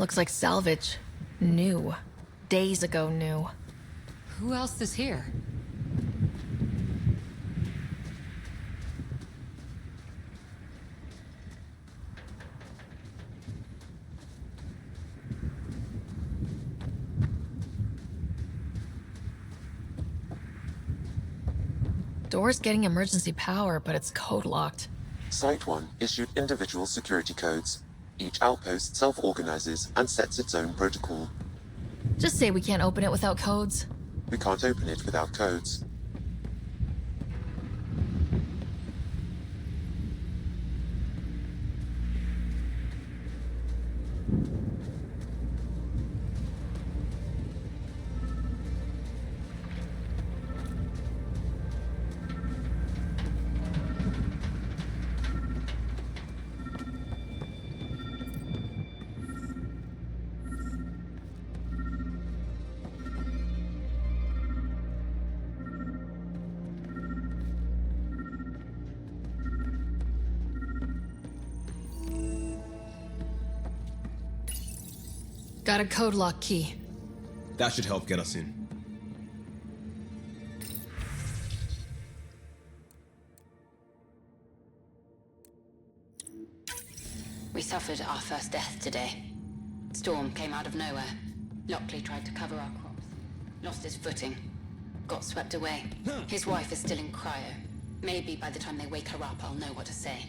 Looks like salvage. New. Days ago new. Who else is here? Door's getting emergency power, but it's code locked. Site 1 issued individual security codes. Each outpost self-organizes and sets its own protocol. Just say we can't open it without codes. We can't open it without codes. Got a code lock key. That should help get us in. We suffered our first death today. Storm came out of nowhere. Lockley tried to cover our crops. Lost his footing. Got swept away. His wife is still in cryo. Maybe by the time they wake her up, I'll know what to say.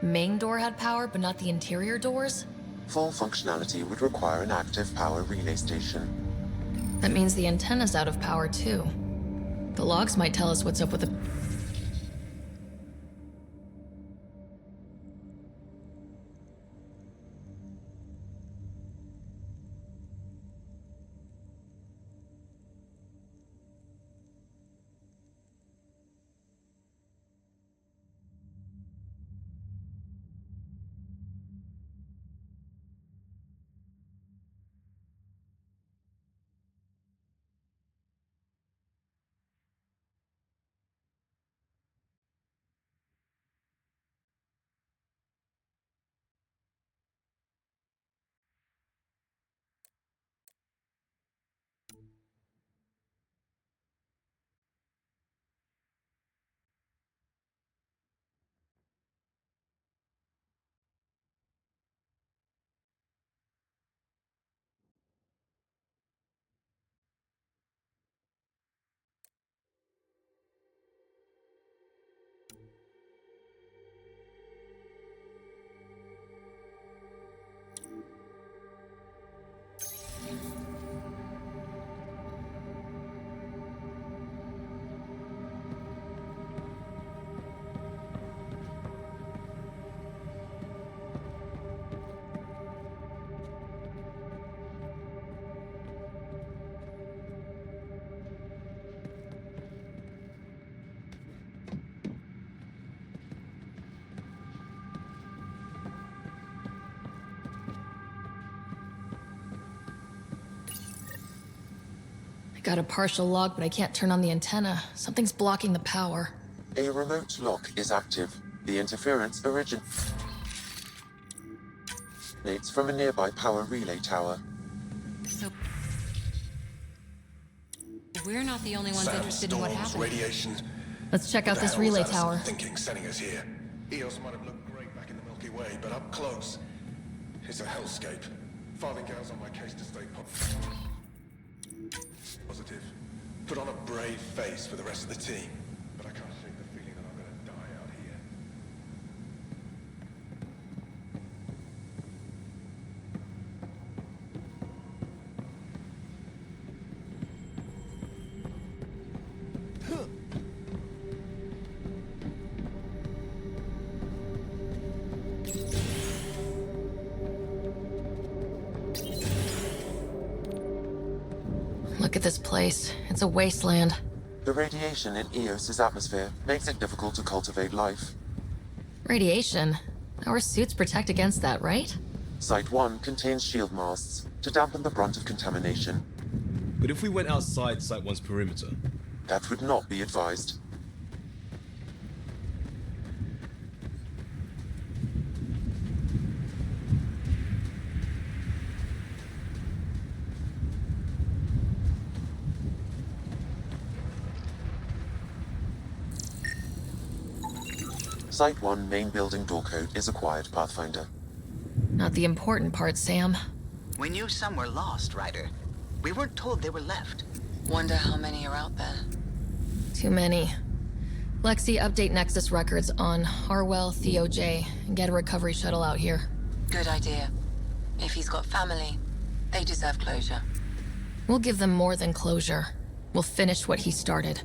Main door had power, but not the interior doors? Full functionality would require an active power relay station. That means the antenna's out of power too. The logs might tell us what's up with the... Got a partial log, but I can't turn on the antenna. Something's blocking the power. A remote lock is active. The interference originates from a nearby power relay tower. So... we're not the only ones interested in what happened. Radiation. Let's check out this relay tower. Thinking sending us here. Eos might have looked great back in the Milky Way, but up close, it's a hellscape. Farthingale's on my case to stay positive. Put on a brave face for the rest of the team, but I can't shake the feeling that I'm gonna die out here. Look at this place. It's a wasteland. The radiation in Eos's atmosphere makes it difficult to cultivate life. Radiation? Our suits protect against that, right? Site 1 contains shield masts to dampen the brunt of contamination. But if we went outside Site 1's perimeter, That would not be advised. Site 1 main building door code is acquired, Pathfinder. Not the important part, Sam. We knew some were lost, Ryder. We weren't told they were left. Wonder how many are out there. Too many. Lexi, update Nexus records on Harwell, Theo J, and get a recovery shuttle out here. Good idea. If he's got family, they deserve closure. We'll give them more than closure. We'll finish what he started.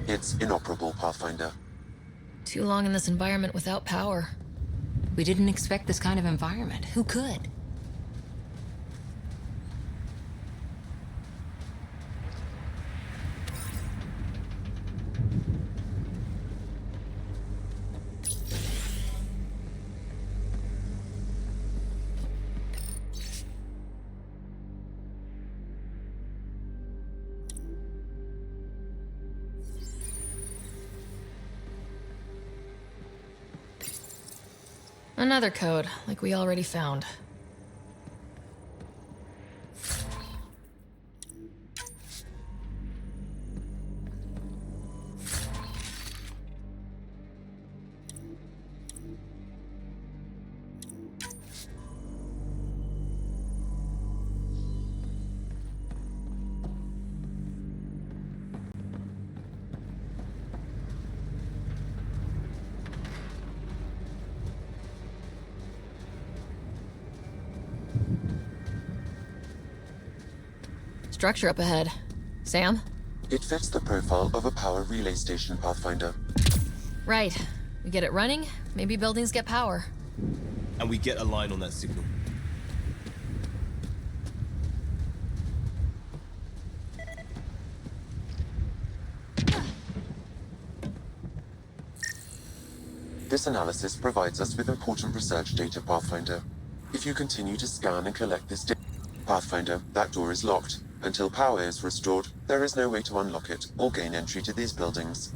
It's inoperable, Pathfinder. Too long in this environment without power. We didn't expect this kind of environment. Who could? Another code, like we already found. Structure up ahead. Sam? It fits the profile of a power relay station, Pathfinder. Right. We get it running, maybe buildings get power. and we get a line on that signal. This analysis provides us with important research data, Pathfinder. If you continue to scan and collect this data, Pathfinder, that door is locked. Until power is restored, there is no way to unlock it or gain entry to these buildings.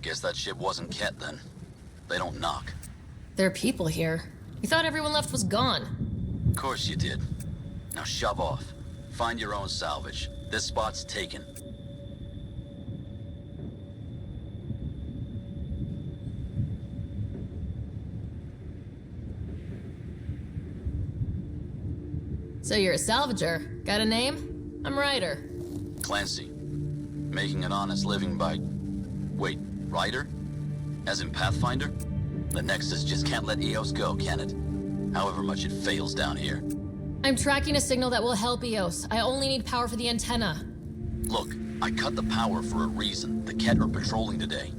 Guess that ship wasn't Ket then. They don't knock. There are people here. You thought everyone left was gone. Of course you did. Now shove off. Find your own salvage. This spot's taken. So you're a salvager. Got a name? I'm Ryder. Clancy. making an honest living by... Wait, Ryder? As in Pathfinder? The Nexus just can't let EOS go, can it? However much it fails down here. I'm tracking a signal that will help EOS. I only need power for the antenna. Look, I cut the power for a reason. The Ket are patrolling today.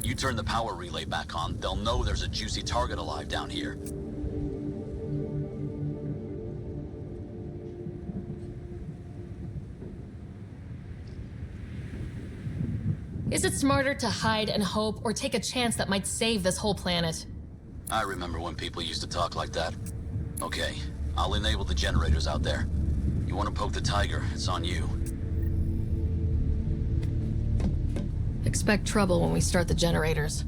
You turn the power relay back on, they'll know there's a juicy target alive down here. Is it smarter to hide and hope, or take a chance that might save this whole planet? I remember when people used to talk like that. Okay, I'll enable the generators out there. You want to poke the tiger, it's on you. Expect trouble when we start the generators.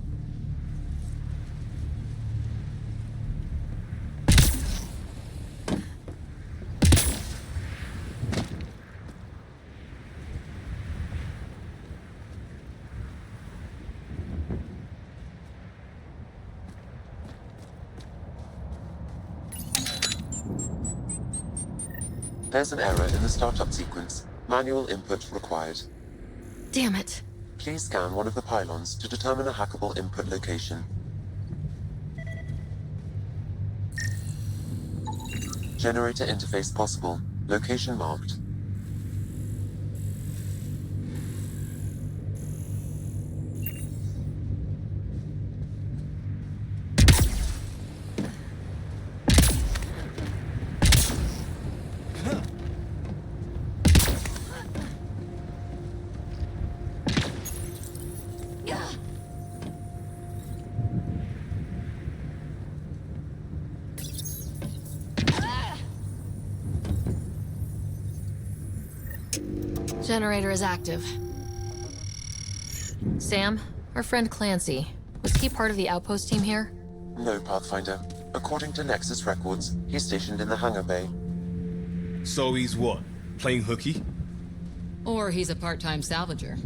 There's an error in the startup sequence. Manual input required. Damn it. Please scan one of the pylons to determine a hackable input location. Generator interface possible. Location marked. Generator is active. Sam, our friend Clancy, was he part of the outpost team here? No, Pathfinder. According to Nexus records, he's stationed in the hangar bay. So he's what? Playing hooky? Or he's a part-time salvager.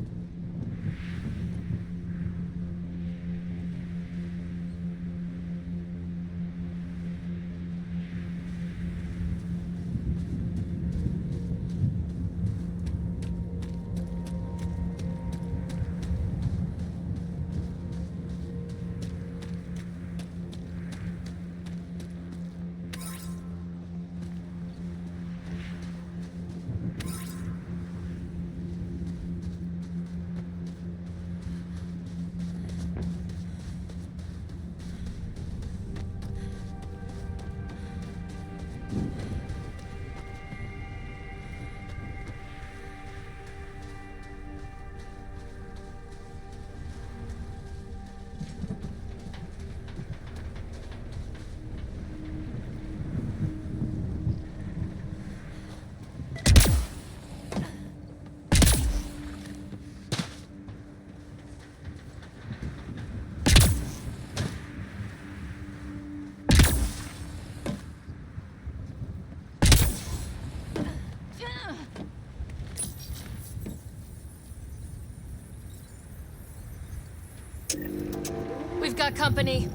We've got company.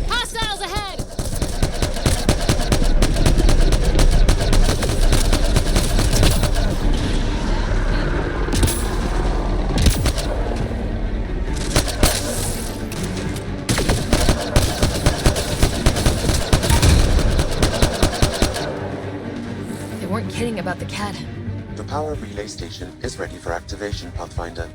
Hostiles ahead! They weren't kidding about the cat. The power relay station is ready for activation, Pathfinder.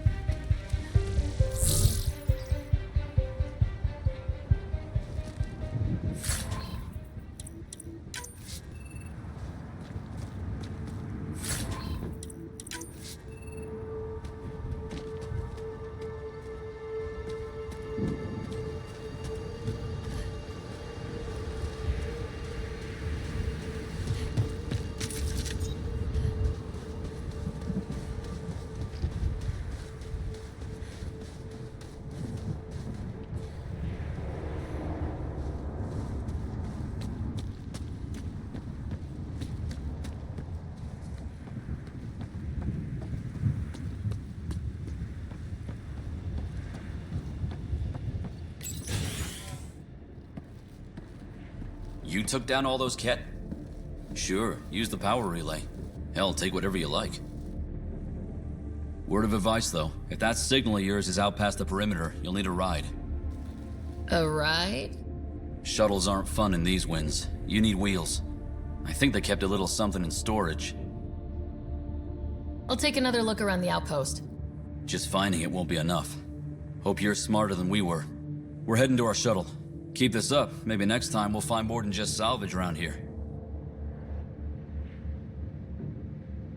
You took down all those cat... Sure, use the power relay. Hell, take whatever you like. Word of advice, though. If that signal of yours is out past the perimeter, you'll need a ride. A ride? Shuttles aren't fun in these winds. You need wheels. I think they kept a little something in storage. I'll take another look around the outpost. Just finding it won't be enough. Hope you're smarter than we were. We're heading to our shuttle. Keep this up. Maybe next time we'll find more than just salvage around here.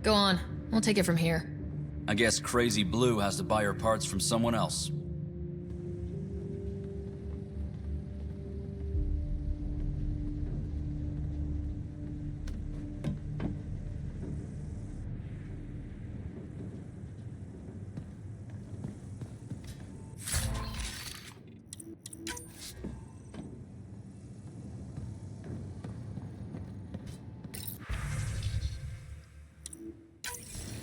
Go on. We'll take it from here. I guess Crazy Blue has to buy her parts from someone else.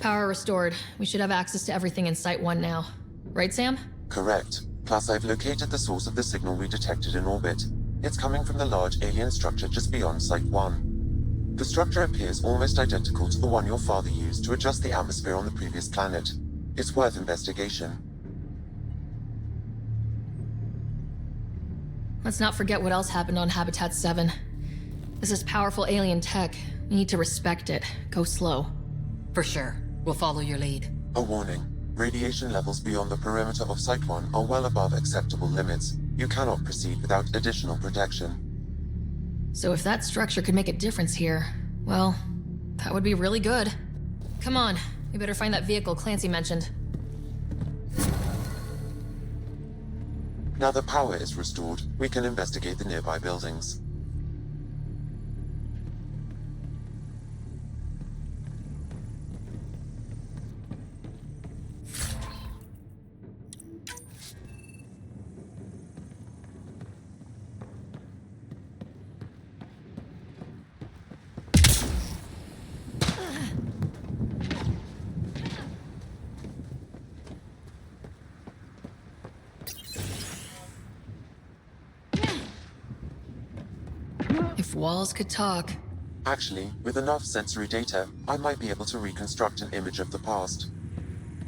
Power restored. We should have access to everything in Site 1 now. Right, Sam? Correct. Plus, I've located the source of the signal we detected in orbit. It's coming from the large alien structure just beyond Site 1. The structure appears almost identical to the one your father used to adjust the atmosphere on the previous planet. It's worth investigation. Let's not forget what else happened on Habitat 7. This is powerful alien tech. We need to respect it. Go slow. For sure. We'll follow your lead. A warning. Radiation levels beyond the perimeter of Site 1 are well above acceptable limits. You cannot proceed without additional protection. So if that structure could make a difference here, well, that would be really good. Come on. We better find that vehicle Clancy mentioned. Now that power is restored, we can investigate the nearby buildings. If walls could talk. Actually, with enough sensory data, I might be able to reconstruct an image of the past.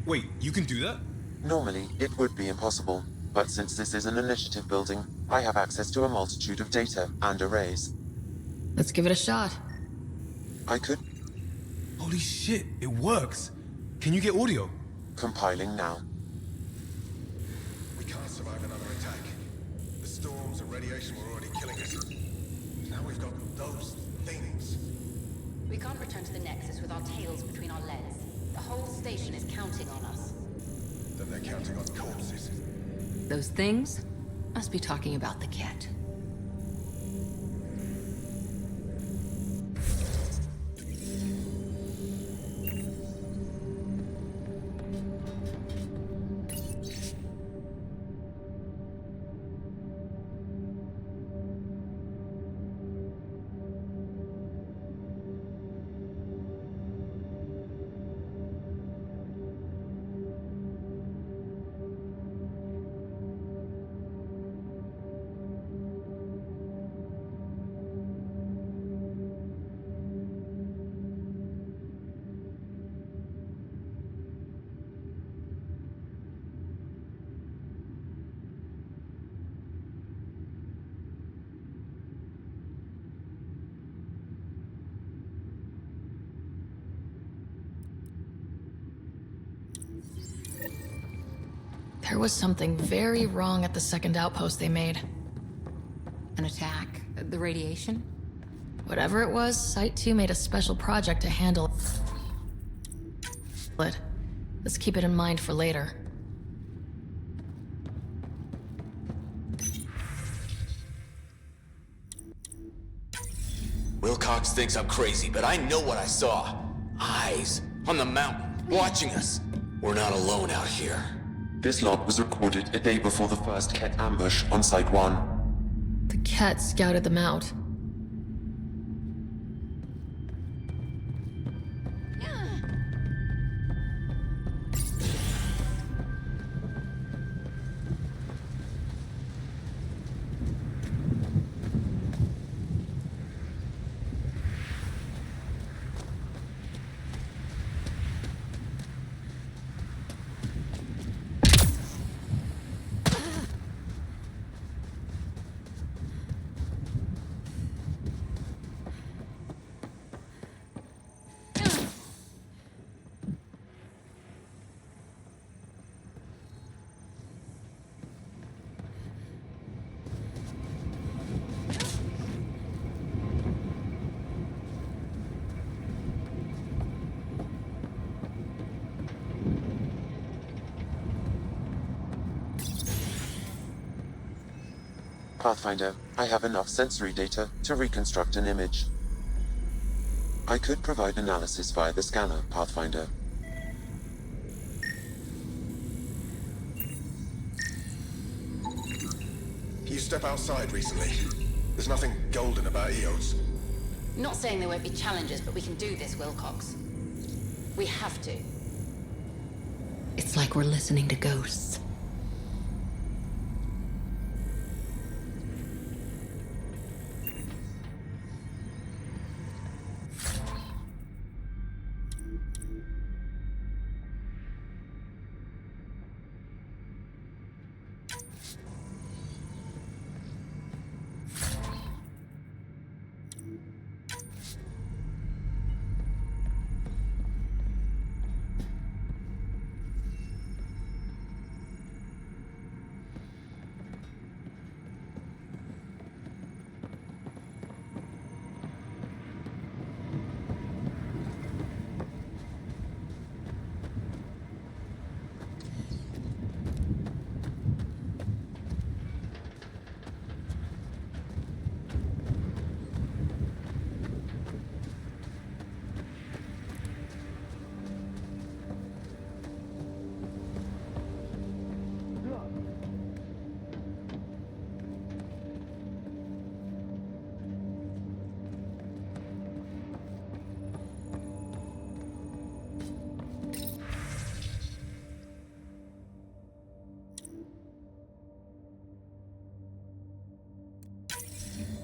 Wait, you can do that? Normally, it would be impossible, but since this is an initiative building, I have access to a multitude of data and arrays. Let's give it a shot. I could... Holy shit, it works. Can you get audio? Compiling now. We can't survive another attack. The storms and radiation were already killing us. Now we've got those things. We can't return to the Nexus with our tails between our legs. The whole station is counting on us. Then they're counting on corpses. Those things must be talking about the cat. There was something very wrong at the second outpost they made. An attack? The radiation? Whatever it was, Site 2 made a special project to handle it. Let's keep it in mind for later. Wilcox thinks I'm crazy, but I know what I saw. Eyes on the mountain, watching us. We're not alone out here. This log was recorded a day before the first Ket ambush on Site 1. The Ket scouted them out. Pathfinder, I have enough sensory data to reconstruct an image. I could provide analysis via the scanner, Pathfinder. You step outside recently. There's nothing golden about Eos. Not saying there won't be challenges, but we can do this, Wilcox. We have to. It's like we're listening to ghosts.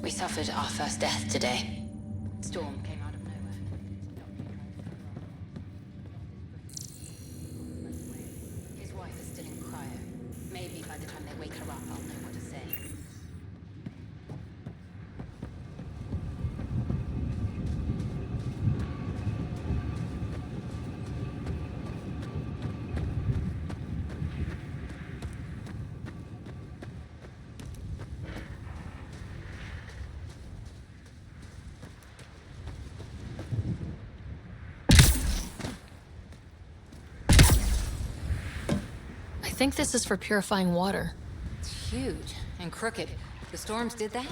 We suffered our first death today. Storm came out of nowhere. His wife is still in cryo. Maybe by the time they wake her up, I'll know what to say. I think this is for purifying water. It's huge and crooked. The storms did that?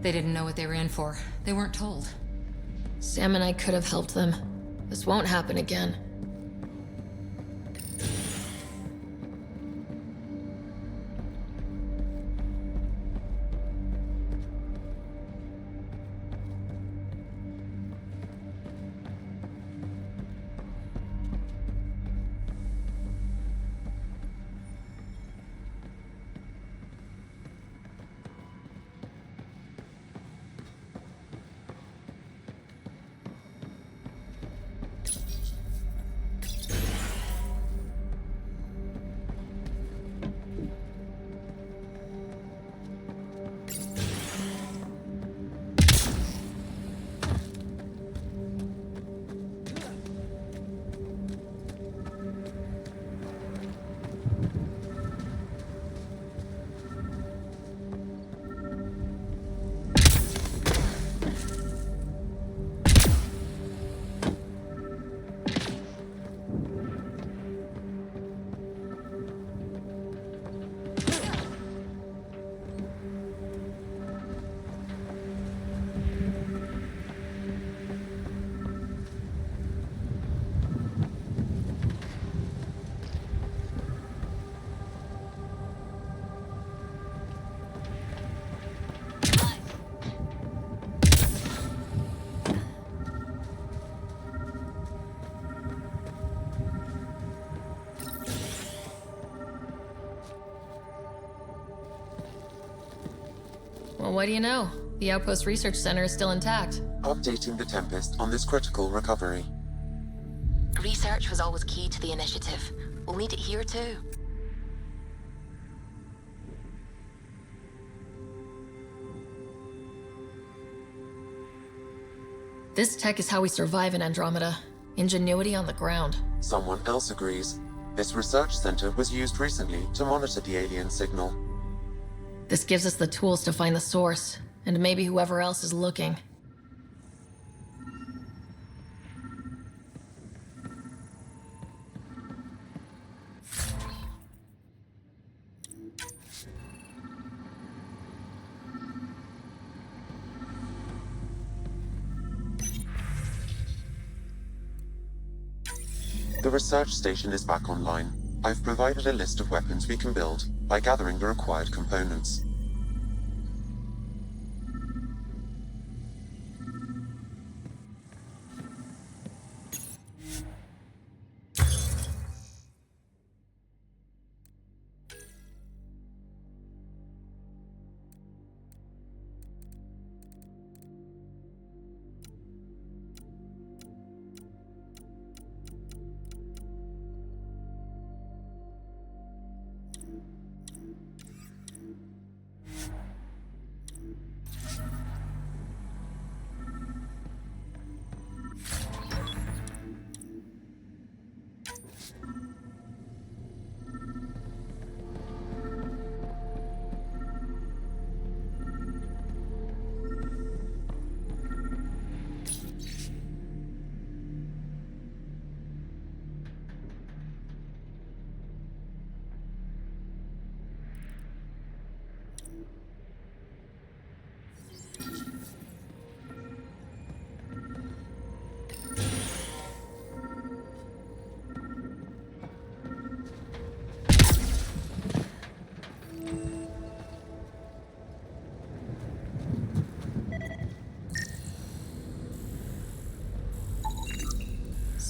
They didn't know what they were in for. They weren't told. Sam and I could have helped them. This won't happen again. Well, what do you know? The Outpost Research Center is still intact. Updating the Tempest on this critical recovery. Research was always key to the initiative. We'll need it here too. This tech is how we survive in Andromeda. Ingenuity on the ground. Someone else agrees. This research center was used recently to monitor the alien signal. This gives us the tools to find the source, and maybe whoever else is looking. The research station is back online. I've provided a list of weapons we can build by gathering the required components.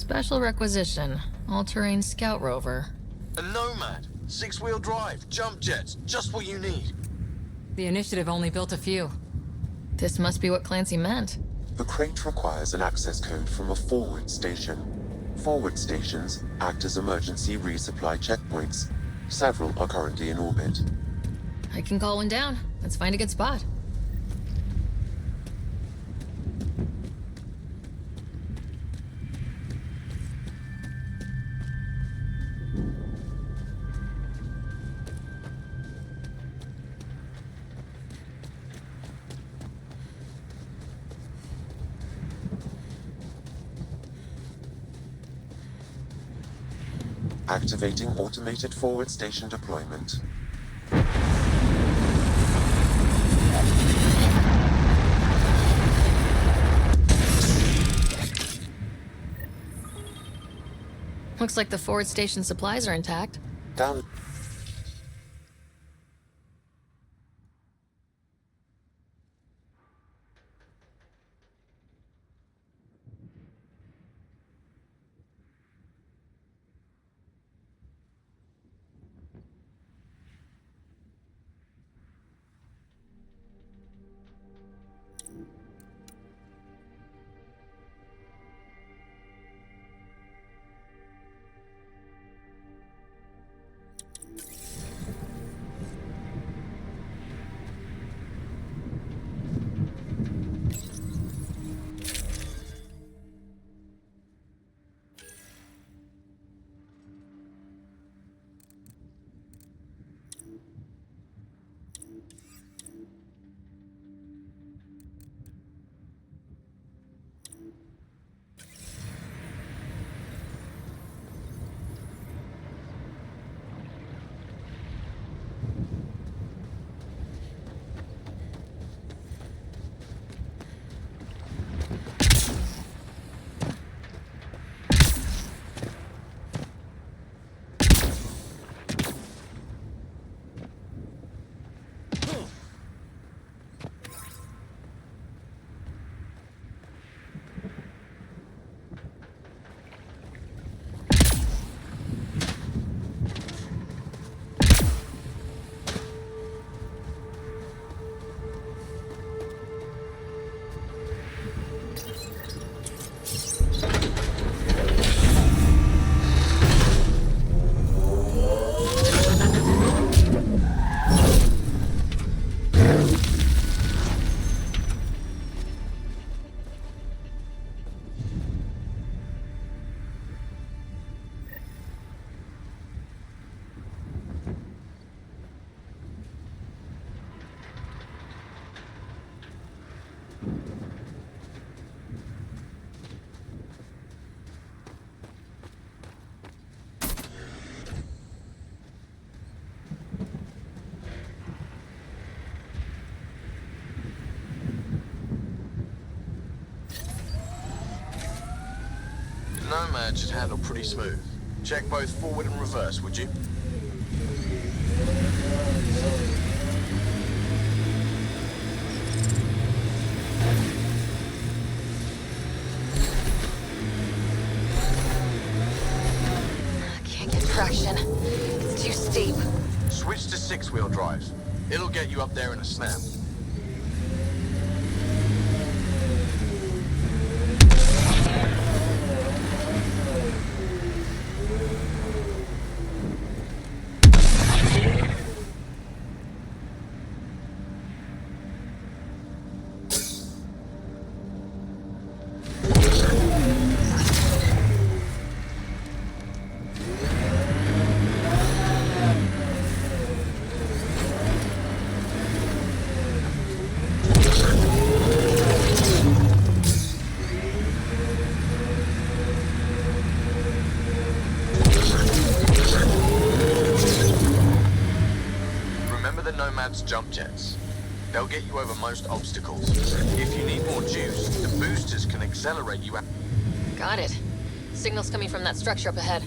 Special requisition. All-terrain scout rover. A Nomad, 6-wheel drive, jump jets, just what you need. The initiative only built a few. This must be what Clancy meant. The crate requires an access code from a forward station. Forward stations act as emergency resupply checkpoints. Several are currently in orbit. I can call one down. Let's find a good spot. Activating automated forward station deployment. Looks like the forward station supplies are intact. Down. Nomad should handle pretty smooth. Check both forward and reverse, would you? Can't get traction. It's too steep. Switch to six-wheel drive. It'll get you up there in a snap. Nomad's jump jets. They'll get you over most obstacles. If you need more juice, the boosters can accelerate you out. Got it. Signal's coming from that structure up ahead.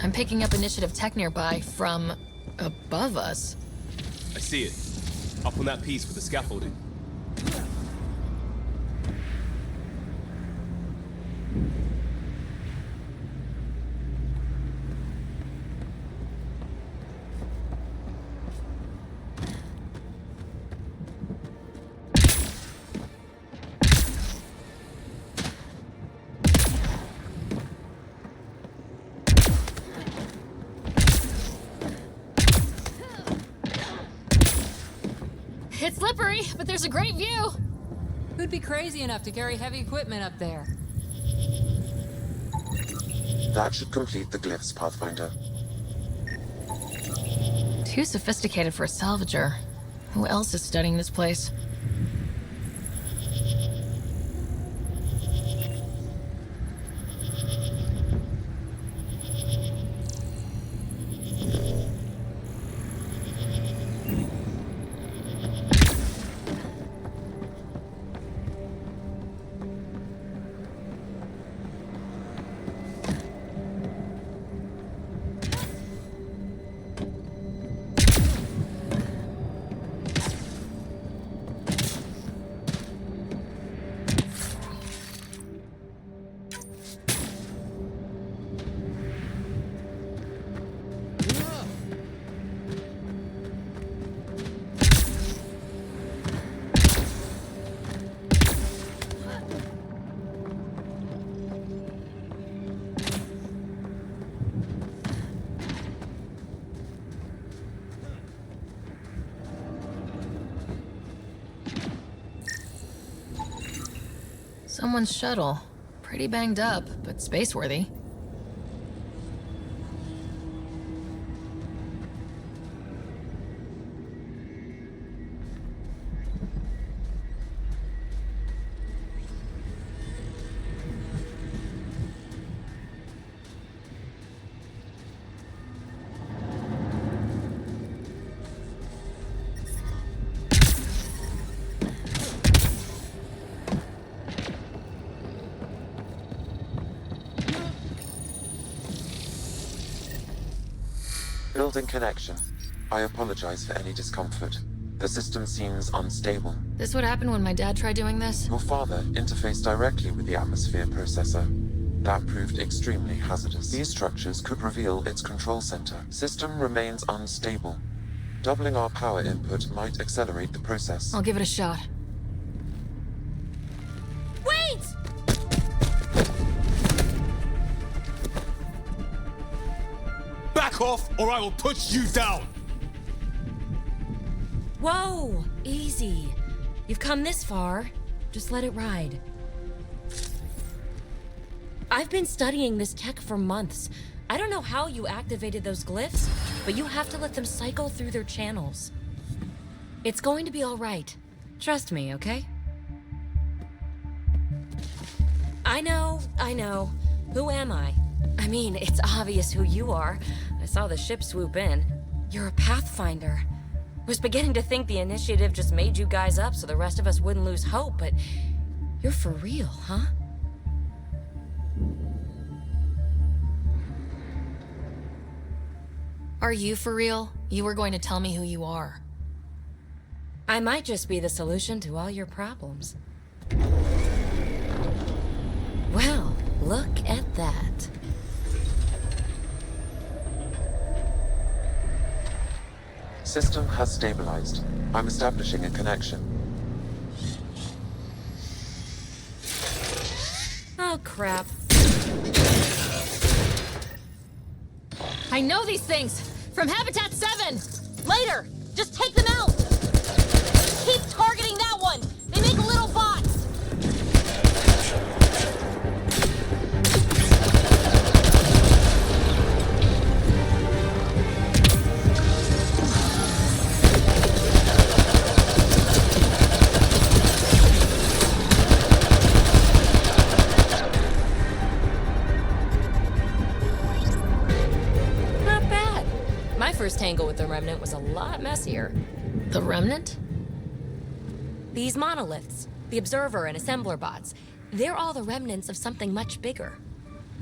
I'm picking up initiative tech nearby from above us. I see it. Up on that piece with the scaffolding. It's slippery, but there's a great view. Who'd be crazy enough to carry heavy equipment up there? That should complete the glyphs, Pathfinder. Too sophisticated for a salvager. Who else is studying this place? Someone's shuttle. Pretty banged up, but space-worthy. Building connection. I apologize for any discomfort. The system seems unstable. This would happen when my dad tried doing this? Your father interfaced directly with the atmosphere processor. That proved extremely hazardous. These structures could reveal its control center. System remains unstable. Doubling our power input might accelerate the process. I'll give it a shot. Wait! Back off, or I will put you down! Whoa! Easy. You've come this far. Just let it ride. I've been studying this tech for months. I don't know how you activated those glyphs, but you have to let them cycle through their channels. It's going to be all right. Trust me, okay? I know. Who am I? I mean, it's obvious who you are. I saw the ship swoop in. You're a Pathfinder. Was beginning to think the initiative just made you guys up so the rest of us wouldn't lose hope, but you're for real, huh? Are you for real? You were going to tell me who you are. I might just be the solution to all your problems. Well, look at that. System has stabilized. I'm establishing a connection. Oh, crap. I know these things! From Habitat 7! Later! Just take them out! Keep targeting that one! They make little bots! First tangle with the Remnant was a lot messier. The Remnant? These monoliths, the Observer and Assembler bots, they're all the remnants of something much bigger.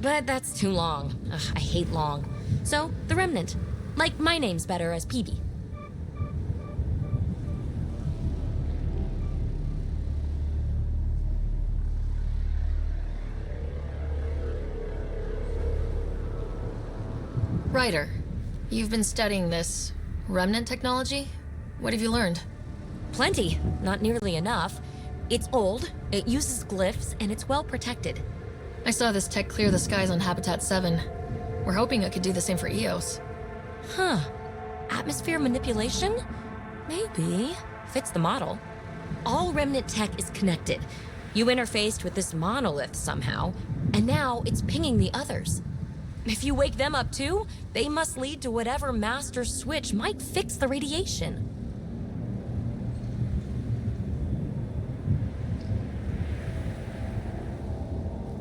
But that's too long. Ugh, I hate long. So, the Remnant. Like, my name's better as PB. Ryder. You've been studying this Remnant technology? What have you learned? Plenty. Not nearly enough. It's old, it uses glyphs, and it's well protected. I saw this tech clear the skies on Habitat 7. We're hoping it could do the same for EOS. Huh. Atmosphere manipulation? Maybe. Fits the model. All Remnant tech is connected. You interfaced with this monolith somehow, and now it's pinging the others. If you wake them up too, they must lead to whatever master switch might fix the radiation.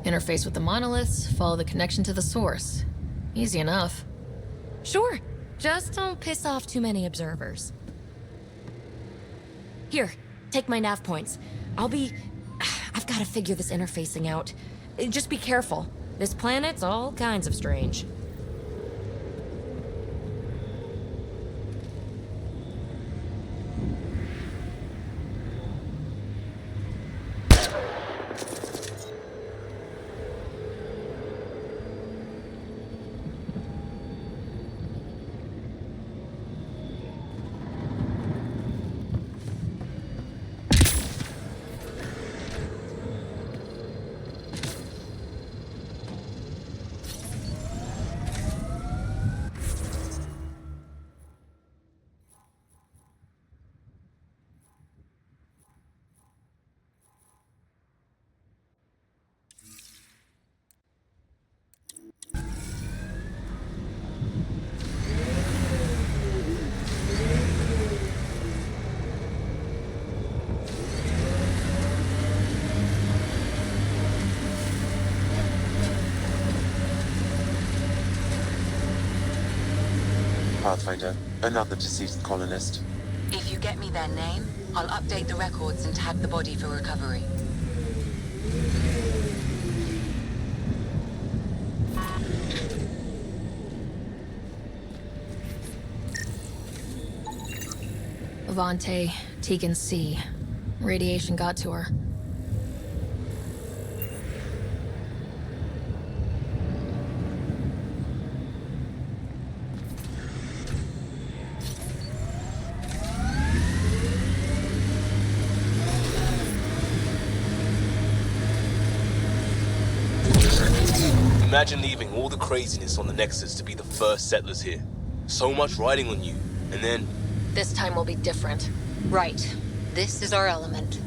Interface with the monoliths, follow the connection to the source. Easy enough. Sure, just don't piss off too many observers. Here, take my nav points. I've got to figure this interfacing out. Just be careful. This planet's all kinds of strange. Pathfinder, another deceased colonist. If you get me their name, I'll update the records and tag the body for recovery. Avante, Tegan C. Radiation got to her. Imagine leaving all the craziness on the Nexus to be the first settlers here. So much riding on you, and then... This time will be different. Right. This is our element.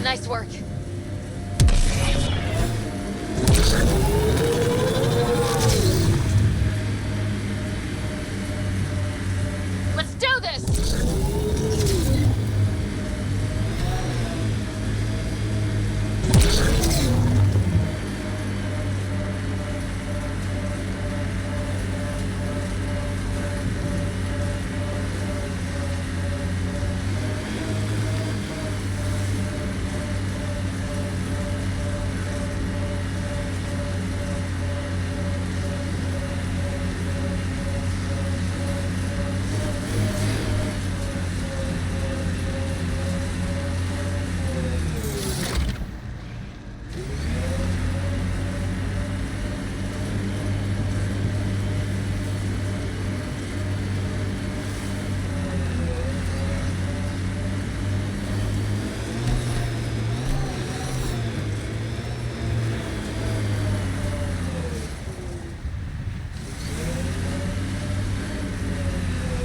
Nice work. Let's do this!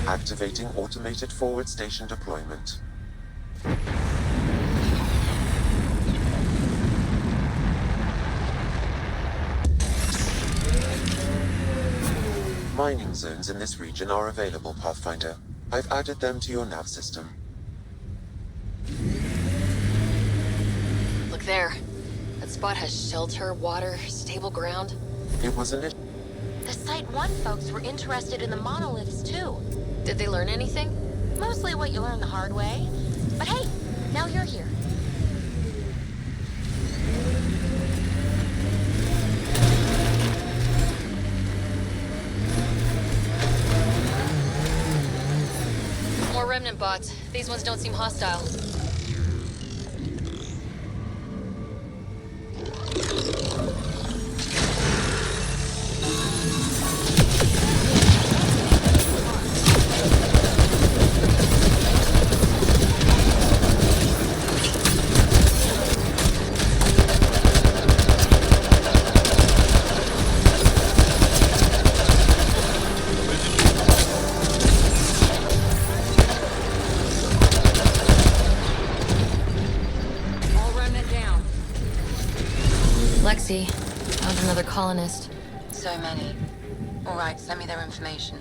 Activating automated forward station deployment. Mining zones in this region are available, Pathfinder. I've added them to your nav system. Look there. That spot has shelter, water, stable ground. It was an The Site 1 folks were interested in the monoliths too. Did they learn anything? Mostly what you learn the hard way. But hey, now you're here. More remnant bots. These ones don't seem hostile. Lexi, found another colonist. So many. All right, send me their information.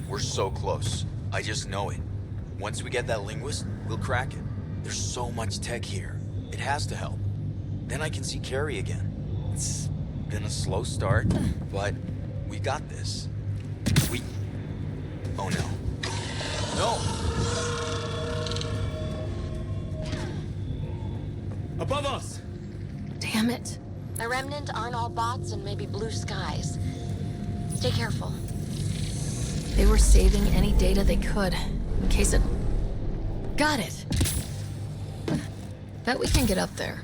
We're so close. I just know it. Once we get that linguist, we'll crack it. There's so much tech here. It has to help. Then I can see Carrie again. It's been a slow start, but we got this. Oh no. No! Above us! Damn it. The Remnant aren't all bots and maybe blue skies. Stay careful. They were saving any data they could, in case it... Got it! Bet we can get up there.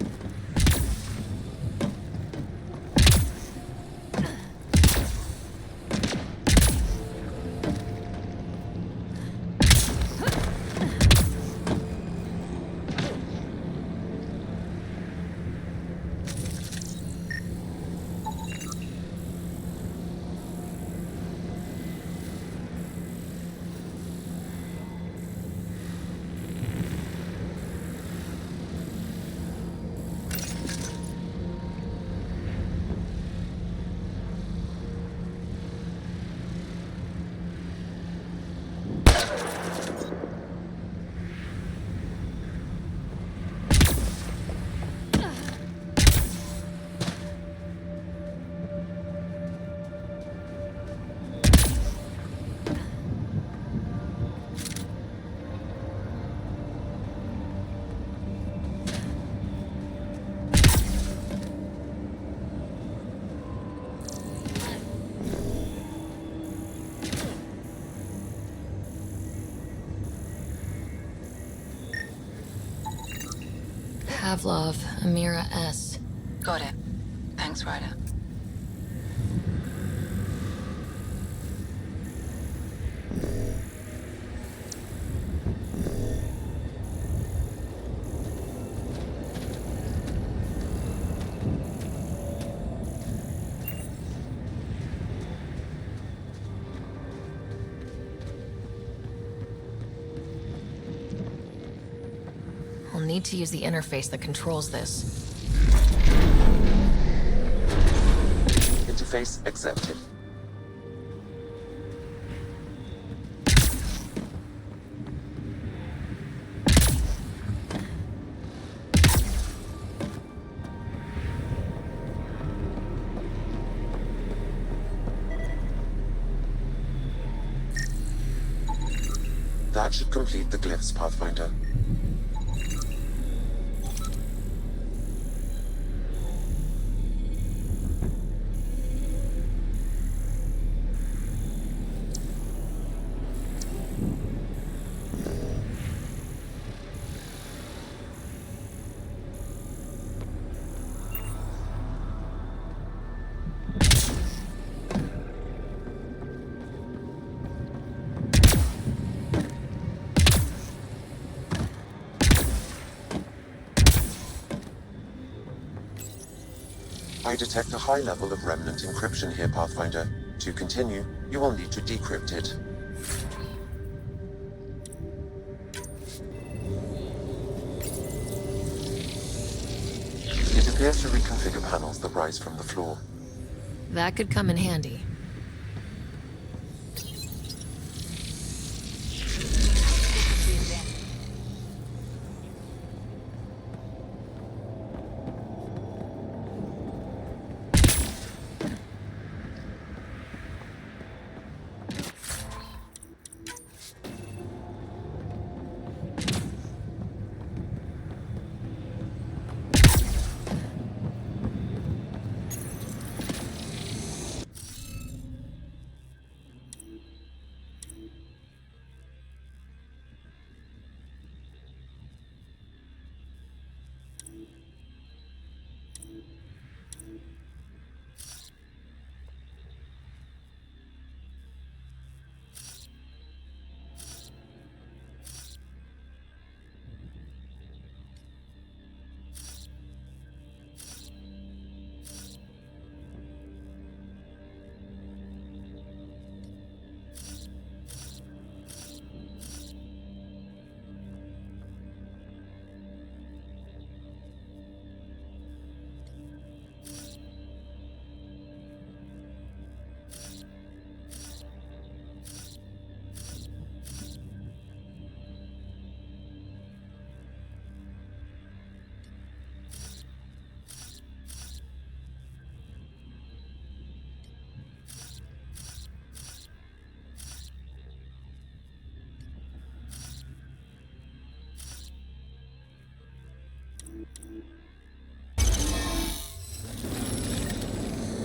Pavlov, Amira S. Got it. Thanks, Ryder. I'll need to use the interface that controls this. Interface accepted. That should complete the glyphs, Pathfinder. I detect a high level of remnant encryption here, Pathfinder. To continue, you will need to decrypt it. It appears to reconfigure panels that rise from the floor. That could come in handy.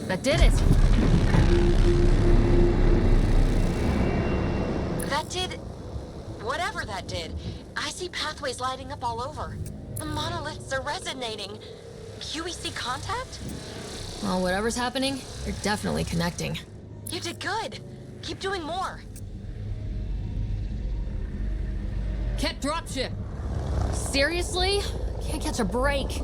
That did it! That did... whatever that did. I see pathways lighting up all over. The monoliths are resonating. QEC contact? Well, whatever's happening, you're definitely connecting. You did good. Keep doing more. Ket dropship! Seriously? Can't catch a break.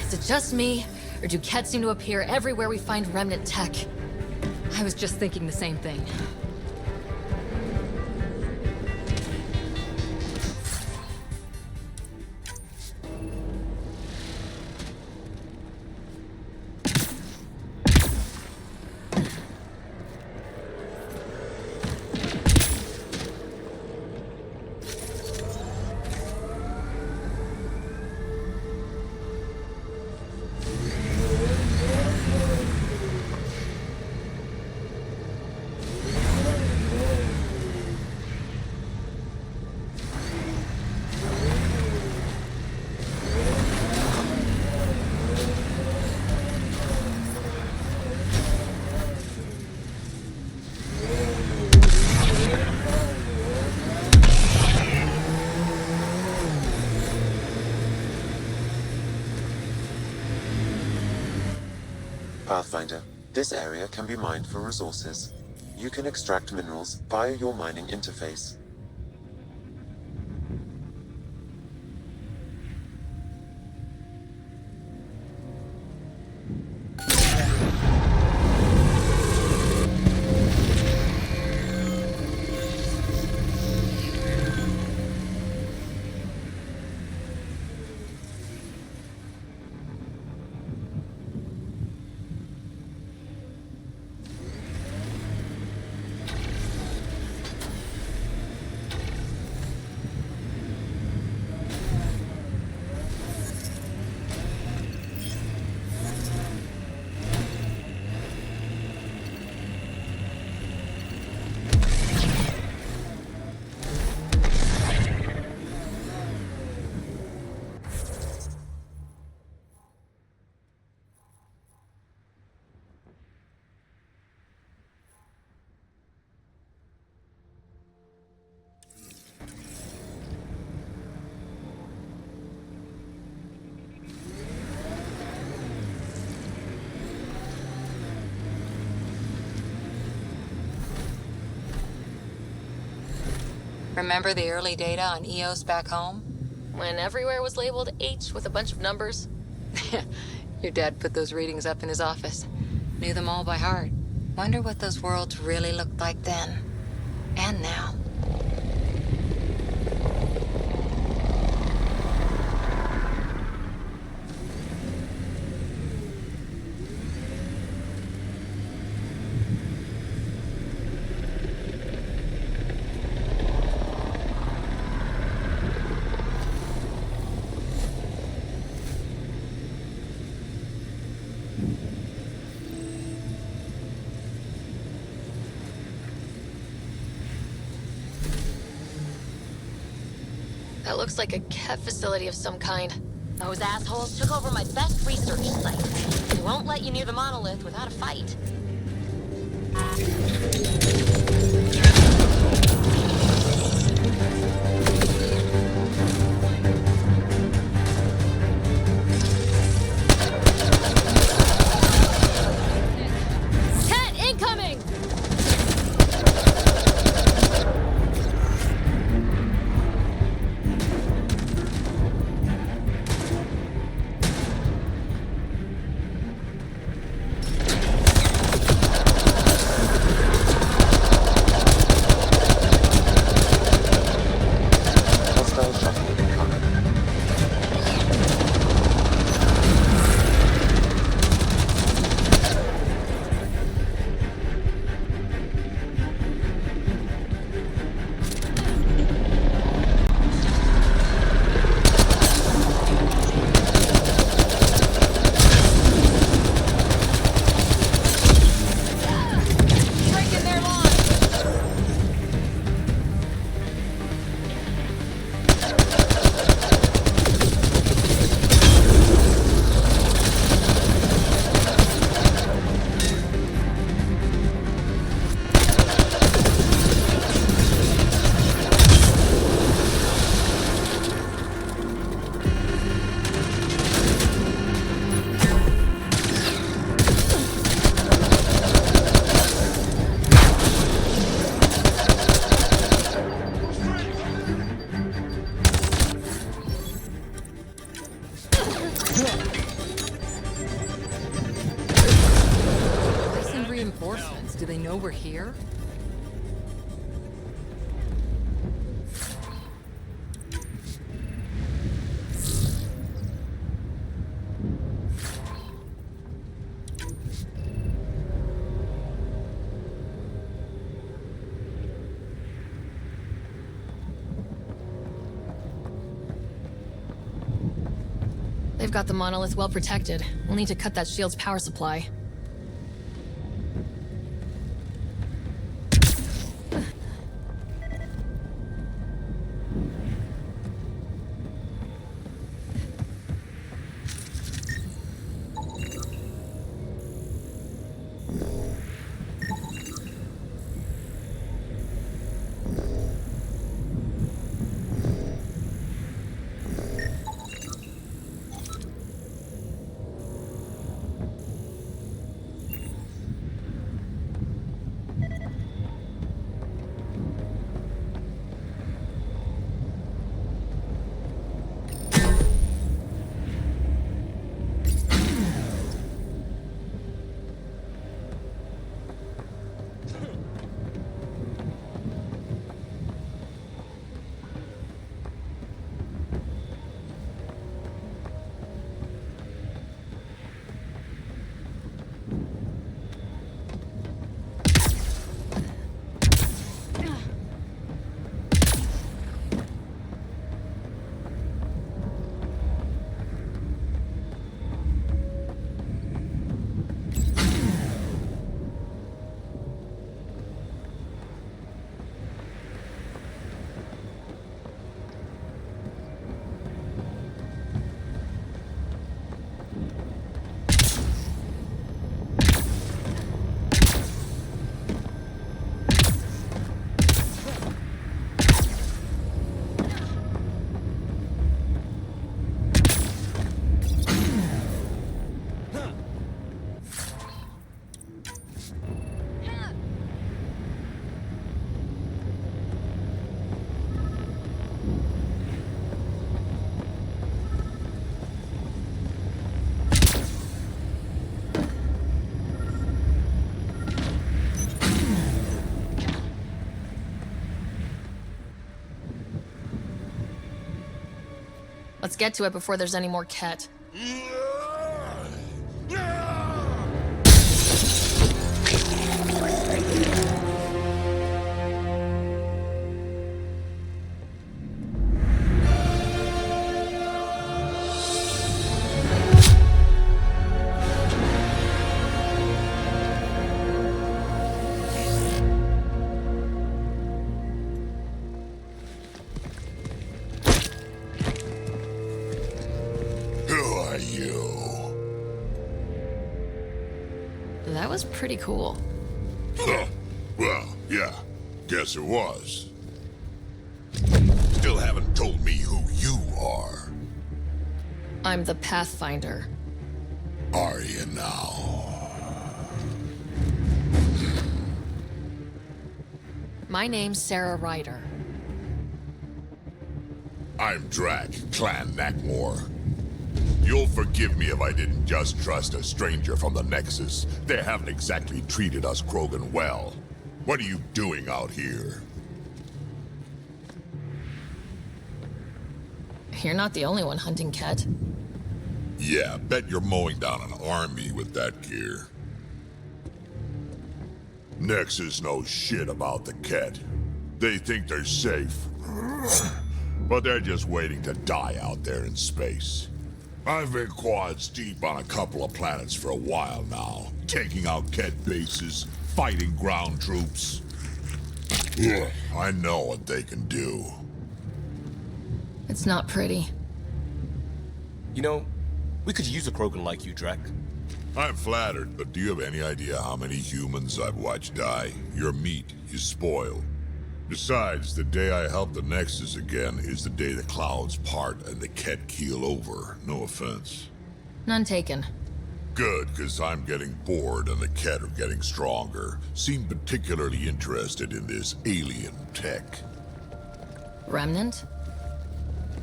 Is it just me, or do Ket seem to appear everywhere we find remnant tech? I was just thinking the same thing. Pathfinder, this area can be mined for resources. You can extract minerals via your mining interface. Remember the early data on EOS back home? When everywhere was labeled H with a bunch of numbers? Your dad put those readings up in his office. Knew them all by heart. Wonder what those worlds really looked like then. And now. That looks like a Ket facility of some kind. Those assholes took over my best research site. They won't let you near the monolith without a fight. Ket incoming! reinforcements? Do they know we're here? They've got the monolith well protected. We'll need to cut that shield's power supply. Let's get to it before there's any more Ket. That was pretty cool. Huh. Well, yeah. Guess it was. Still haven't told me who you are. I'm the Pathfinder. Are you now? My name's Sarah Ryder. I'm Drac, Clan Nakmor. You'll forgive me if I didn't just trust a stranger from the Nexus. They haven't exactly treated us Krogan well. What are you doing out here? You're not the only one hunting Ket. Yeah, bet you're mowing down an army with that gear. Nexus knows shit about the Ket. They think they're safe. But they're just waiting to die out there in space. I've been quads deep on a couple of planets for a while now, taking out Ket bases, fighting ground troops. I know what they can do. It's not pretty. You know, we could use a Krogan like you, Drac. I'm flattered, but do you have any idea how many humans I've watched die? Your meat is spoiled. Besides, the day I help the Nexus again is the day the clouds part and the Ket keel over. No offense. None taken. Good, because I'm getting bored and the Ket are getting stronger. Seem particularly interested in this alien tech. Remnant?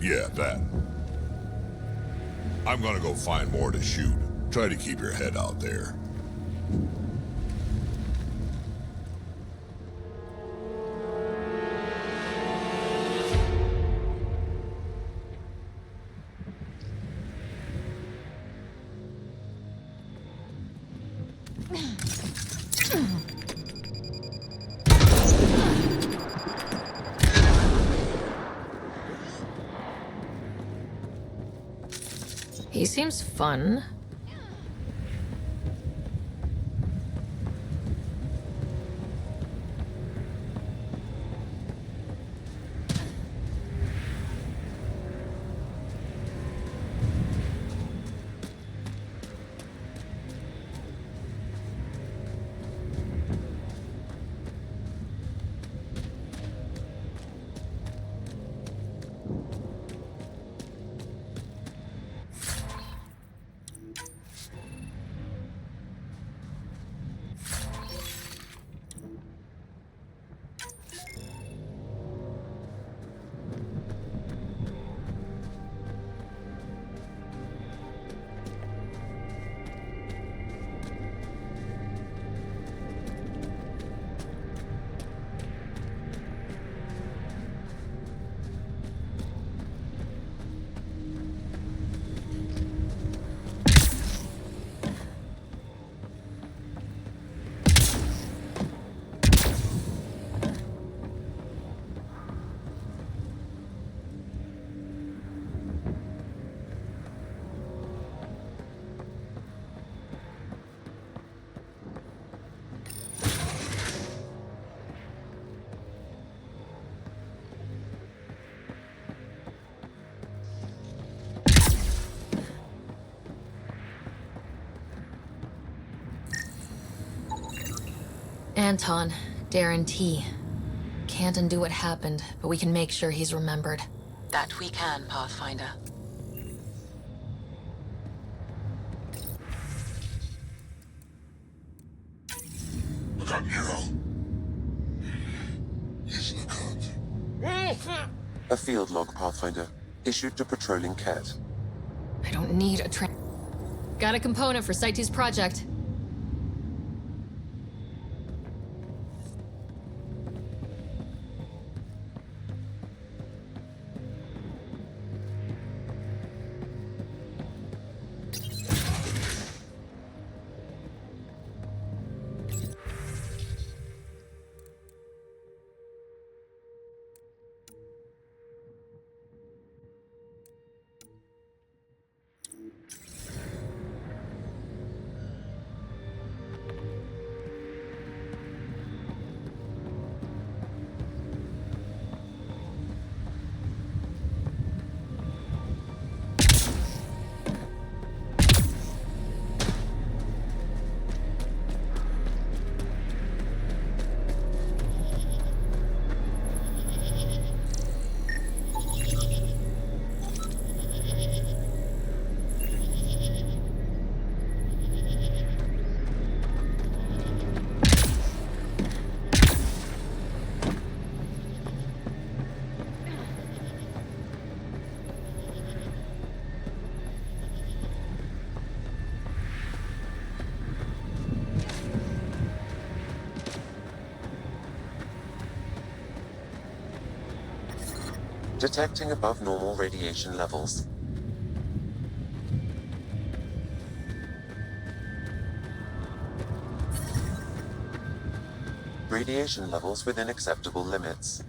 Yeah, that. I'm gonna go find more to shoot. Try to keep your head out there. He seems fun. Anton, Darren T. Can't undo what happened, but we can make sure he's remembered. That we can, Pathfinder. Look up, Nero. He's the cut. A field log, Pathfinder, issued to patrolling Ket. I don't need a Got a component for Site 2's project. Detecting above normal radiation levels. Radiation levels within acceptable limits.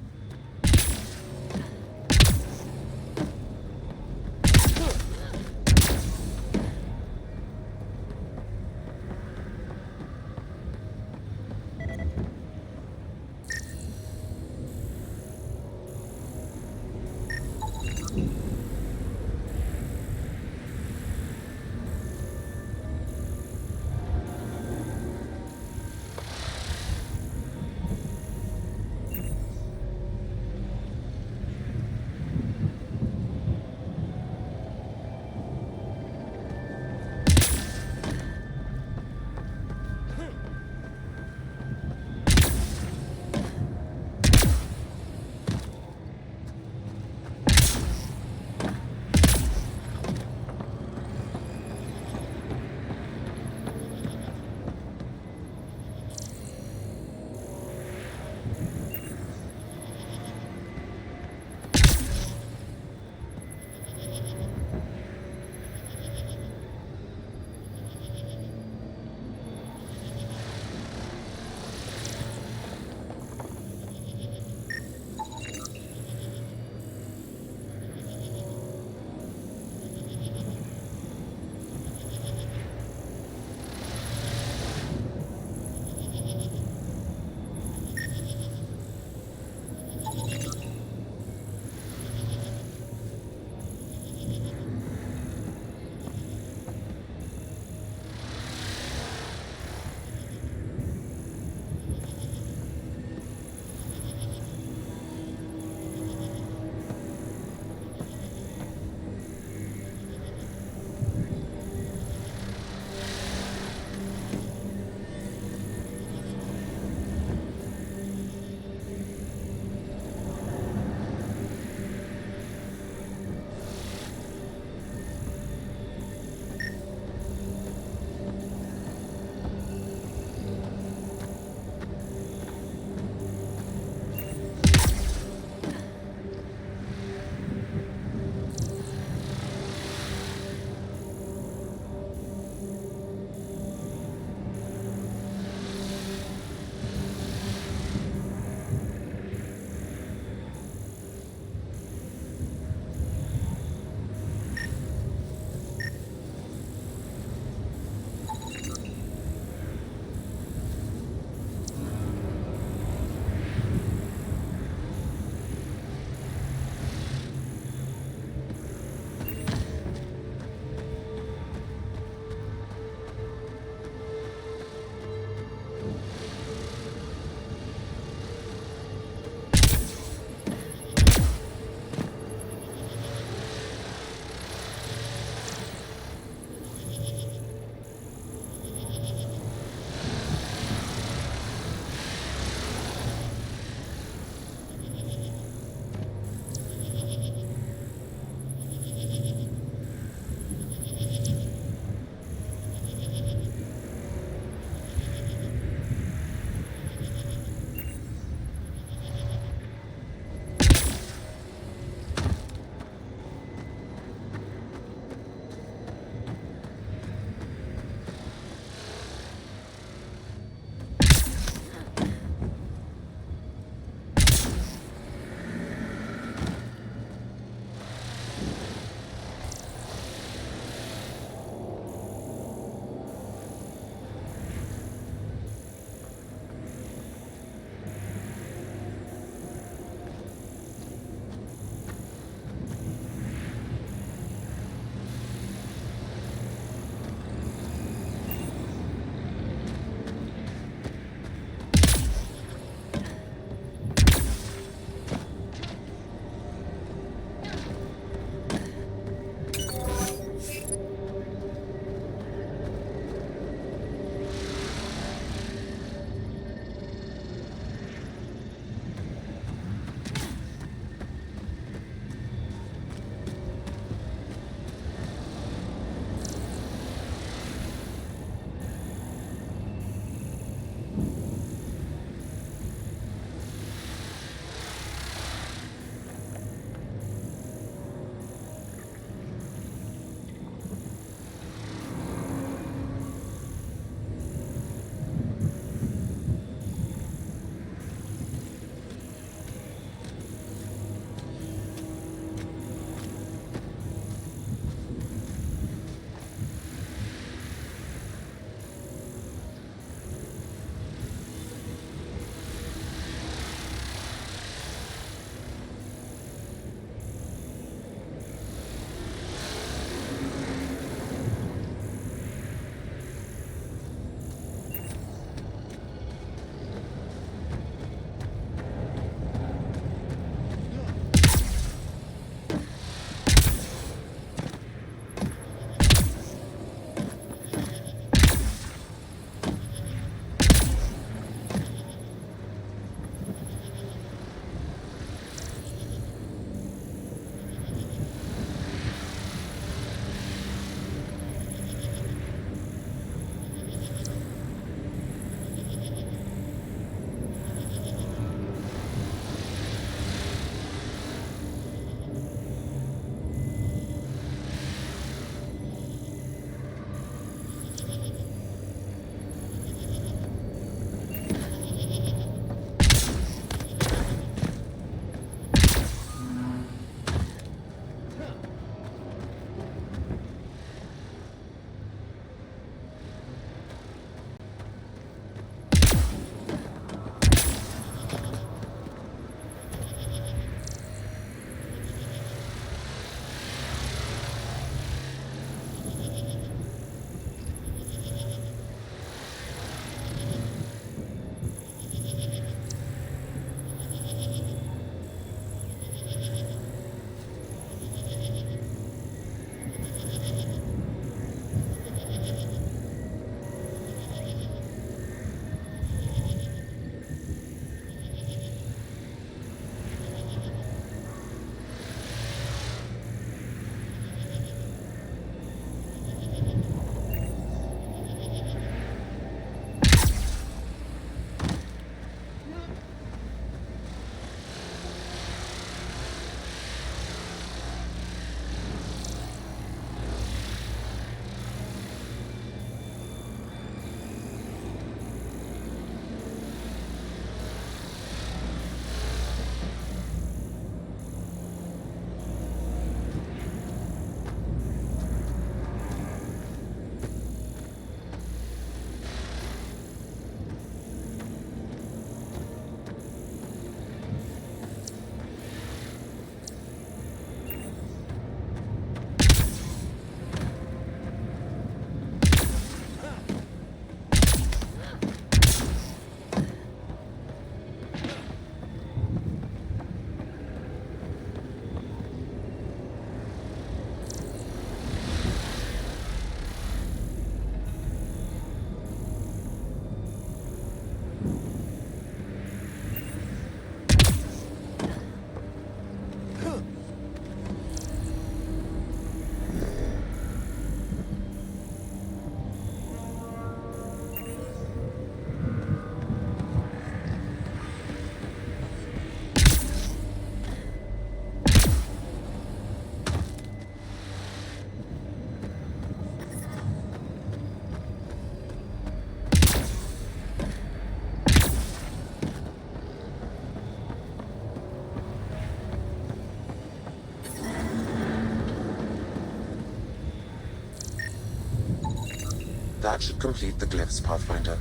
That should complete the glyphs, Pathfinder.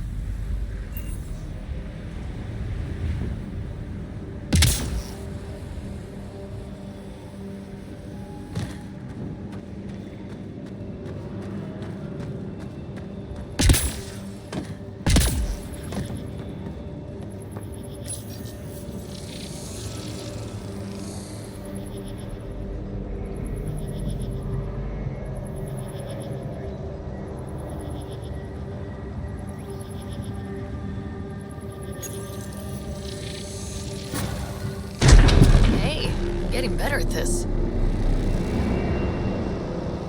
Hey, I'm getting better at this.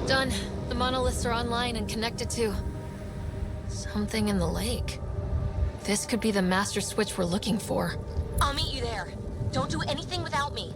Done. The monoliths are online and connected to something in the lake. This could be the master switch we're looking for. I'll meet you there. Don't do anything without me.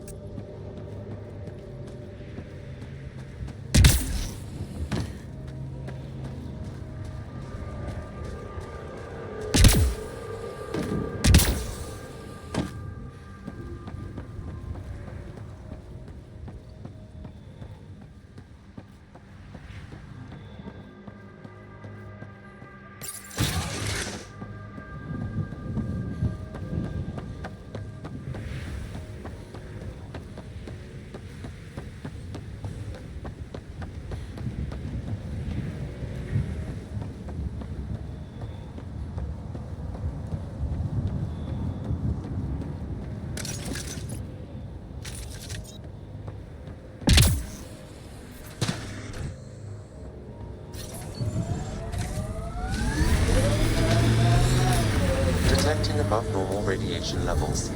Detecting above normal radiation levels.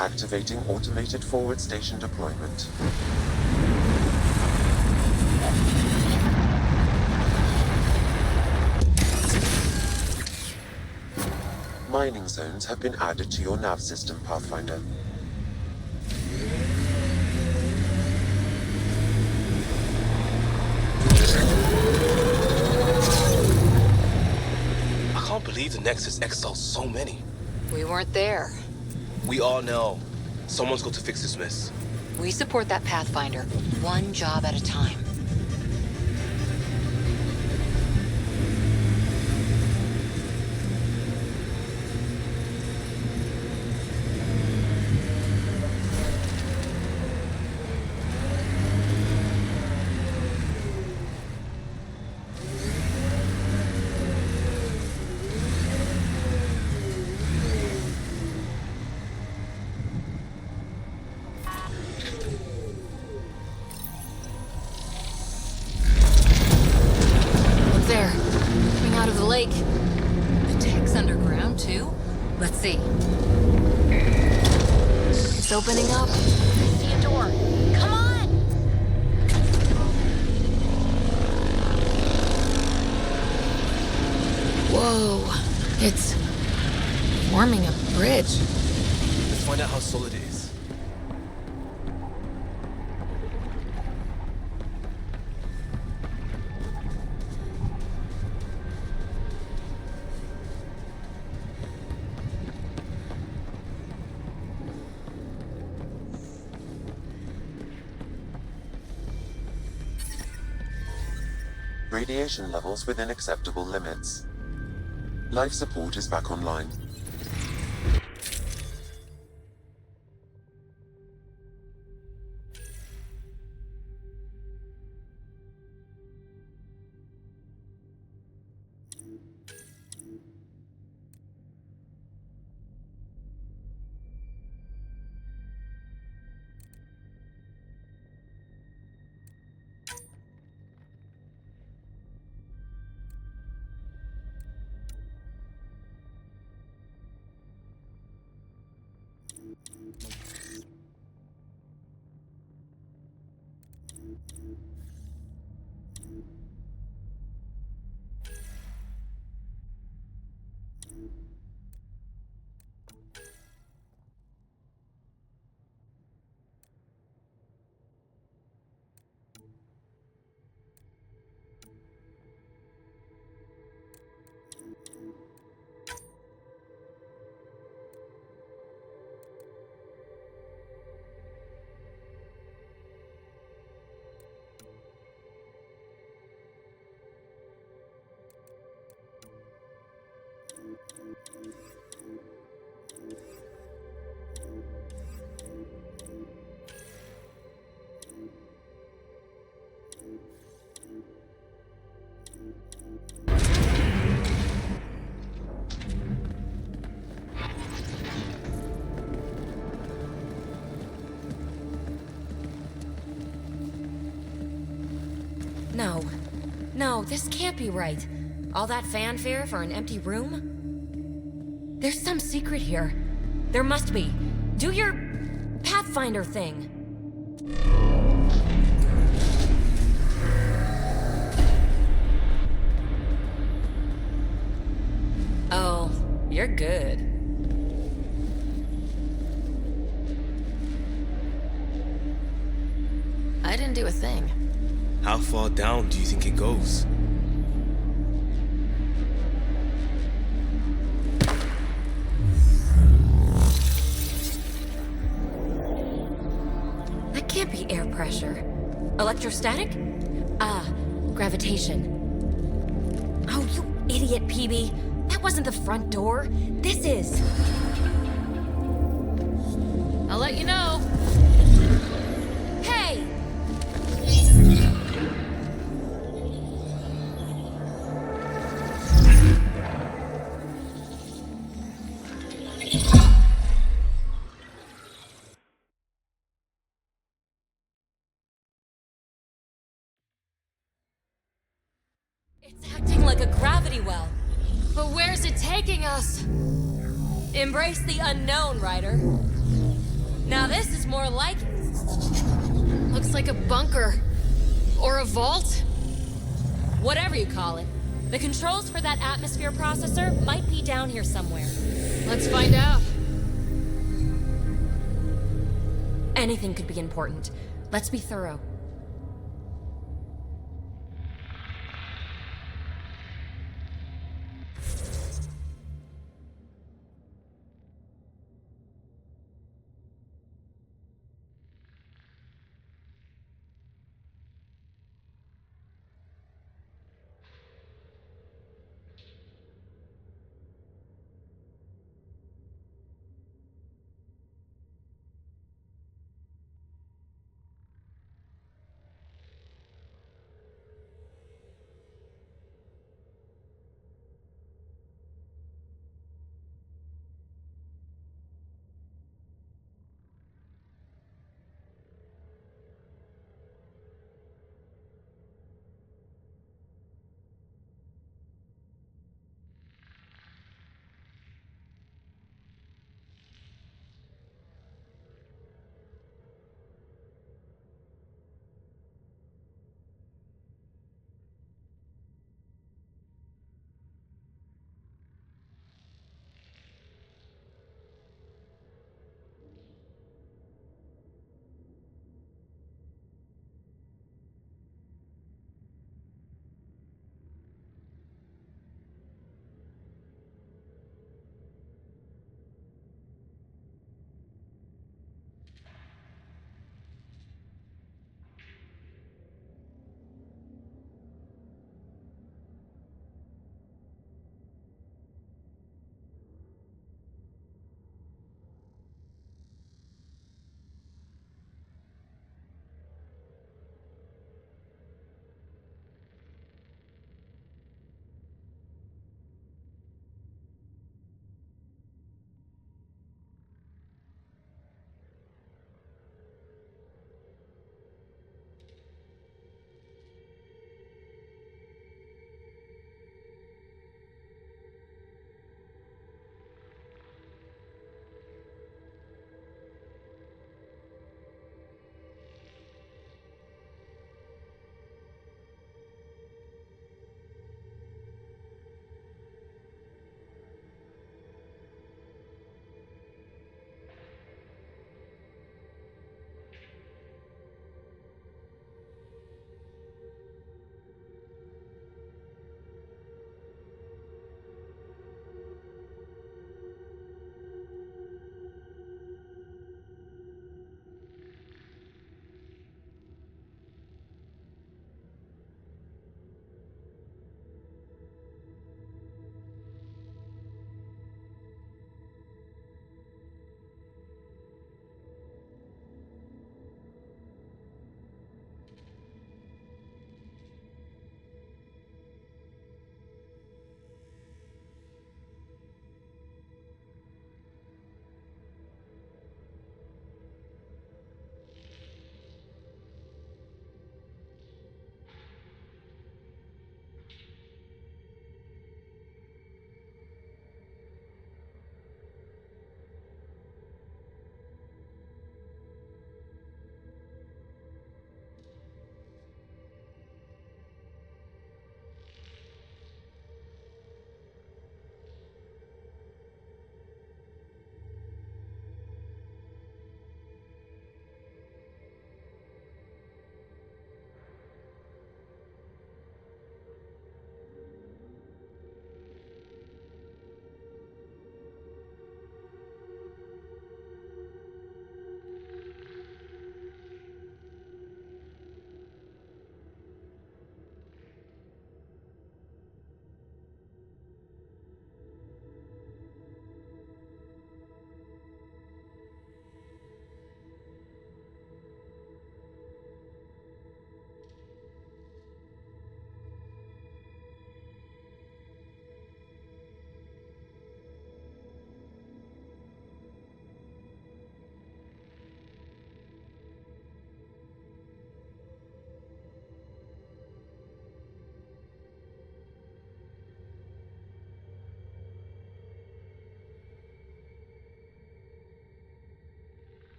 Activating automated forward station deployment. Mining zones have been added to your nav system, Pathfinder. I can't believe the Nexus exiled so many. We weren't there. We all know. Someone's got to fix this mess. We support that Pathfinder, one job at a time. There, coming out of the lake. The tech's underground, too? Let's see. It's opening up. I see a door. Come on! Whoa, it's forming a bridge. Let's find out how solid it is. Radiation levels within acceptable limits. Life support is back online. No. No, this can't be right. All that fanfare for an empty room? There's some secret here. There must be. Do your Pathfinder thing. Oh, you're good. I didn't do a thing. How far down do you think it goes? That can't be air pressure. Electrostatic? Gravitation. Oh, you idiot, PB. That wasn't the front door. This is. I'll let you know. Hey! It's acting like a gravity well. But where's it taking us? Embrace the unknown, Ryder. Now this is more like it. Looks like a bunker. Or a vault? Whatever you call it. The controls for that atmosphere processor might be down here somewhere. Let's find out. Anything could be important. Let's be thorough.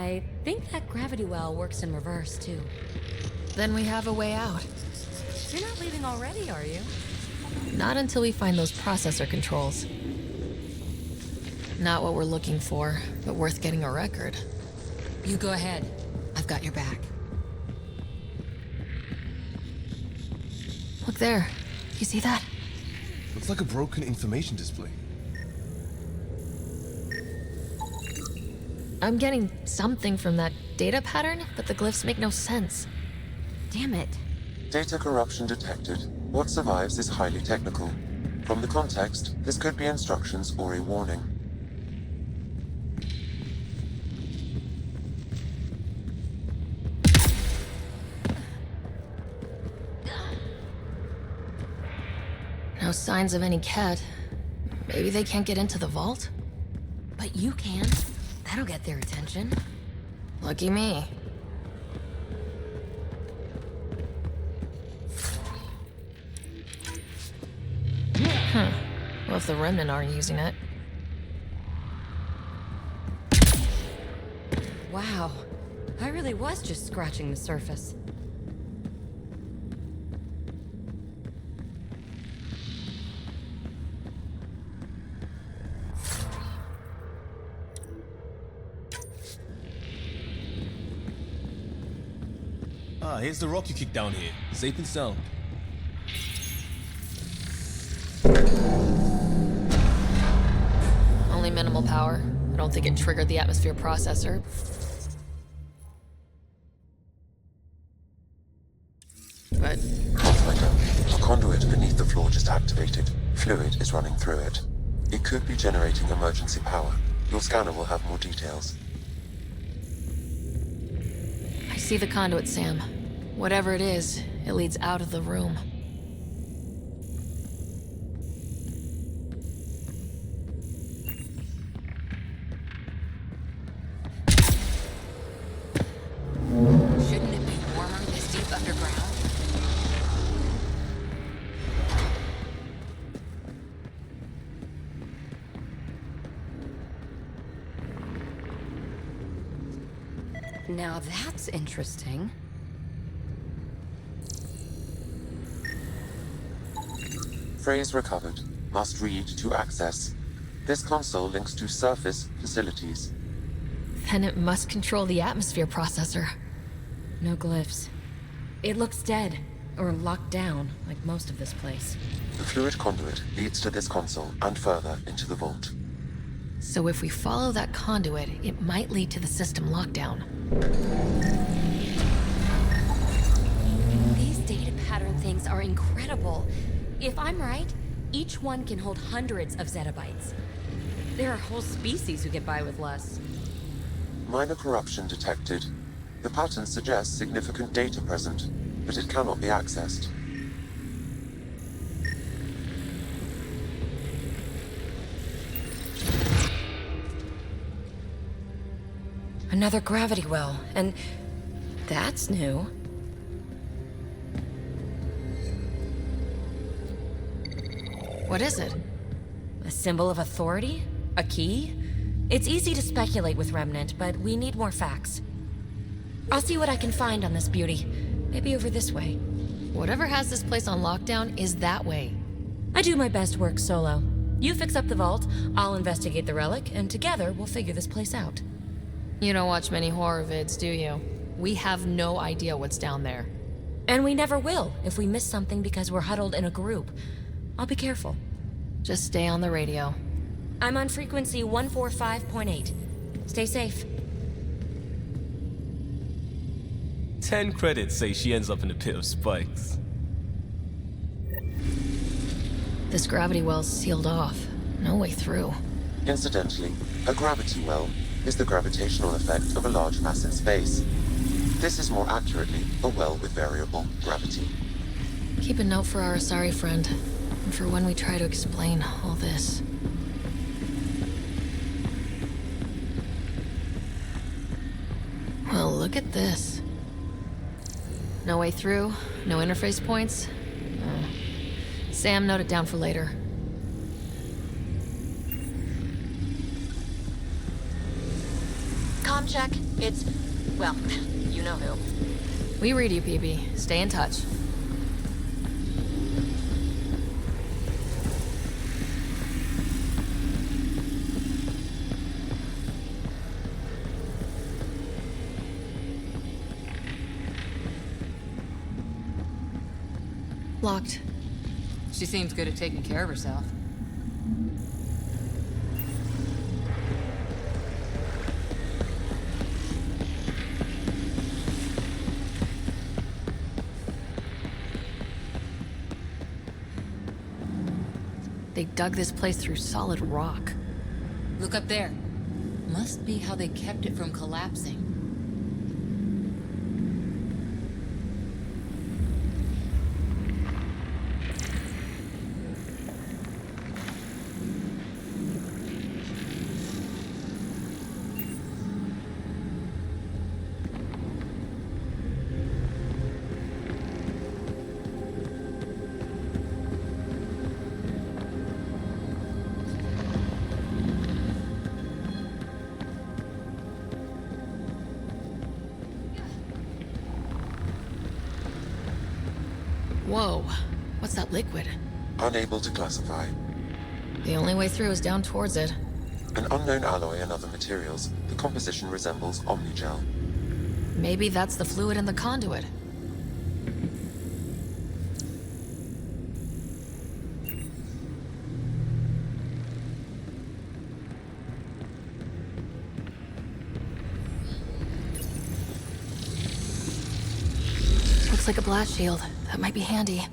I think that gravity well works in reverse, too. Then we have a way out. You're not leaving already, are you? Not until we find those processor controls. Not what we're looking for, but worth getting a record. You go ahead. I've got your back. Look there. You see that? Looks like a broken information display. I'm getting something from that data pattern, but the glyphs make no sense. Damn it. Data corruption detected. What survives is highly technical. From the context, this could be instructions or a warning. No signs of any cat. Maybe they can't get into the vault? But you can. That'll get their attention. Lucky me. Well, if the Remnant aren't using it. Wow. I really was just scratching the surface. Here's the rock you kicked down here. Safe and sound. Only minimal power. I don't think it triggered the atmosphere processor. But... A conduit beneath the floor just activated. Fluid is running through it. It could be generating emergency power. Your scanner will have more details. I see the conduit, Sam. Whatever it is, it leads out of the room. Shouldn't it be warmer this deep underground? Now that's interesting. Phrase recovered. Must read to access. This console links to surface facilities. Then it must control the atmosphere processor. No glyphs. It looks dead, or locked down, like most of this place. The fluid conduit leads to this console and further into the vault. So if we follow that conduit, it might lead to the system lockdown. These data pattern things are incredible. If I'm right, each one can hold hundreds of zettabytes. There are whole species who get by with less. Minor corruption detected. The pattern suggests significant data present, but it cannot be accessed. Another gravity well, and that's new. What is it? A symbol of authority? A key? It's easy to speculate with Remnant, but we need more facts. I'll see what I can find on this beauty. Maybe over this way. Whatever has this place on lockdown is that way. I do my best work solo. You fix up the vault, I'll investigate the relic, and together we'll figure this place out. You don't watch many horror vids, do you? We have no idea what's down there. And we never will if we miss something because we're huddled in a group. I'll be careful. Just stay on the radio. I'm on frequency 145.8. Stay safe. 10 credits say she ends up in a pit of spikes. This gravity well's sealed off. No way through. Incidentally, a gravity well is the gravitational effect of a large mass in space. This is more accurately a well with variable gravity. Keep a note for our Asari friend, and for when we try to explain all this. Well, look at this. No way through, no interface points. Sam, note it down for later. Comm check. It's, well, you know who. We read you, PB. Stay in touch. Locked. She seems good at taking care of herself. They dug this place through solid rock. Look up there. Must be how they kept it from collapsing. Whoa. What's that liquid? Unable to classify. The only way through is down towards it. An unknown alloy and other materials. The composition resembles omnigel. Maybe that's the fluid in the conduit. Looks like a blast shield. That might be handy.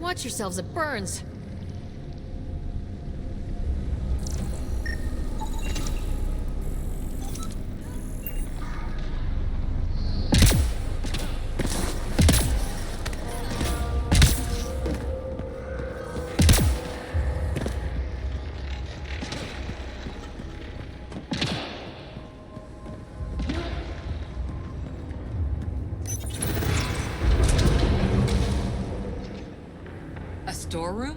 Watch yourselves, it burns. Storeroom?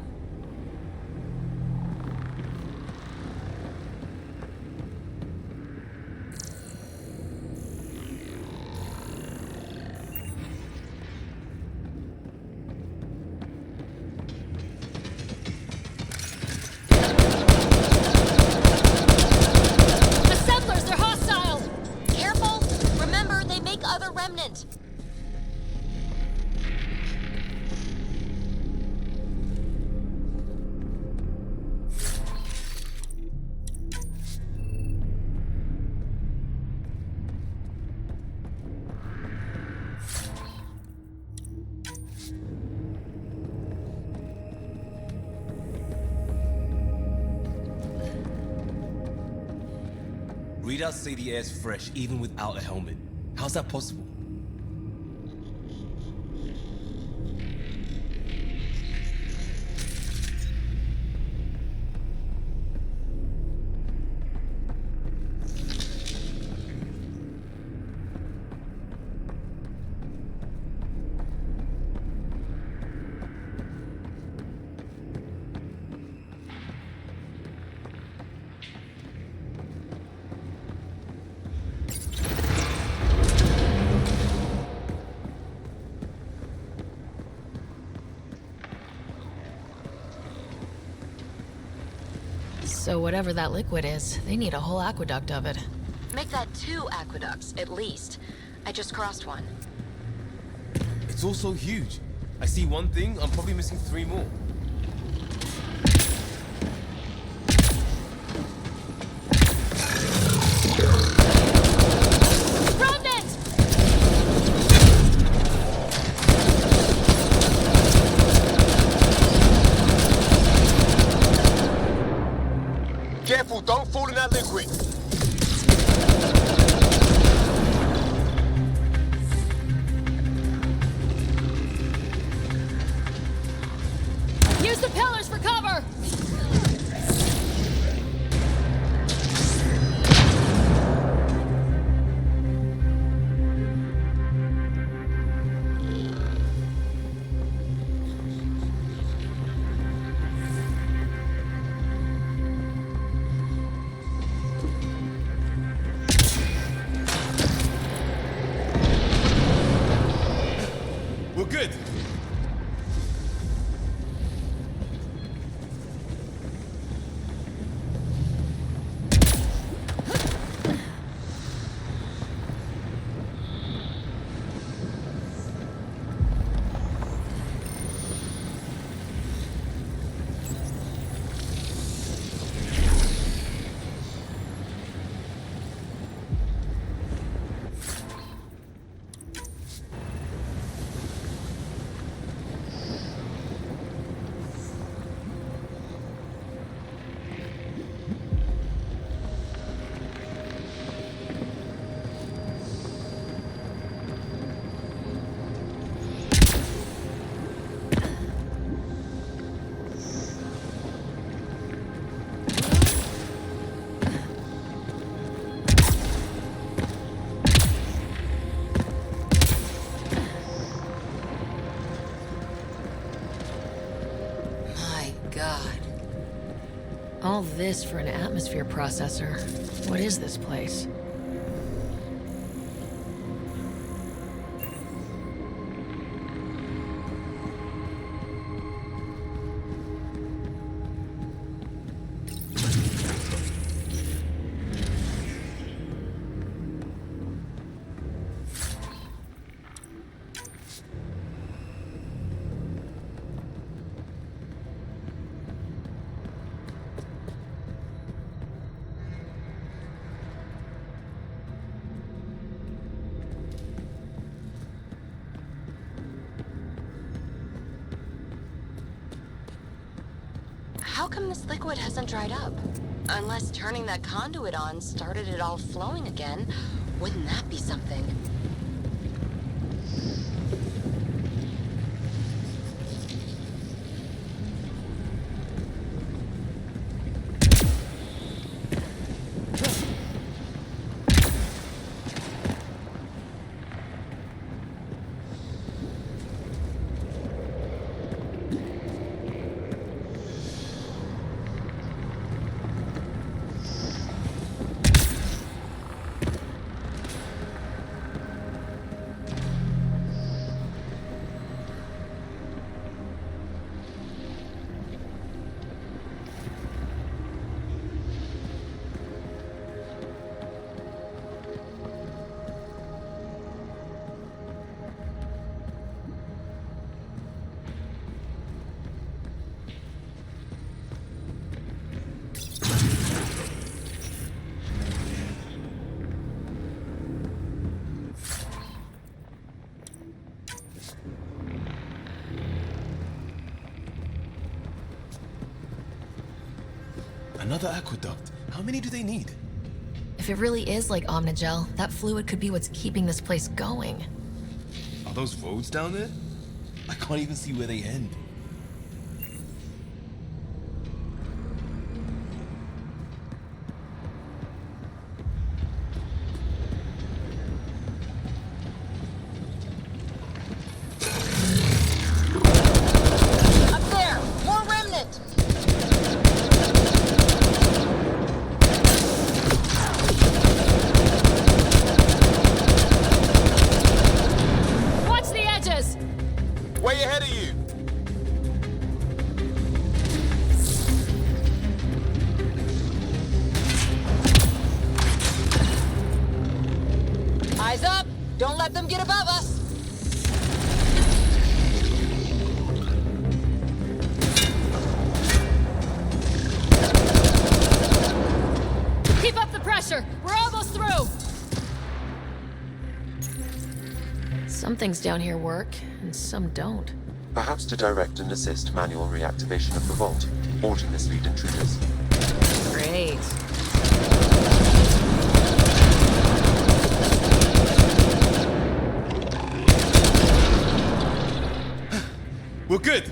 Assemblers, they're hostile! Careful! Remember, they make other remnant. Readouts say the air's fresh even without a helmet. How's that possible? So whatever that liquid is, they need a whole aqueduct of it. Make that 2 aqueducts, at least. I just crossed one. It's all so huge. I see one thing, I'm probably missing 3 more. Careful, don't All this for an atmosphere processor. What is this place? How come this liquid hasn't dried up? Unless turning that conduit on started it all flowing again. Wouldn't that be something? Another aqueduct. How many do they need? If it really is like Omnigel, that fluid could be what's keeping this place going. Are those roads down there? I can't even see where they end. Up there! More remnant! Watch the edges! Way ahead of you! Eyes up! Don't let them get above us! Keep up the pressure! We're almost through! Some things down here work, and some don't. Perhaps to direct and assist manual reactivation of the vault, or to mislead intruders. Great. We're good.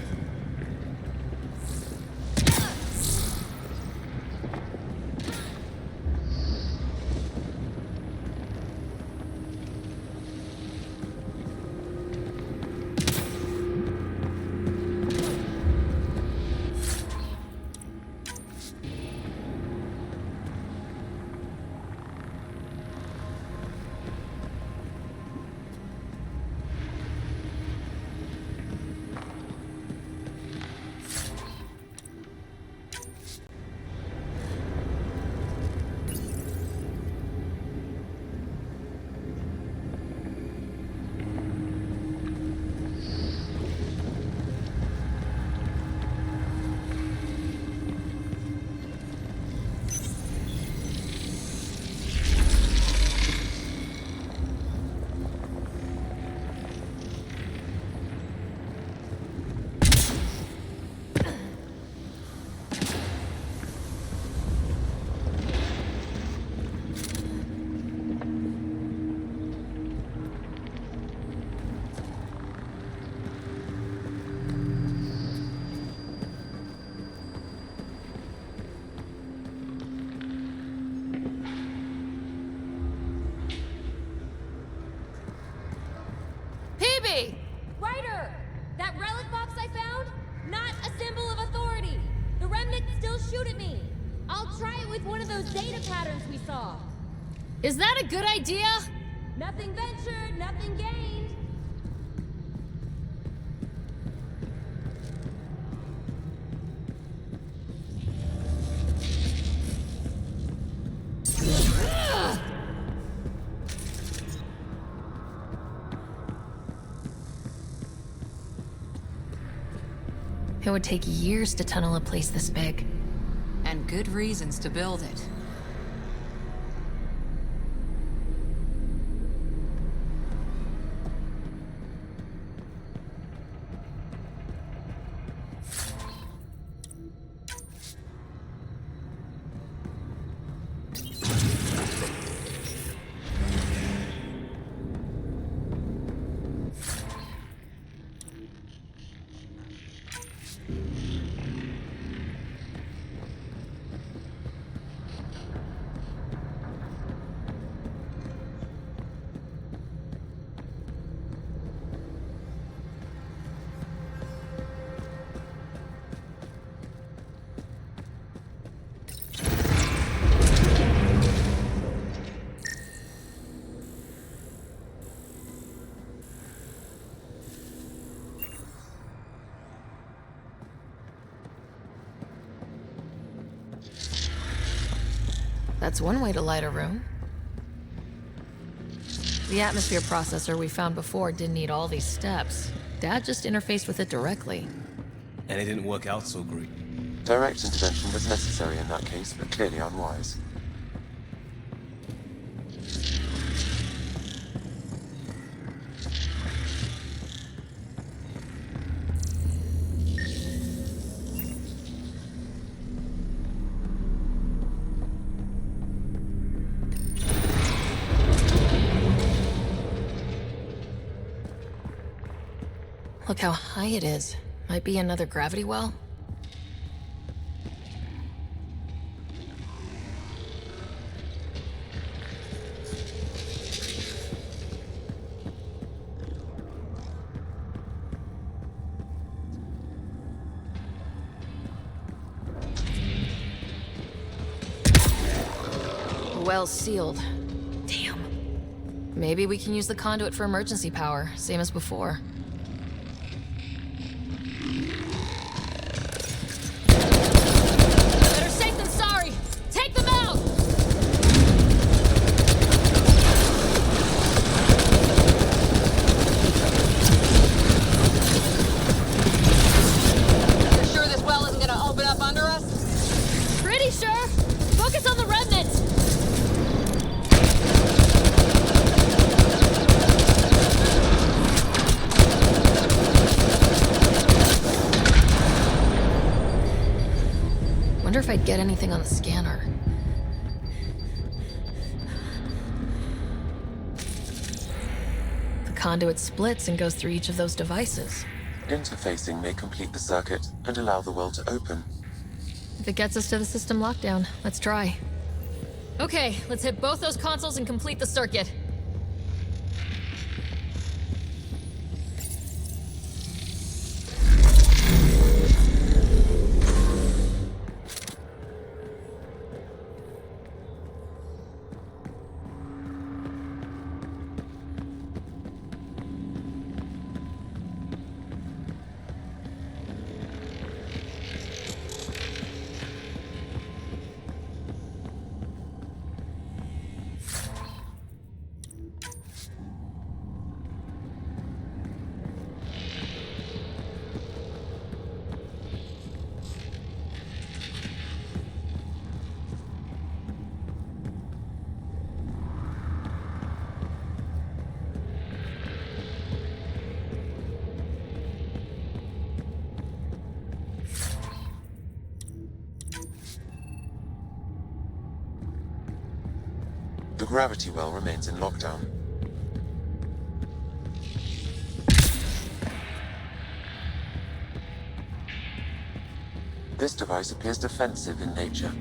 with one of those data patterns we saw. Is that a good idea? Nothing ventured, nothing gained. It would take years to tunnel a place this big. And good reasons to build it. That's one way to light a room. The atmosphere processor we found before didn't need all these steps. Dad just interfaced with it directly. And it didn't work out so great. Direct intervention was necessary in that case, but clearly unwise. Look how high it is. Might be another gravity well. Well sealed. Damn. Maybe we can use the conduit for emergency power, same as before. Better safe than sorry! Take them out! You're sure this well isn't gonna open up under us? Pretty sure! Focus on the remnants! Wonder if I'd get anything on the scanner. The conduit splits and goes through each of those devices. Interfacing may complete the circuit and allow the well to open. If it gets us to the system lockdown, let's try. Okay, let's hit both those consoles and complete the circuit. The gravity well remains in lockdown. This device appears defensive in nature.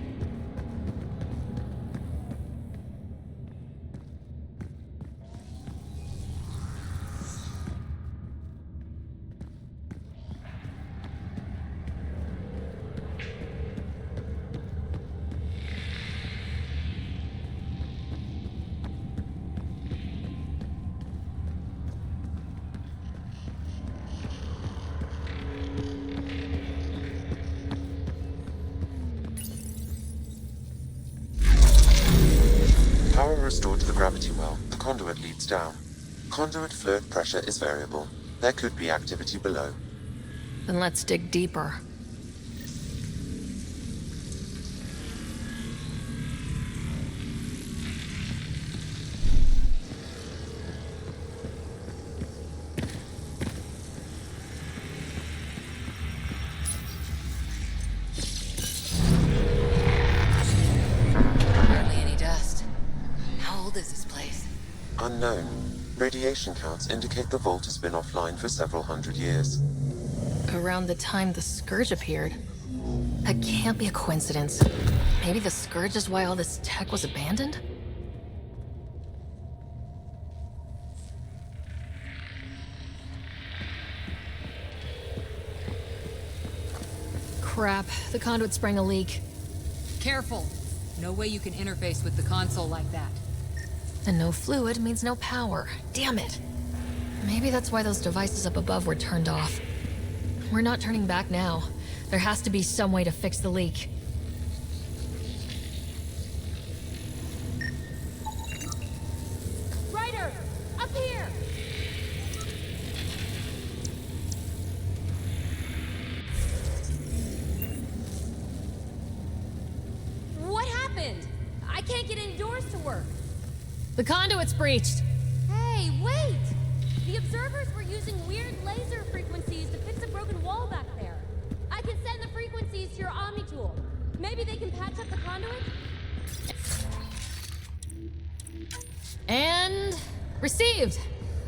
restored the gravity well, the conduit leads down. Conduit fluid pressure is variable. There could be activity below. Then let's dig deeper. Hardly any dust. How old is this place? Unknown. Radiation counts indicate the vault has been offline for several hundred years. Around the time the Scourge appeared. That can't be a coincidence. Maybe the Scourge is why all this tech was abandoned? Crap, the conduit sprang a leak. Careful. No way you can interface with the console like that. And no fluid means no power. Damn it. Maybe that's why those devices up above were turned off. We're not turning back now. There has to be some way to fix the leak. Ryder! Up here! What happened? I can't get indoors to work. The conduit's breached. Hey, wait! The observers were using weird laser frequencies to fix a broken wall back there. I can send the frequencies to your Omni tool. Maybe they can patch up the conduit? And... received.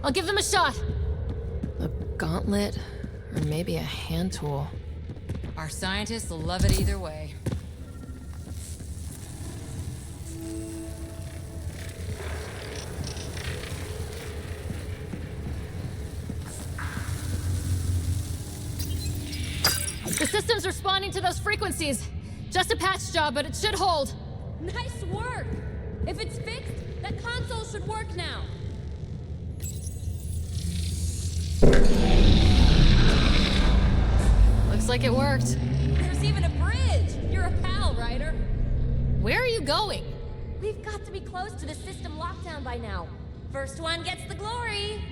I'll give them a shot. A gauntlet, or maybe a hand tool. Our scientists will love it either way. The system's responding to those frequencies. Just a patch job, but it should hold. Nice work! If it's fixed, that console should work now. Looks like it worked. There's even a bridge! You're a pal, Ryder. Where are you going? We've got to be close to the system lockdown by now. First one gets the glory!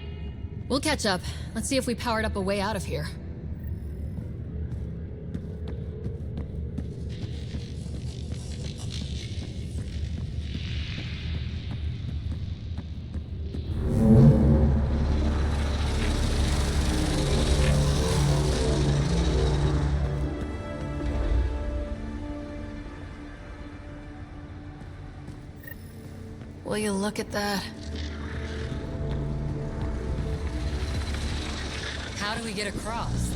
We'll catch up. Let's see if we powered up a way out of here. Will you look at that? How do we get across?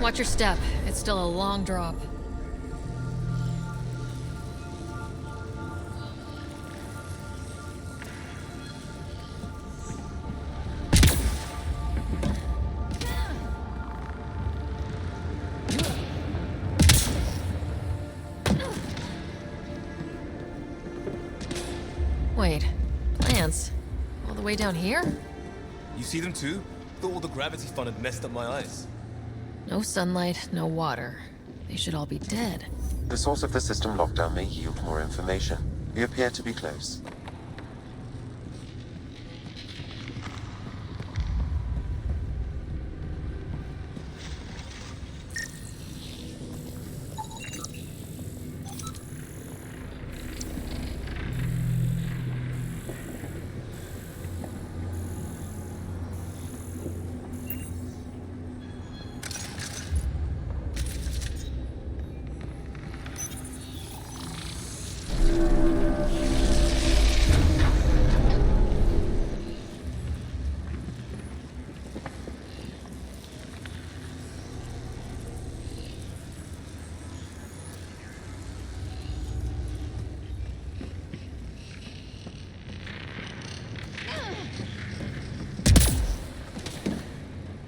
Watch your step. It's still a long drop. Wait, plants? All the way down here? You see them too? Thought all the gravity fun had messed up my eyes. No sunlight, no water. They should all be dead. The source of the system lockdown may yield more information. We appear to be close.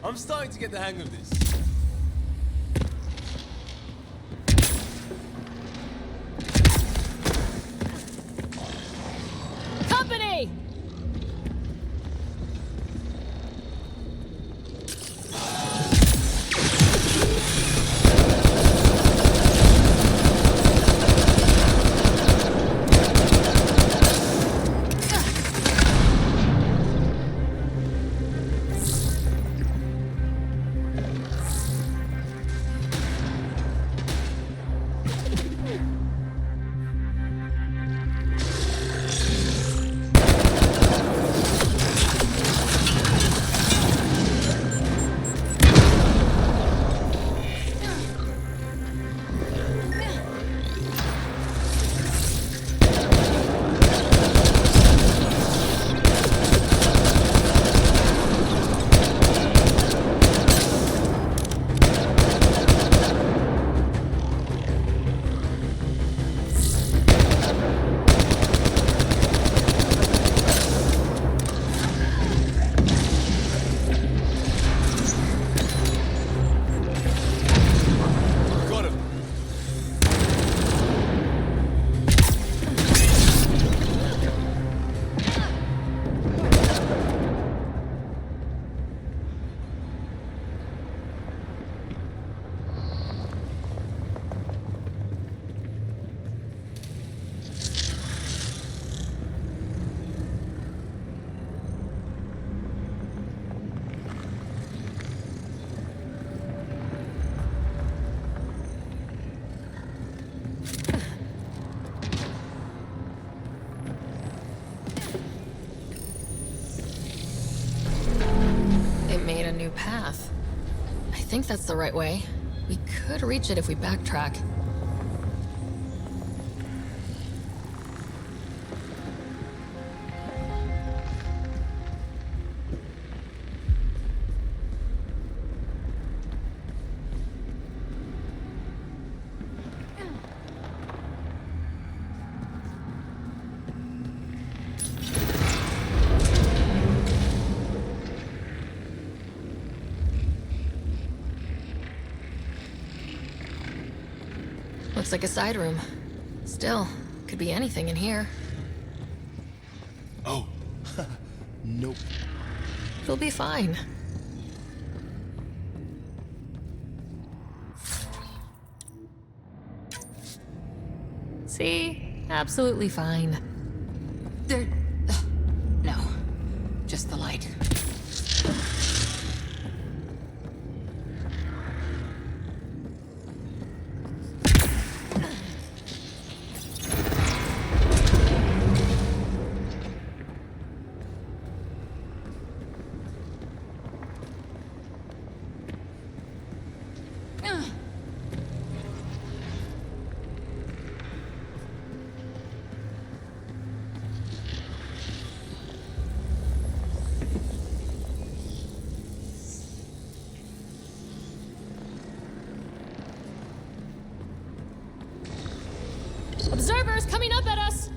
I'm starting to get the hang of this. Company! I think that's the right way. We could reach it if we backtrack. Looks like a side room. Still, could be anything in here. Oh. Nope. It'll be fine. See? Absolutely fine. There... No. Just the light. Observers coming up at us!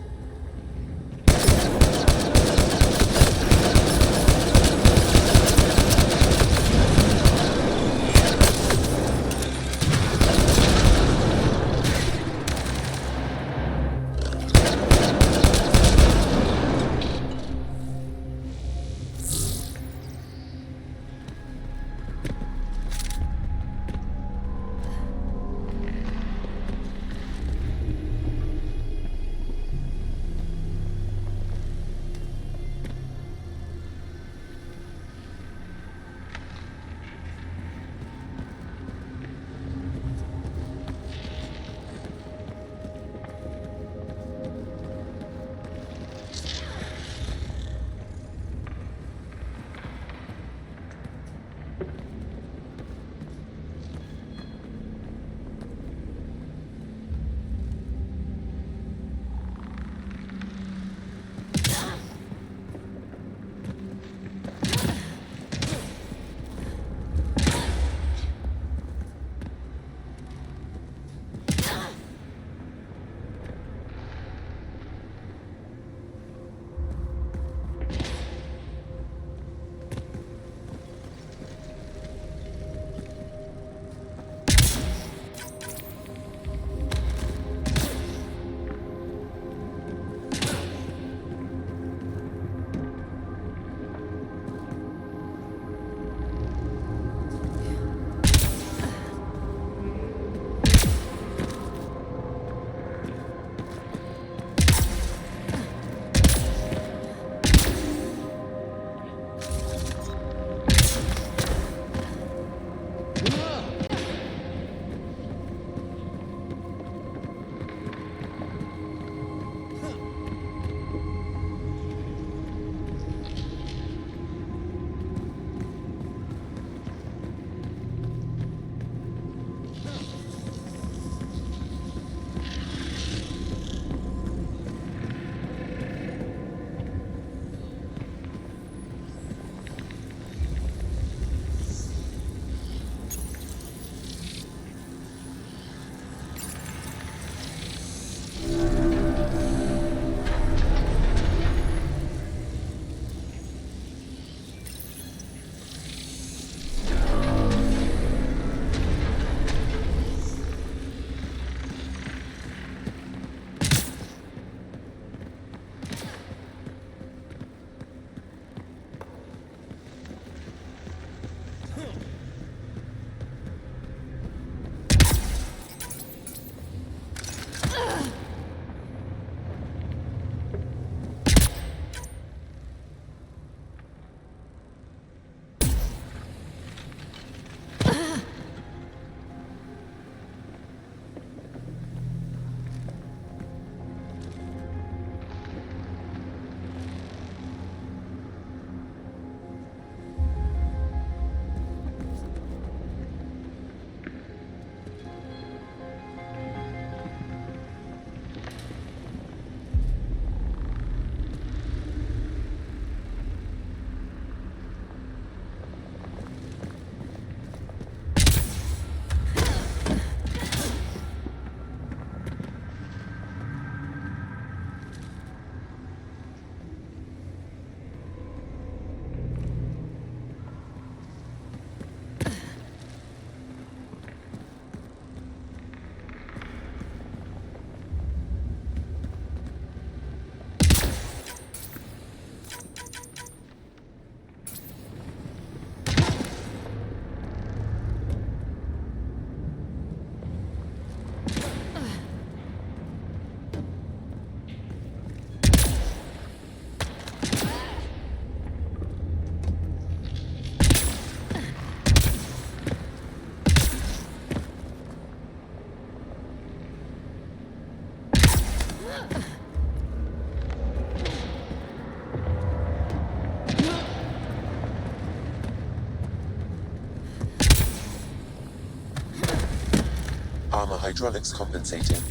Armor hydraulics compensating.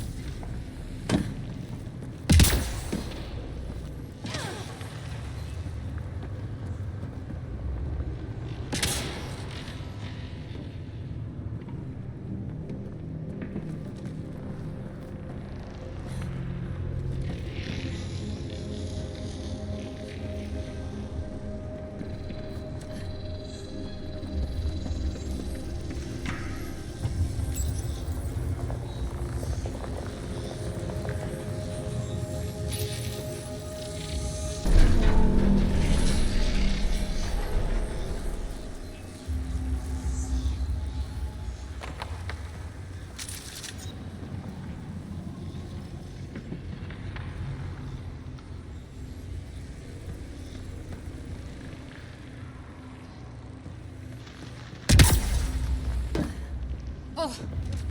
Oh,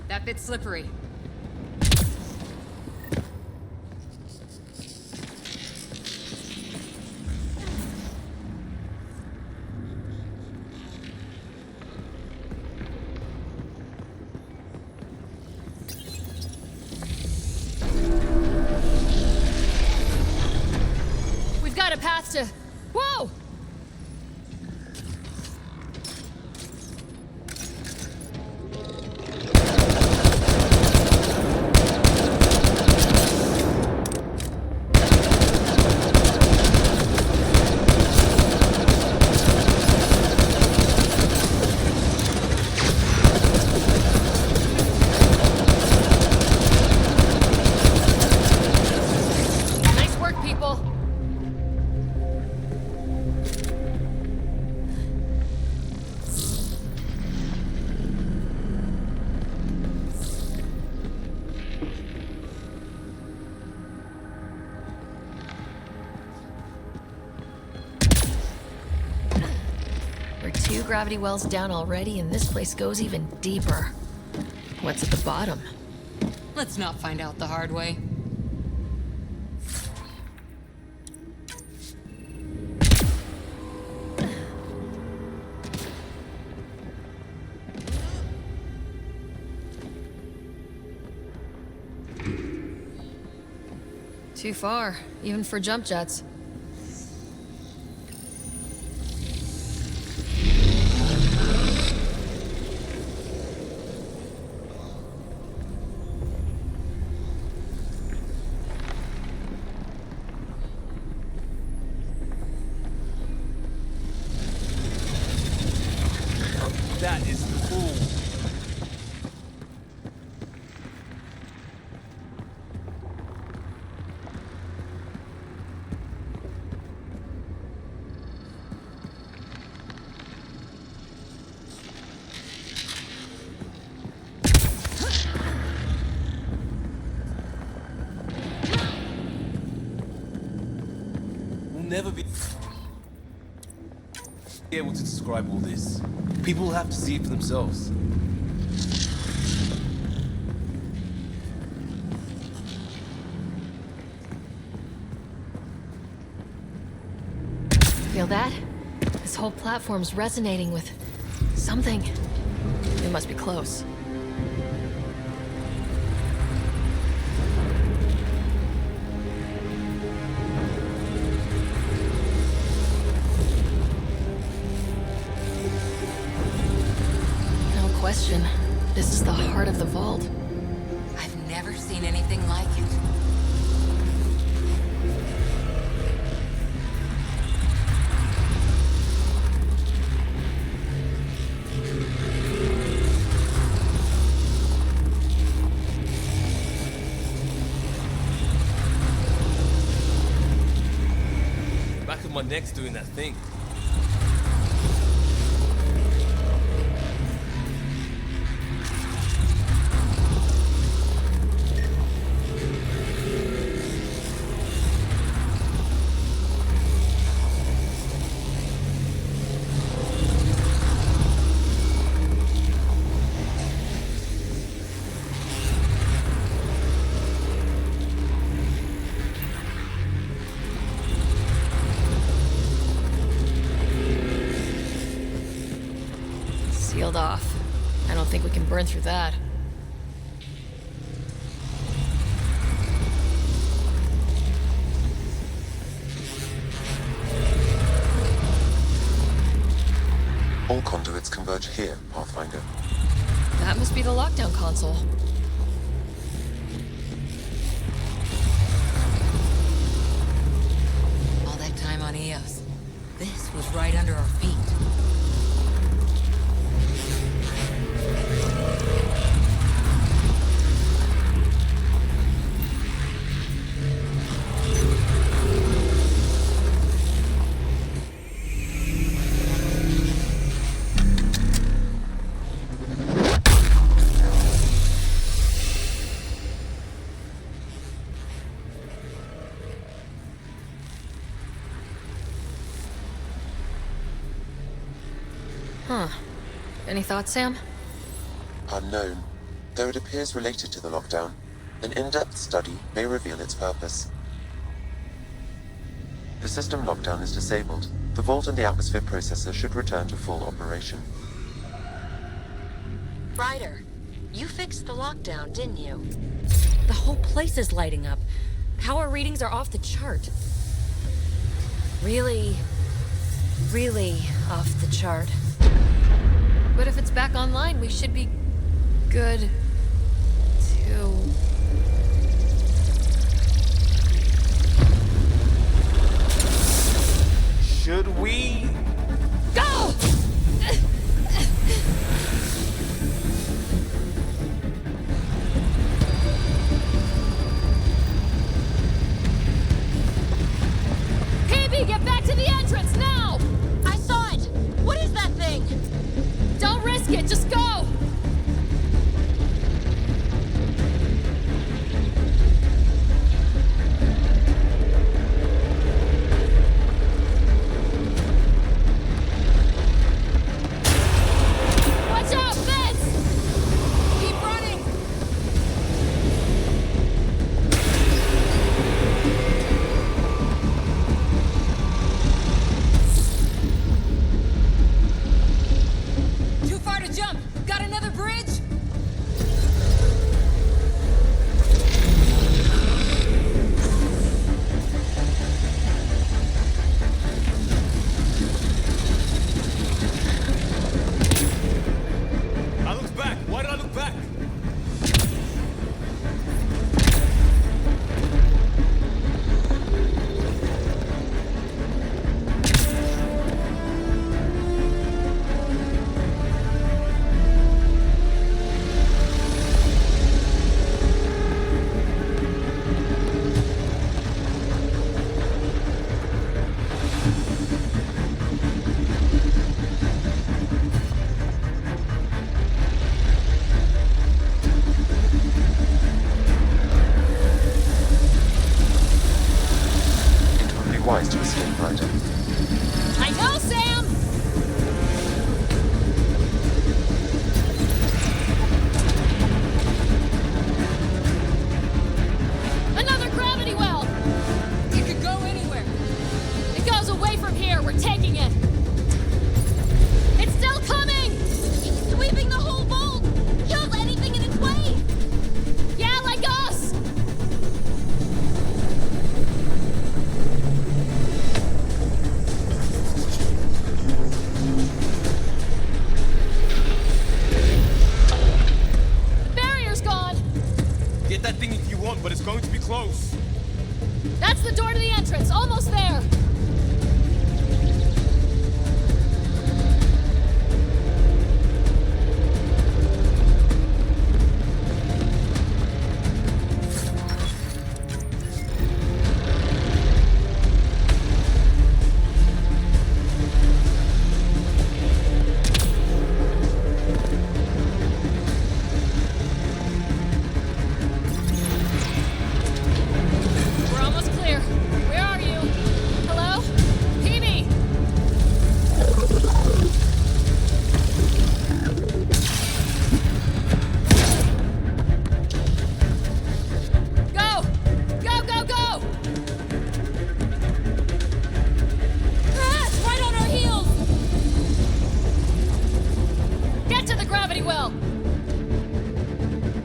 that bit's slippery. We've got a path to... Whoa! Nice work, people. We're 2 gravity wells down already, and this place goes even deeper. What's at the bottom? Let's not find out the hard way. Too far, even for jump jets. That is cool. We'll never be able to describe all this. People will have to see it for themselves. Feel that? This whole platform's resonating with something. It must be close. No question. This is the heart of the vault. I've never seen anything like it. Back of my neck's doing that thing. Sealed off. I don't think we can burn through that. All conduits converge here, Pathfinder. That must be the lockdown console. All that time on Eos. This was right under our feet. Huh. Any thoughts, Sam? Unknown. Though it appears related to the lockdown, an in-depth study may reveal its purpose. The system lockdown is disabled. The vault and the atmosphere processor should return to full operation. Ryder, you fixed the lockdown, didn't you? The whole place is lighting up. Power readings are off the chart. Really off the chart. But if it's back online, we should be good to... Should we? Go! PB, get back to the entrance now! I saw it! What is that thing? Don't risk it, just go! Watch out, Vince! Keep running! Too far to jump. Got another bridge? I looked back. Why did I look back? It would be wise to escape, Ryder. I know, Sam! Another gravity well! It could go anywhere. It goes away from here. We're taking it. It's still coming! He's sweeping the whole vault! Kills anything in its way! Yeah, like us! Barrier's gone! Get that thing if you want, but it's going to be close. That's the door to the entrance. Almost there. We're almost clear. Where are you? Hello? PB! Go! Go, go, go! Ah, it's right on our heels! Get to the gravity well!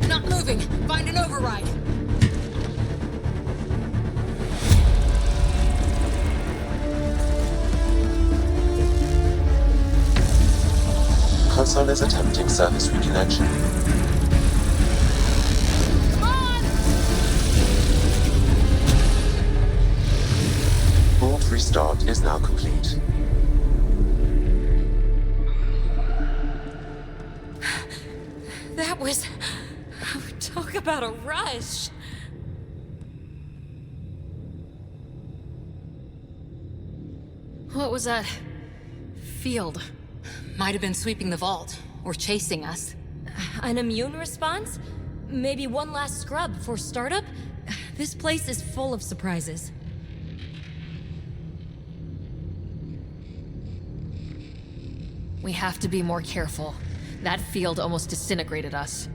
Not moving. Find an override. Console is attempting service reconnection. Vault restart is now complete. That was... Talk about a rush. What was that field? Might have been sweeping the vault, or chasing us. An immune response? Maybe one last scrub for startup? This place is full of surprises. We have to be more careful. That field almost disintegrated us.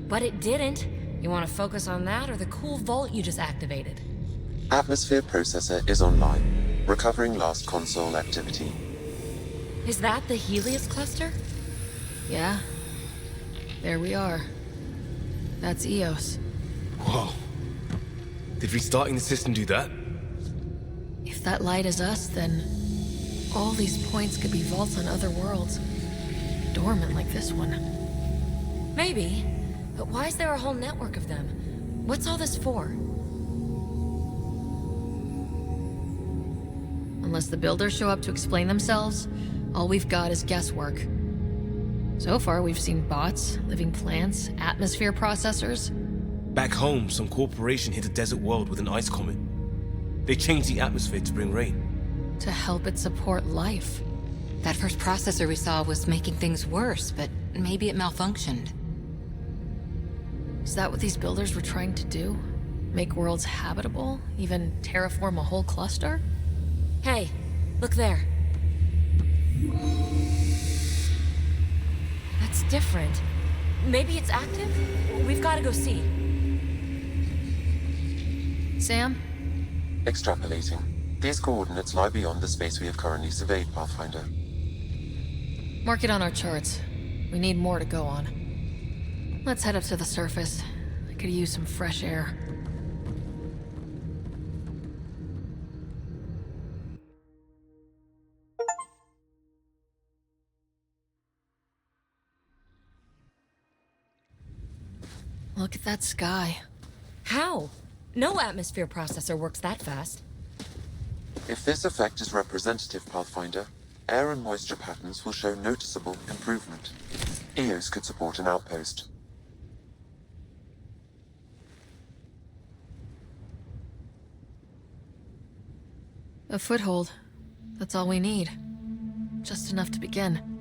But it didn't. You want to focus on that or the cool vault you just activated? Atmosphere processor is online, recovering last console activity. Is that the Helios cluster? Yeah. There we are. That's Eos. Whoa. Did restarting the system do that? If that light is us, then all these points could be vaults on other worlds. Dormant like this one. Maybe. But why is there a whole network of them? What's all this for? Unless the builders show up to explain themselves, all we've got is guesswork. So far, we've seen bots, living plants, atmosphere processors. Back home, some corporation hit a desert world with an ice comet. They changed the atmosphere to bring rain. To help it support life. That first processor we saw was making things worse, but maybe it malfunctioned. Is that what these builders were trying to do? Make worlds habitable? Even terraform a whole cluster? Hey, look there. That's different. Maybe it's active? We've got to go see. Sam? Extrapolating. These coordinates lie beyond the space we have currently surveyed, Pathfinder. Mark it on our charts. We need more to go on. Let's head up to the surface. I could use some fresh air. Look at that sky. How? No atmosphere processor works that fast. If this effect is representative, Pathfinder, air and moisture patterns will show noticeable improvement. Eos could support an outpost. A foothold. That's all we need. Just enough to begin.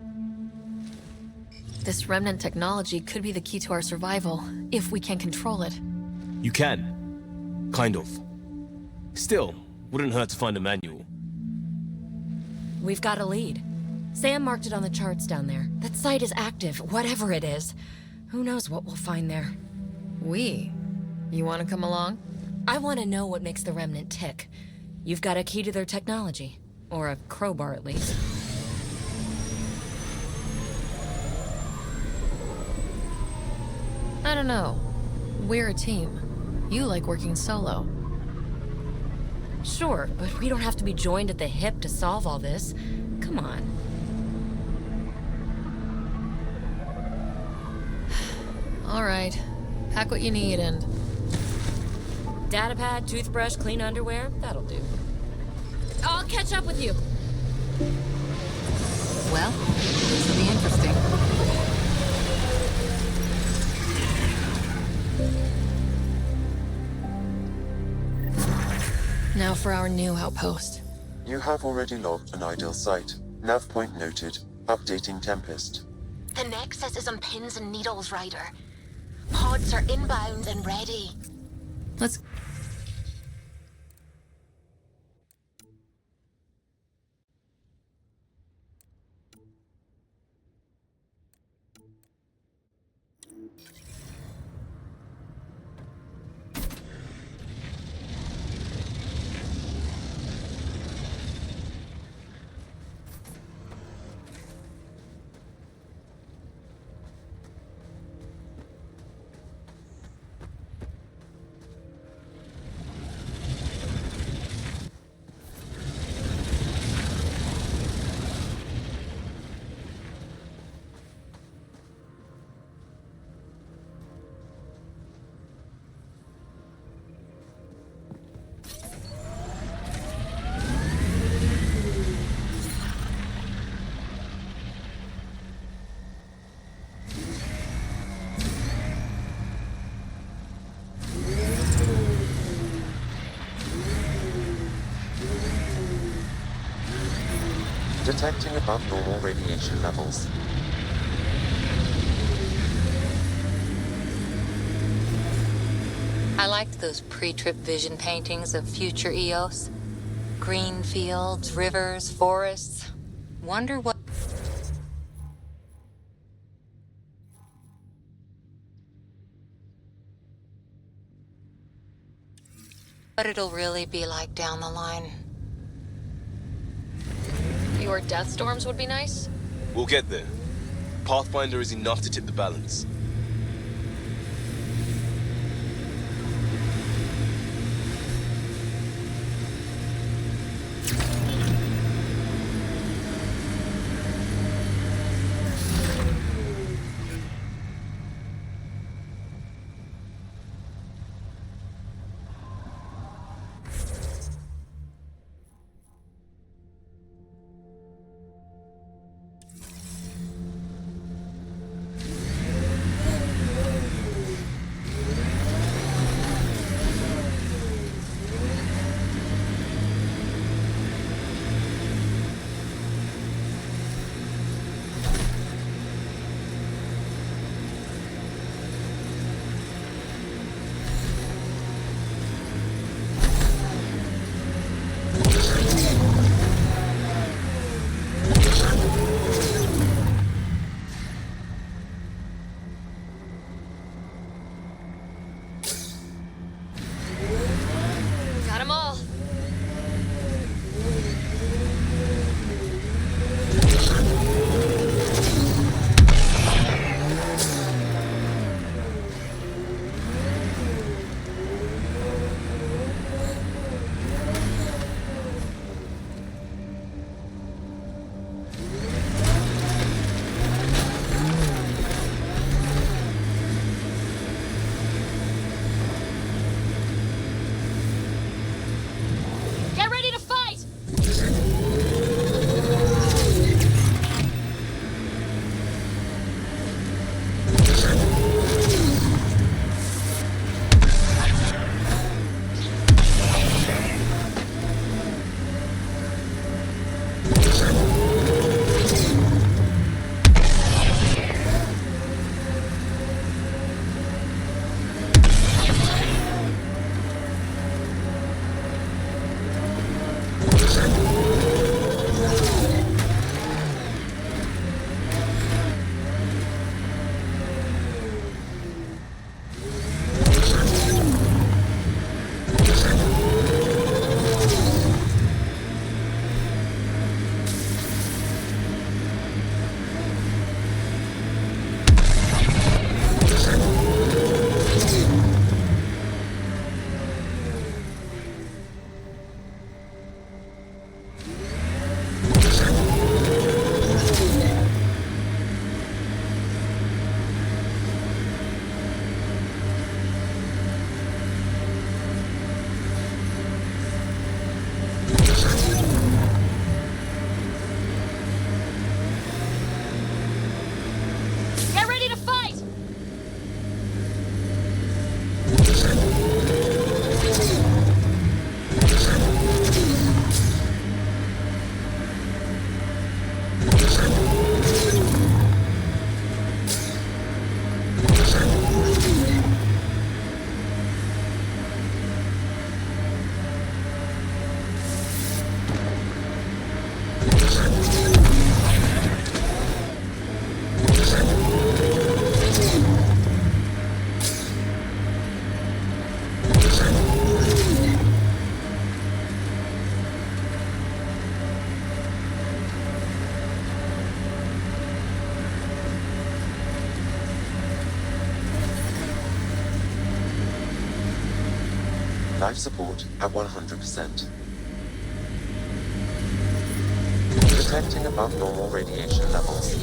This remnant technology could be the key to our survival, if we can control it. You can. Kind of. Still, wouldn't hurt to find a manual. We've got a lead. Sam marked it on the charts down there. That site is active, whatever it is. Who knows what we'll find there. We? You want to come along? I want to know what makes the remnant tick. You've got a key to their technology. Or a crowbar, at least. I don't know. We're a team. You like working solo. Sure, but we don't have to be joined at the hip to solve all this. Come on. All right. Pack what you need and... Datapad, toothbrush, clean underwear, that'll do. I'll catch up with you. Well, this will be interesting. Now for our new outpost. You have already logged an ideal site. Nav point noted. Updating Tempest. The Nexus is on pins and needles, Ryder. Pods are inbound and ready. Let's... Detecting above normal radiation levels. I liked those pre-trip vision paintings of future Eos. Green fields, rivers, forests. Wonder what it'll really be like down the line. Fewer death storms would be nice. We'll get there. Pathfinder is enough to tip the balance. Got 'em all. Get ready to fight! Get ready to fight! Life support at 100%. Detecting above normal radiation levels.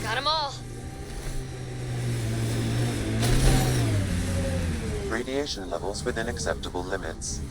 Got them all. Radiation levels within acceptable limits.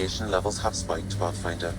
Radiation levels have spiked, Pathfinder.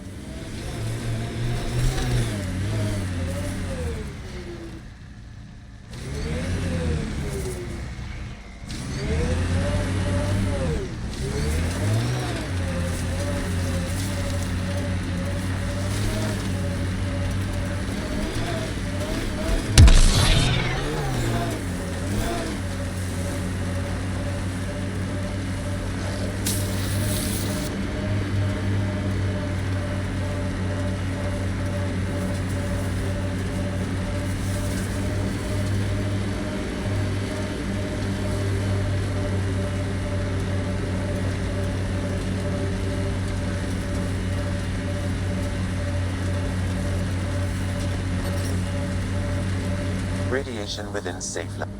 Radiation within safe level.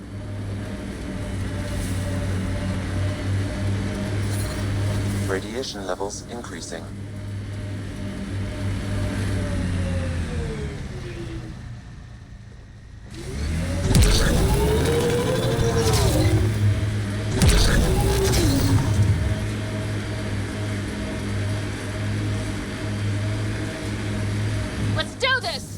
Radiation levels increasing. Let's do this!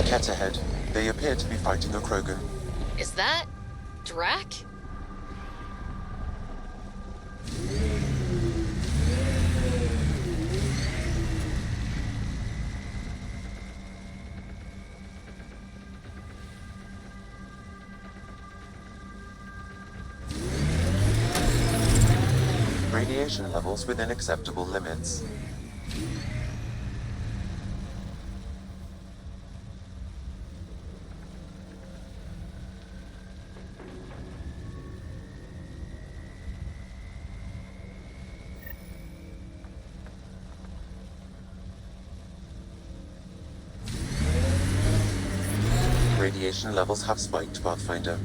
Cat ahead. They appear to be fighting a Krogan. Is that Drac? Radiation levels within acceptable limits. Radiation levels have spiked, Pathfinder.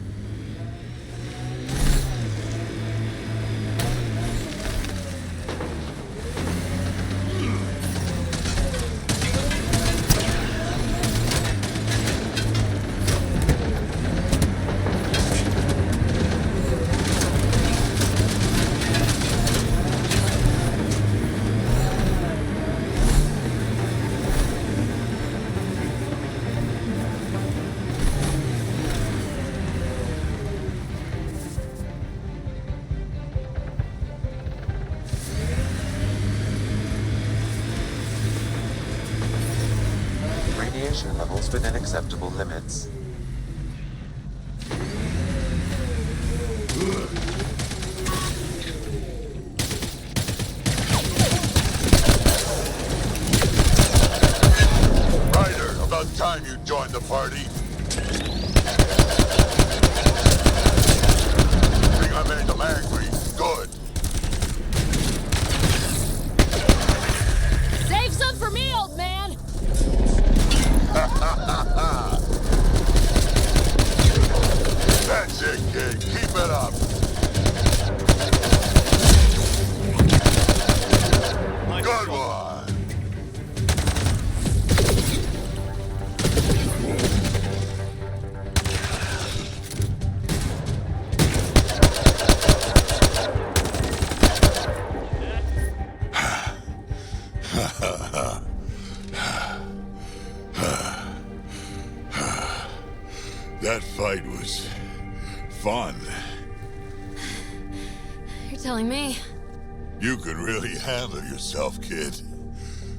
Radiation levels within acceptable limits. Ryder, about time you joined the party. Think I made them angry. Good. Save some for me, old man! fun. You're telling me. You can really handle yourself, kid.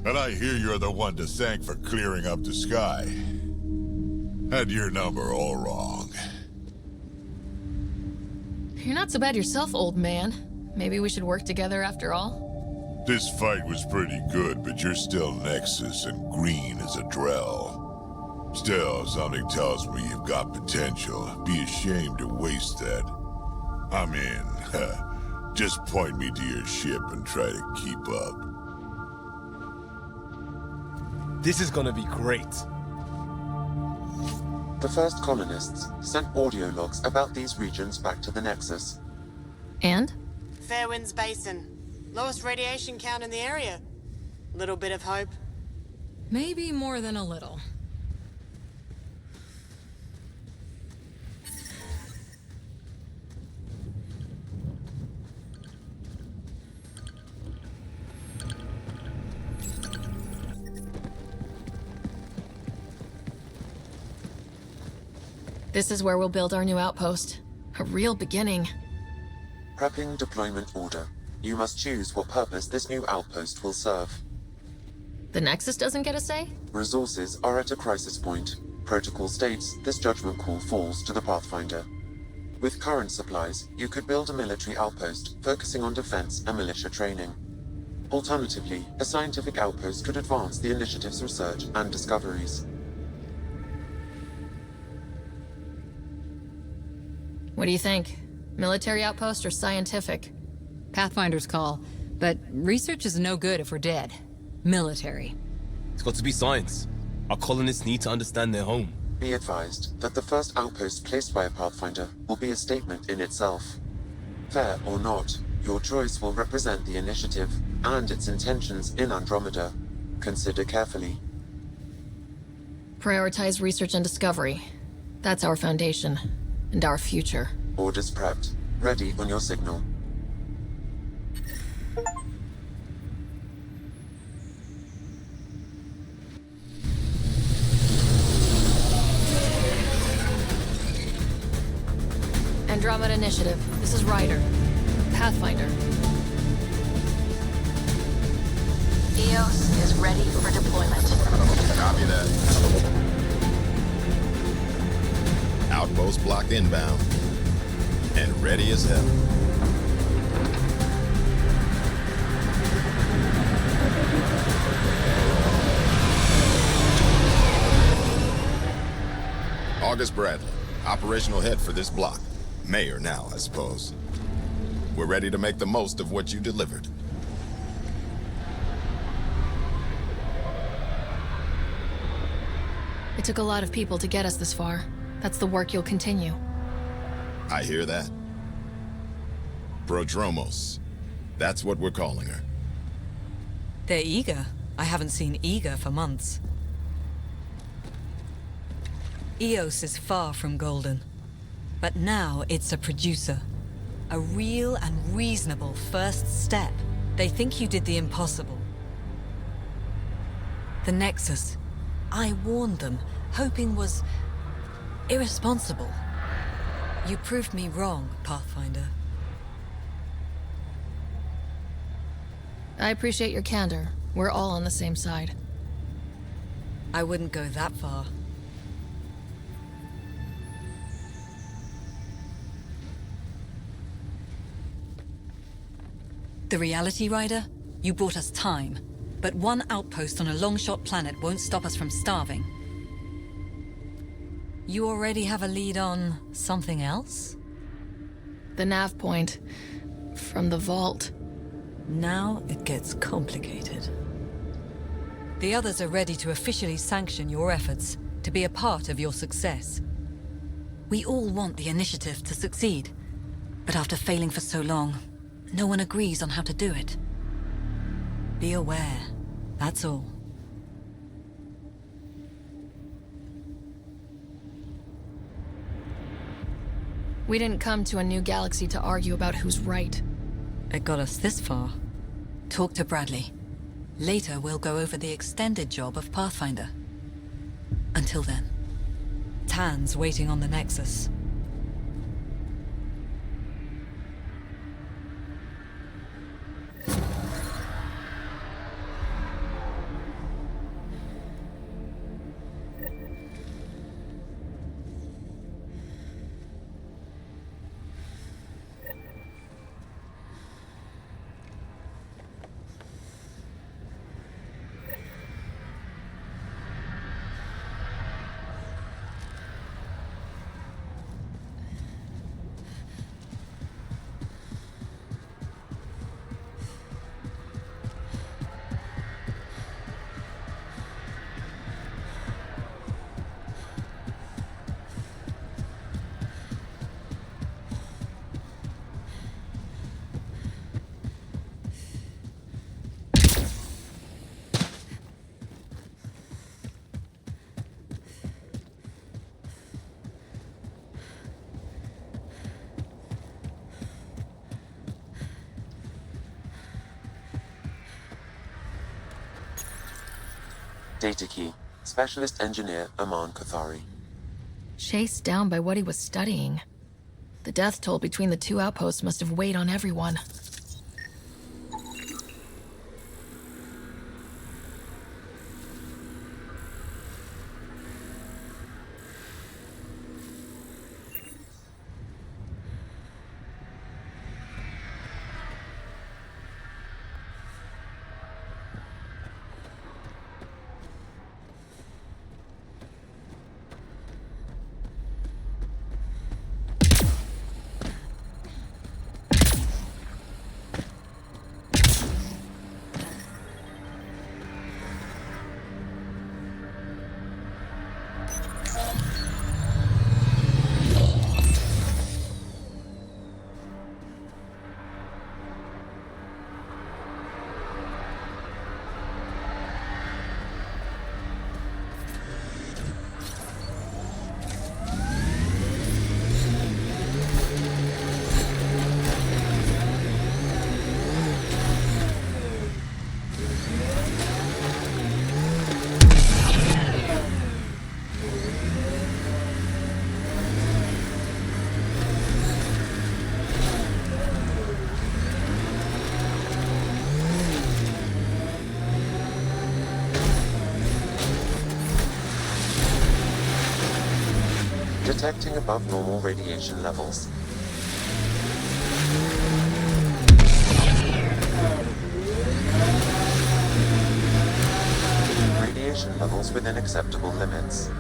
And I hear you're the one to thank for clearing up the sky. Had your number all wrong. You're not so bad yourself, old man. Maybe we should work together after all? This fight was pretty good, but you're still Nexus and green as a Drell. Still, something tells me you've got potential. Be ashamed to waste that. I'm in. Just point me to your ship and try to keep up. This is gonna be great. The first colonists sent audio logs about these regions back to the Nexus. And? Fairwinds Basin. Lowest radiation count in the area. Little bit of hope. Maybe more than a little. This is where we'll build our new outpost. A real beginning. Prepping deployment order. You must choose what purpose this new outpost will serve. The Nexus doesn't get a say? Resources are at a crisis point. Protocol states this judgment call falls to the Pathfinder. With current supplies, you could build a military outpost focusing on defense and militia training. Alternatively, a scientific outpost could advance the initiative's research and discoveries. What do you think? Military outpost or scientific? Pathfinder's call, but research is no good if we're dead. Military. It's got to be science. Our colonists need to understand their home. Be advised that the first outpost placed by a Pathfinder will be a statement in itself. Fair or not, your choice will represent the initiative and its intentions in Andromeda. Consider carefully. Prioritize research and discovery. That's our foundation. And our future. Orders prepped. Ready on your signal. Andromeda Initiative. This is Ryder. Pathfinder. EOS is ready for deployment. Copy that. Outpost blocked inbound. And ready as hell. August Bradley, operational head for this block. Mayor now, I suppose. We're ready to make the most of what you delivered. It took a lot of people to get us this far. That's the work you'll continue. I hear that. Prodromos. That's what we're calling her. They're eager. I haven't seen eager for months. EOS is far from golden. But now it's a producer. A real and reasonable first step. They think you did the impossible. The Nexus. I warned them, hoping was irresponsible. You proved me wrong, Pathfinder. I appreciate your candor. We're all on the same side. I wouldn't go that far. The Reality Rider? You brought us time. But one outpost on a long-shot planet won't stop us from starving. You already have a lead on something else? The nav point. From the vault. Now it gets complicated. The others are ready to officially sanction your efforts, to be a part of your success. We all want the initiative to succeed. But after failing for so long, no one agrees on how to do it. Be aware, that's all. We didn't come to a new galaxy to argue about who's right. It got us this far. Talk to Bradley. Later, we'll go over the extended job of Pathfinder. Until then, Tan's waiting on the Nexus. Data key. Specialist Engineer Aman Kothari. Chased down by what he was studying. The death toll between the two outposts must have weighed on everyone. Detecting above normal radiation levels. Radiation levels within acceptable limits.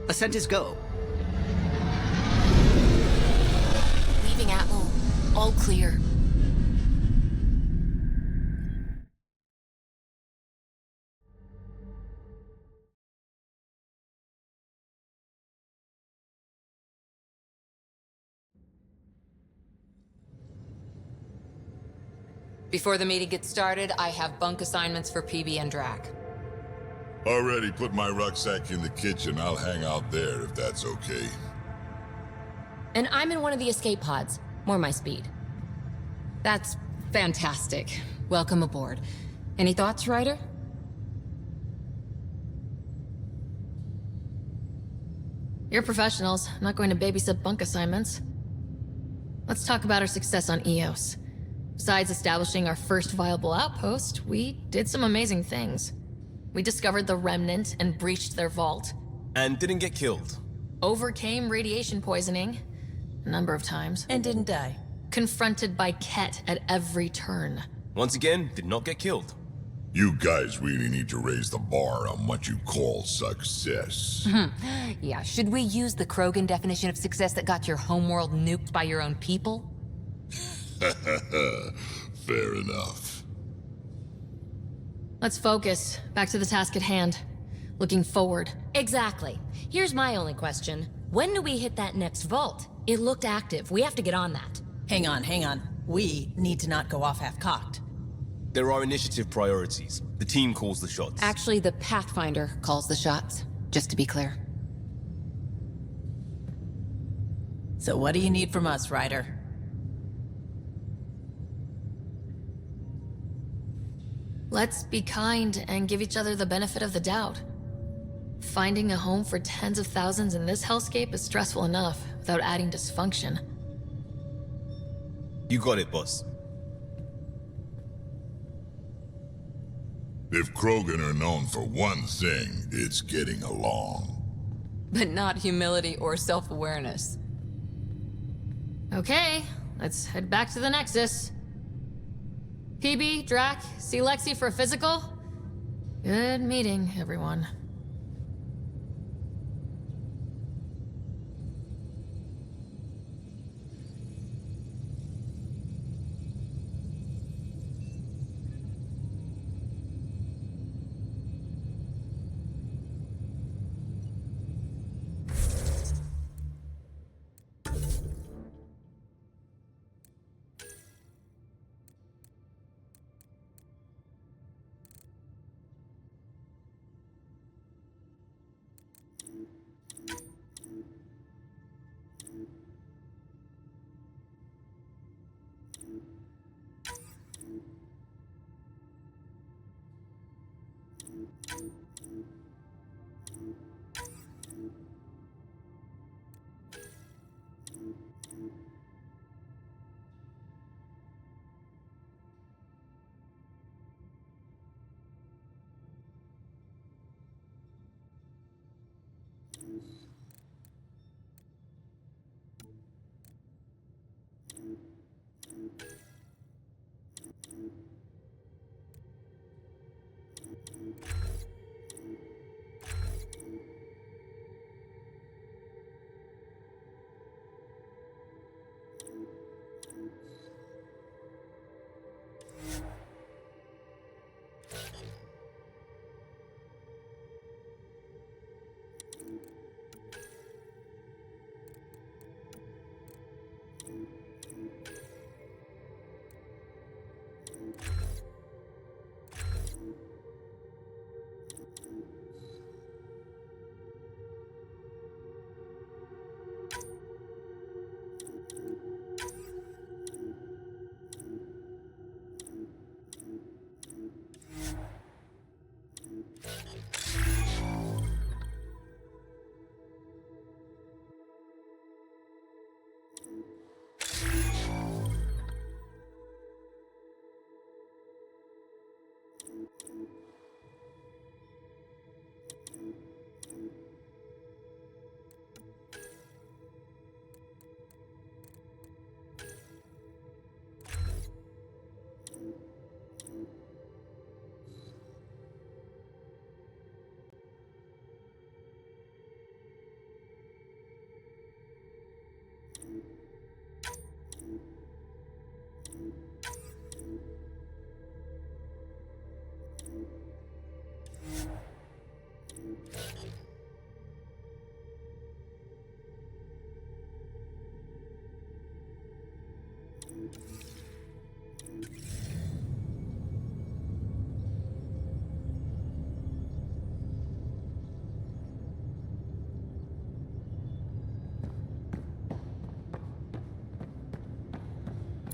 Ascent is go. Leaving Atmo. All clear. Before the meeting gets started, I have bunk assignments for PB and Drac. Already put my rucksack in the kitchen. I'll hang out there if that's okay. And I'm in one of the escape pods. More my speed. That's fantastic. Welcome aboard. Any thoughts, Ryder? You're professionals. I'm not going to babysit bunk assignments. Let's talk about our success on Eos. Besides establishing our first viable outpost, we did some amazing things. We discovered the Remnant and breached their vault. And didn't get killed. Overcame radiation poisoning a number of times. And didn't die. Confronted by Ket at every turn. Once again, did not get killed. You guys really need to raise the bar on what you call success. Yeah, should we use the Krogan definition of success that got your homeworld nuked by your own people? Fair enough. Let's focus. Back to the task at hand. Looking forward. Exactly. Here's my only question. When do we hit that next vault? It looked active. We have to get on that. Hang on. We need to not go off half-cocked. There are initiative priorities. The team calls the shots. Actually, the Pathfinder calls the shots, just to be clear. So what do you need from us, Ryder? Let's be kind and give each other the benefit of the doubt. Finding a home for tens of thousands in this hellscape is stressful enough without adding dysfunction. You got it, boss. If Krogan are known for one thing, it's getting along. But not humility or self-awareness. Okay, let's head back to the Nexus. PB, Drac, see Lexi for a physical? Good meeting, everyone.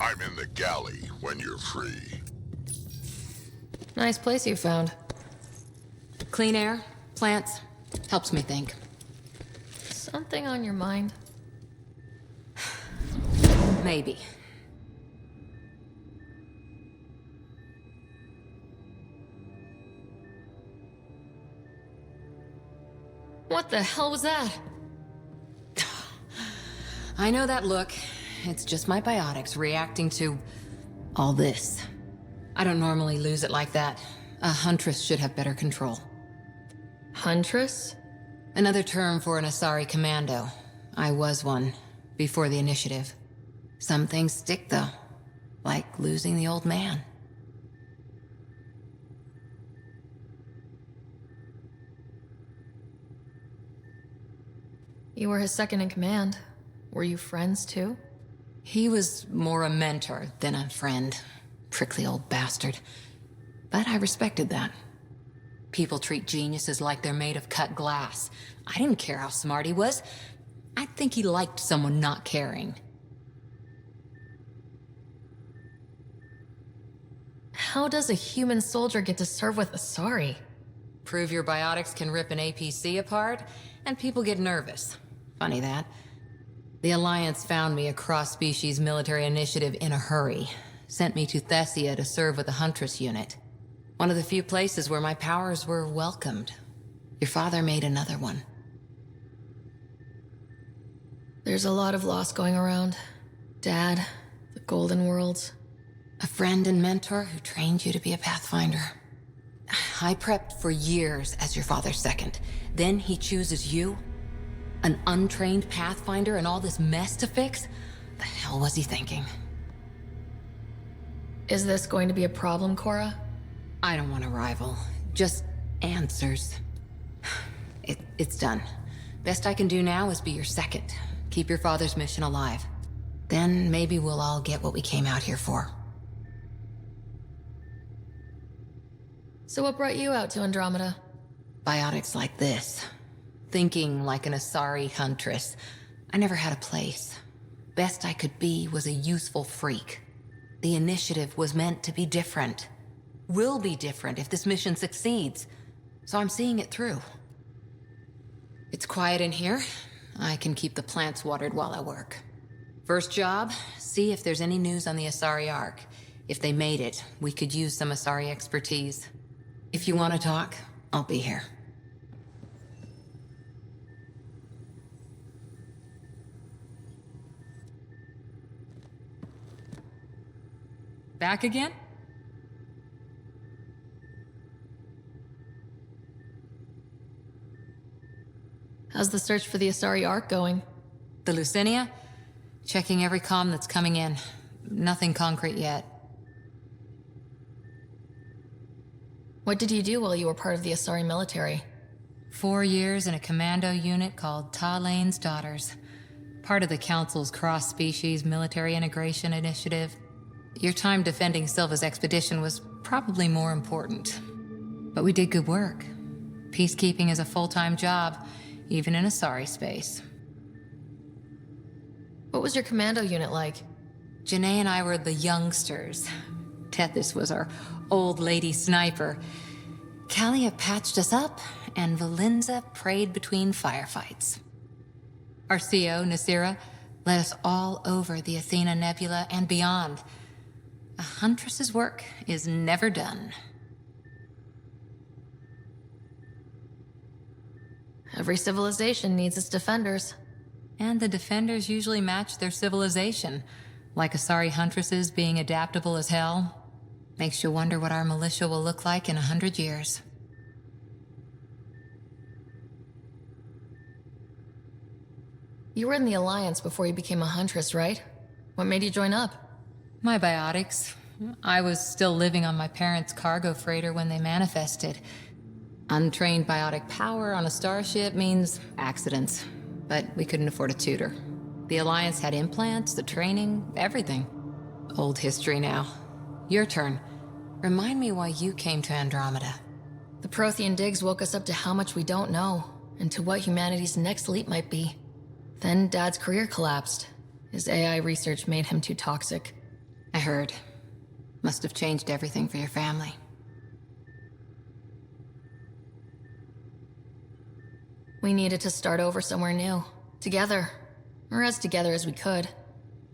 I'm in the galley when you're free. Nice place you found. Clean air, plants, helps me think. Something on your mind? Maybe. What the hell was that? I know that look. It's just my biotics reacting to all this. I don't normally lose it like that. A huntress should have better control. Huntress? Another term for an Asari commando. I was one, before the initiative. Some things stick, though. Like losing the old man. You were his second in command. Were you friends, too? He was more a mentor than a friend. Prickly old bastard. But I respected that. People treat geniuses like they're made of cut glass. I didn't care how smart he was. I think he liked someone not caring. How does a human soldier get to serve with Asari? Prove your biotics can rip an APC apart, and people get nervous. Funny that. The Alliance found me a cross-species military initiative in a hurry. Sent me to Thessia to serve with the Huntress unit. One of the few places where my powers were welcomed. Your father made another one. There's a lot of loss going around. Dad, the Golden Worlds. A friend and mentor who trained you to be a Pathfinder. I prepped for years as your father's second. Then he chooses you? An untrained Pathfinder and all this mess to fix? The hell was he thinking? Is this going to be a problem, Cora? I don't want a rival. Just answers. It's done. Best I can do now is be your second. Keep your father's mission alive. Then maybe we'll all get what we came out here for. So what brought you out to Andromeda? Biotics like this. Thinking like an Asari huntress. I never had a place. Best I could be was a useful freak. The initiative was meant to be different. Will be different if this mission succeeds. So I'm seeing it through. It's quiet in here. I can keep the plants watered while I work. First job, see if there's any news on the Asari Ark. If they made it, we could use some Asari expertise. If you want to talk, I'll be here. Back again? How's the search for the Asari Ark going? The Lucinia? Checking every comm that's coming in. Nothing concrete yet. What did you do while you were part of the Asari military? 4 years in a commando unit called Ta Lane's Daughters. Part of the Council's cross-species military integration initiative. Your time defending Silva's expedition was probably more important. But we did good work. Peacekeeping is a full-time job, even in Asari space. What was your commando unit like? Janae and I were the youngsters. Tethys was our old lady sniper. Kalia patched us up, and Valenza prayed between firefights. Our CO, Nasira, led us all over the Athena Nebula and beyond. A huntress's work is never done. Every civilization needs its defenders. And the defenders usually match their civilization, like Asari huntresses being adaptable as hell. Makes you wonder what our militia will look like in 100 years. You were in the Alliance before you became a huntress, right? What made you join up? My biotics. I was still living on my parents' cargo freighter when they manifested. Untrained biotic power on a starship means accidents, but we couldn't afford a tutor. The Alliance had implants, the training, everything. Old history now. Your turn. Remind me why you came to Andromeda. The Prothean digs woke us up to how much we don't know, and to what humanity's next leap might be. Then Dad's career collapsed. His AI research made him too toxic. I heard. Must have changed everything for your family. We needed to start over somewhere new. Together. Or as together as we could.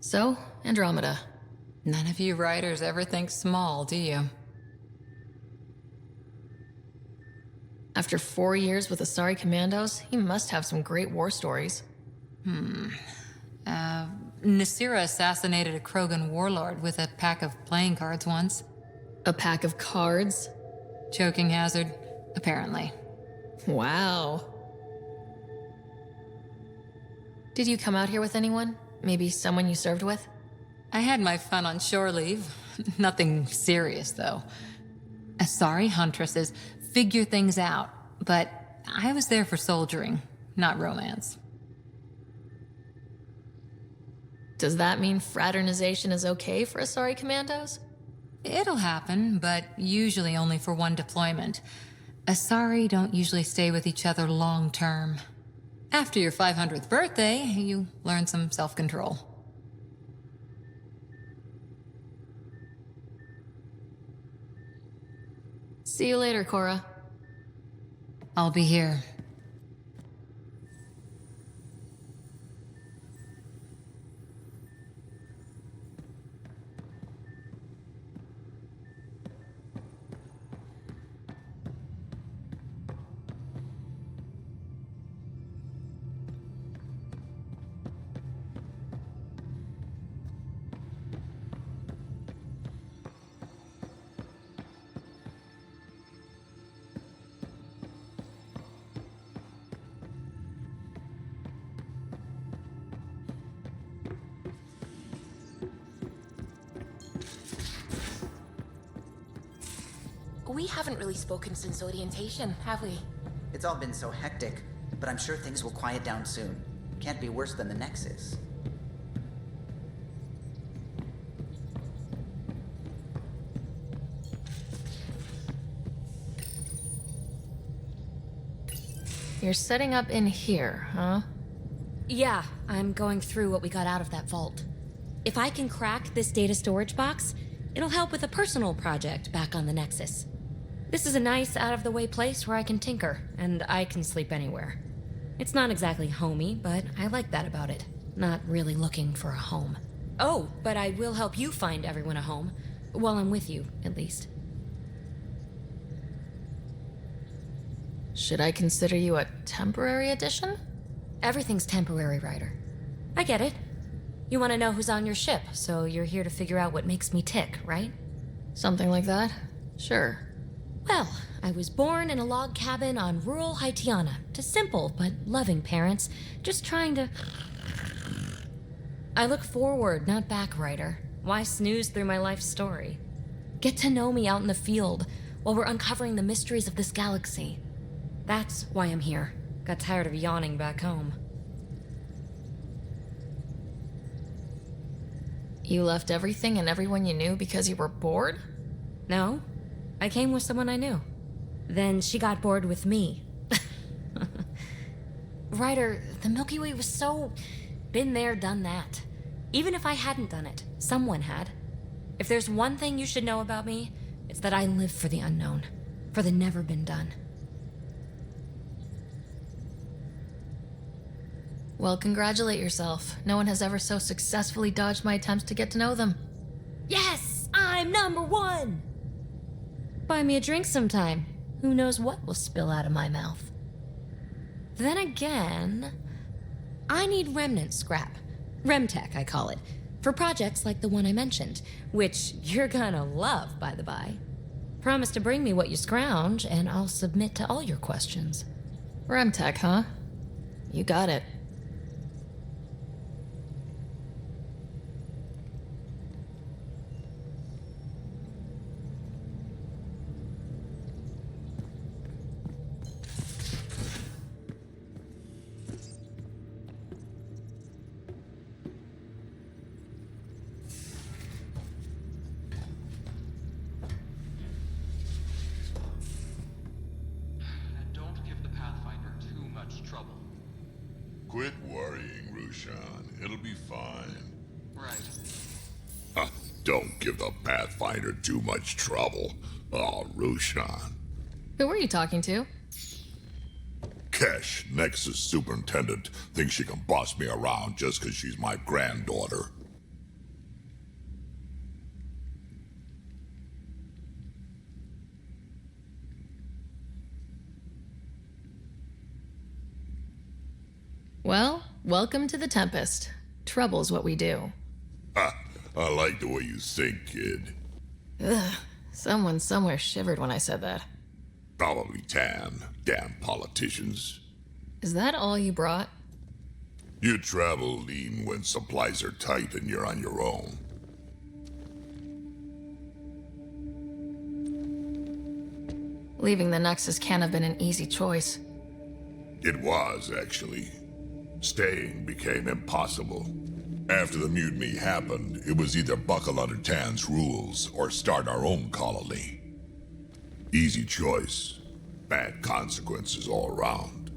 So, Andromeda. None of you writers ever think small, do you? After 4 years with Asari Commandos, he must have some great war stories. Nasira assassinated a Krogan warlord with a pack of playing cards once. A pack of cards? Choking hazard, apparently. Wow. Did you come out here with anyone? Maybe someone you served with? I had my fun on shore leave. Nothing serious, though. Asari huntresses figure things out, but I was there for soldiering, not romance. Does that mean fraternization is okay for Asari Commandos? It'll happen, but usually only for one deployment. Asari don't usually stay with each other long term. After your 500th birthday, you learn some self-control. See you later, Cora. I'll be here. We haven't really spoken since orientation, have we? It's all been so hectic, but I'm sure things will quiet down soon. Can't be worse than the Nexus. You're setting up in here, huh? Yeah, I'm going through what we got out of that vault. If I can crack this data storage box, it'll help with a personal project back on the Nexus. This is a nice, out-of-the-way place where I can tinker, and I can sleep anywhere. It's not exactly homey, but I like that about it. Not really looking for a home. Oh, but I will help you find everyone a home. While I'm with you, at least. Should I consider you a temporary addition? Everything's temporary, Ryder. I get it. You want to know who's on your ship, so you're here to figure out what makes me tick, right? Something like that? Sure. Well, I was born in a log cabin on rural Haitiana to simple but loving parents, just trying to... I look forward, not back, Ryder. Why snooze through my life story? Get to know me out in the field while we're uncovering the mysteries of this galaxy. That's why I'm here. Got tired of yawning back home. You left everything and everyone you knew because you were bored? No, I came with someone I knew. Then she got bored with me. Ryder, the Milky Way was so... been there, done that. Even if I hadn't done it, someone had. If there's one thing you should know about me, it's that I live for the unknown, for the never been done. Well, congratulate yourself. No one has ever so successfully dodged my attempts to get to know them. Yes, I'm #1! Buy me a drink sometime. Who knows what will spill out of my mouth. Then again, I need remnant scrap. Remtech, I call it. For projects like the one I mentioned, which you're gonna love, by the by. Promise to bring me what you scrounge, and I'll submit to all your questions. Remtech, huh? You got it. Quit worrying, Rushan. It'll be fine. Right. Don't give the Pathfinder too much trouble. Oh, Rushan. Who are you talking to? Kesh, Nexus Superintendent, thinks she can boss me around just because she's my granddaughter. Well, welcome to the Tempest. Trouble's what we do. I like the way you think, kid. Ugh, someone somewhere shivered when I said that. Probably Tan. Damn politicians. Is that all you brought? You travel lean when supplies are tight and you're on your own. Leaving the Nexus can't have been an easy choice. It was, actually. Staying became impossible. After the mutiny happened, it was either buckle under Tan's rules or start our own colony. Easy choice. Bad consequences all around.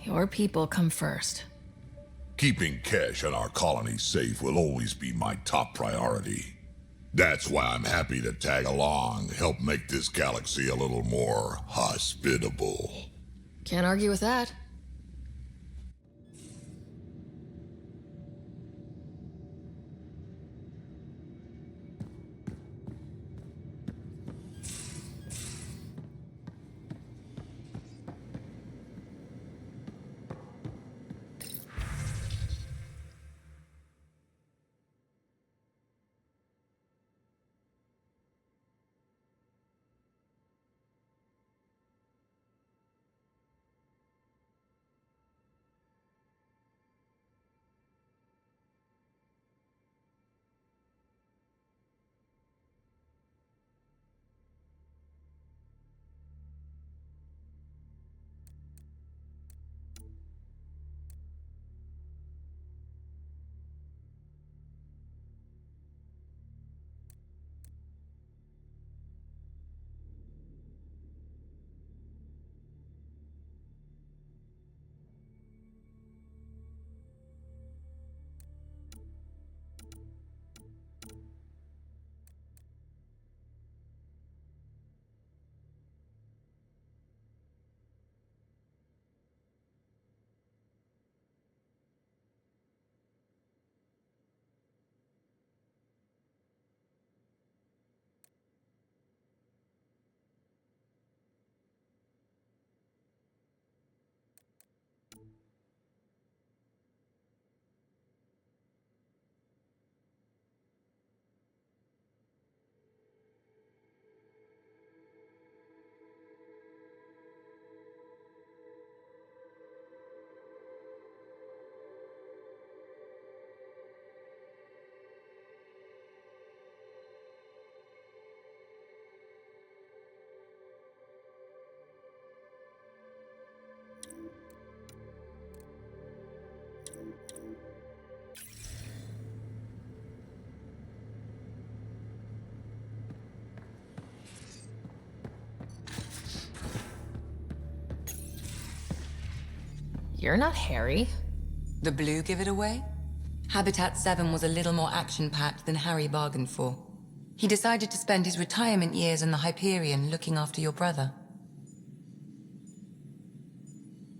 Your people come first. Keeping Kesh and our colony safe will always be my top priority. That's why I'm happy to tag along, help make this galaxy a little more hospitable. Can't argue with that. You're not Harry. The blue give it away? Habitat 7 was a little more action-packed than Harry bargained for. He decided to spend his retirement years in the Hyperion looking after your brother.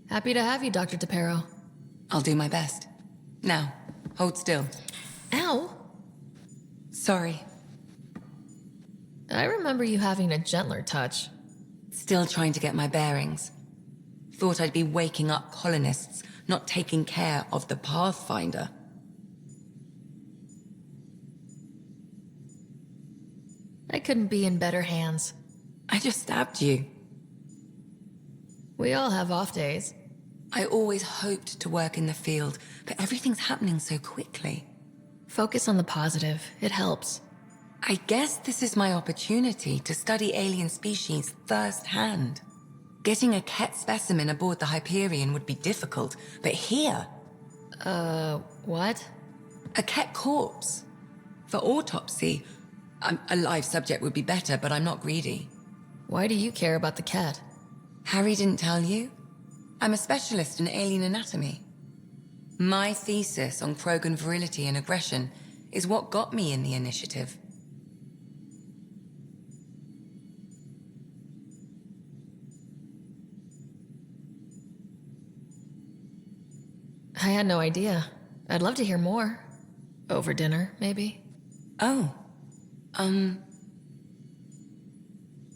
Happy to have you, Dr. DePero. I'll do my best. Now, hold still. Ow! Sorry. I remember you having a gentler touch. Still trying to get my bearings. Thought I'd be waking up colonists, not taking care of the Pathfinder. I couldn't be in better hands. I just stabbed you. We all have off days. I always hoped to work in the field, but everything's happening so quickly. Focus on the positive. It helps. I guess this is my opportunity to study alien species firsthand. Getting a Ket specimen aboard the Hyperion would be difficult, but here... what? A Ket corpse. For autopsy, a live subject would be better, but I'm not greedy. Why do you care about the Ket? Harry didn't tell you? I'm a specialist in alien anatomy. My thesis on Krogan virility and aggression is what got me in the initiative. I had no idea. I'd love to hear more. Over dinner, maybe? Oh.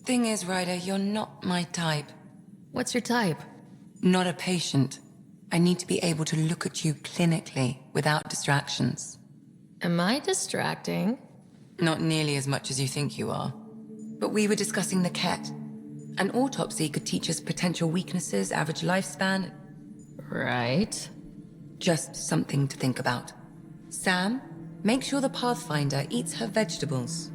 Thing is, Ryder, you're not my type. What's your type? Not a patient. I need to be able to look at you clinically without distractions. Am I distracting? Not nearly as much as you think you are. But we were discussing the Ket. An autopsy could teach us potential weaknesses, average lifespan. Right. Just something to think about. Sam, make sure the Pathfinder eats her vegetables.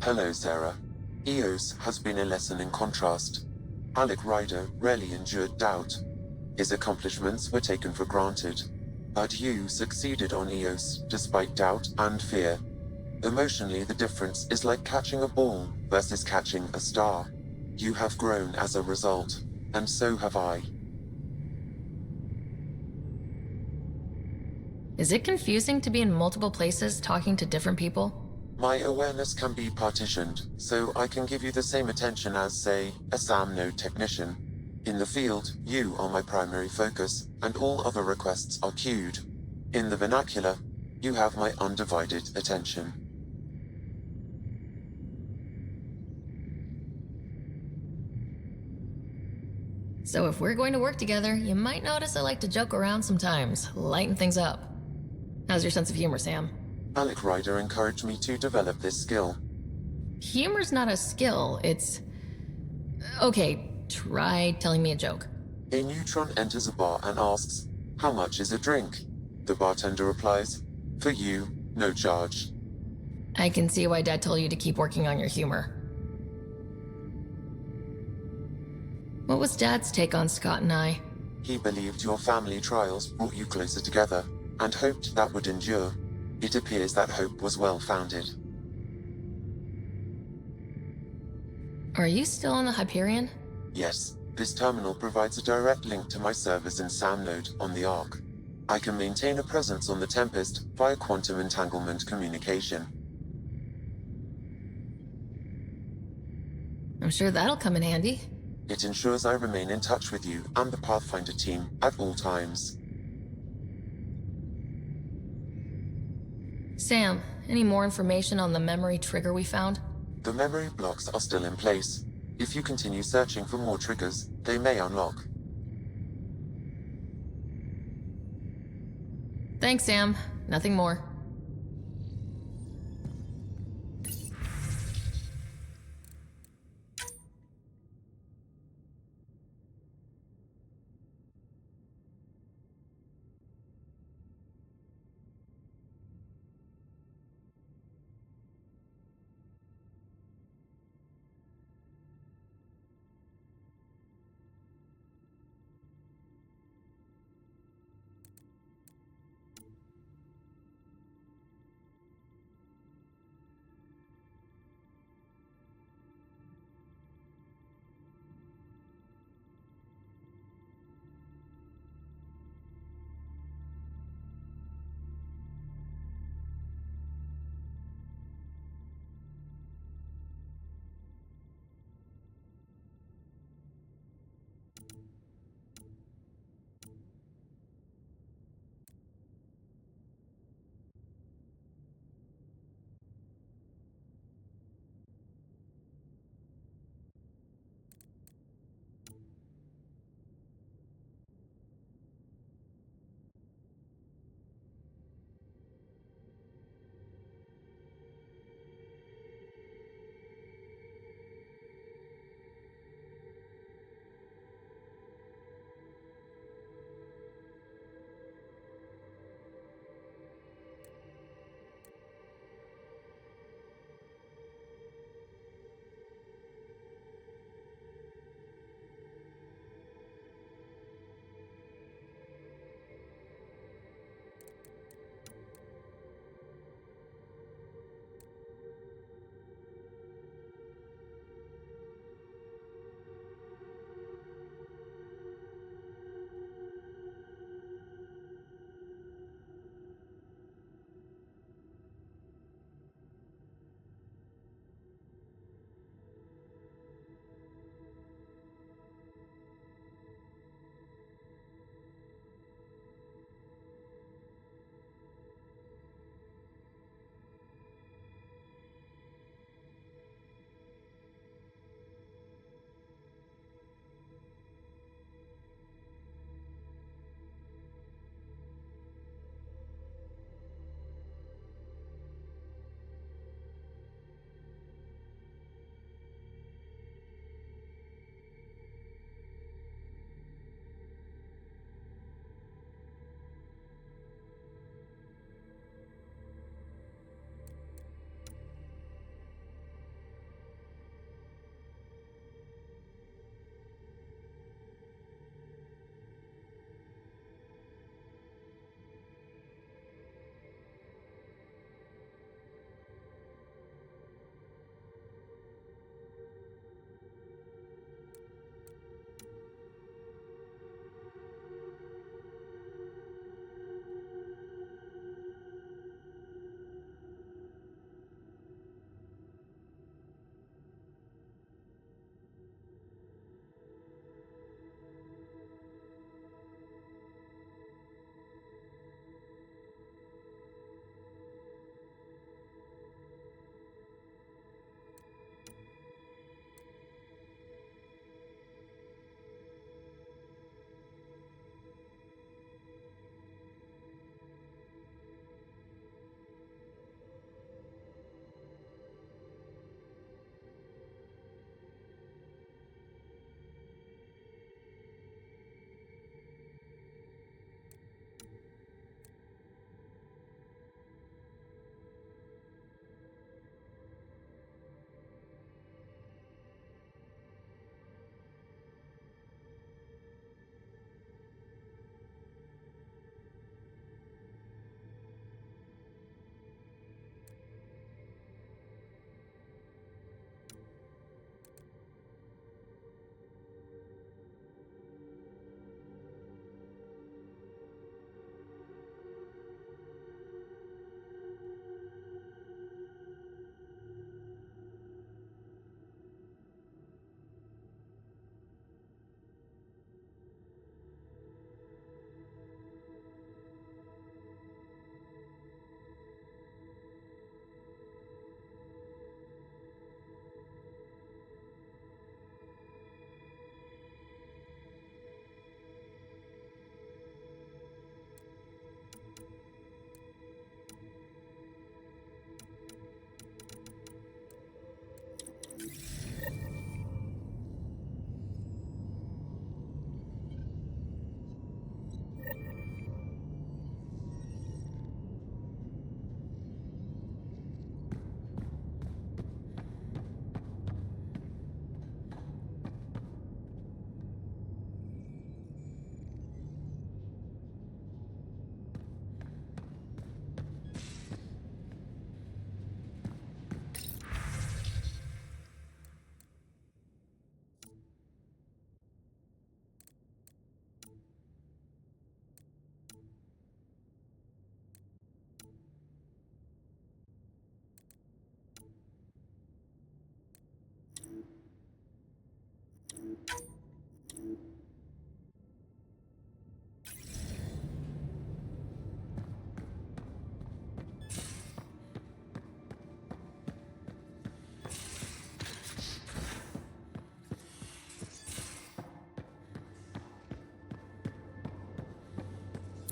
Hello, Sarah. Eos has been a lesson in contrast. Alec Ryder rarely endured doubt. His accomplishments were taken for granted. But you succeeded on Eos, despite doubt and fear. Emotionally, the difference is like catching a ball versus catching a star. You have grown as a result, and so have I. Is it confusing to be in multiple places talking to different people? My awareness can be partitioned, so I can give you the same attention as, say, a SAM node technician. In the field, you are my primary focus, and all other requests are queued. In the vernacular, you have my undivided attention. So if we're going to work together, you might notice I like to joke around sometimes, lighten things up. How's your sense of humor, Sam? Alec Ryder encouraged me to develop this skill. Humor's not a skill, it's... Okay, try telling me a joke. A neutron enters a bar and asks, "How much is a drink?" The bartender replies, "For you, no charge." I can see why Dad told you to keep working on your humor. What was Dad's take on Scott and I? He believed your family trials brought you closer together, and hoped that would endure. It appears that hope was well-founded. Are you still on the Hyperion? Yes, this terminal provides a direct link to my servers in SAM node on the Ark. I can maintain a presence on the Tempest via quantum entanglement communication. I'm sure that'll come in handy. It ensures I remain in touch with you and the Pathfinder team at all times. Sam, any more information on the memory trigger we found? The memory blocks are still in place. If you continue searching for more triggers, they may unlock. Thanks, Sam. Nothing more.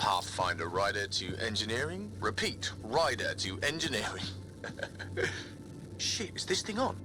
Pathfinder rider to engineering. Repeat, rider to engineering. Shit, is this thing on?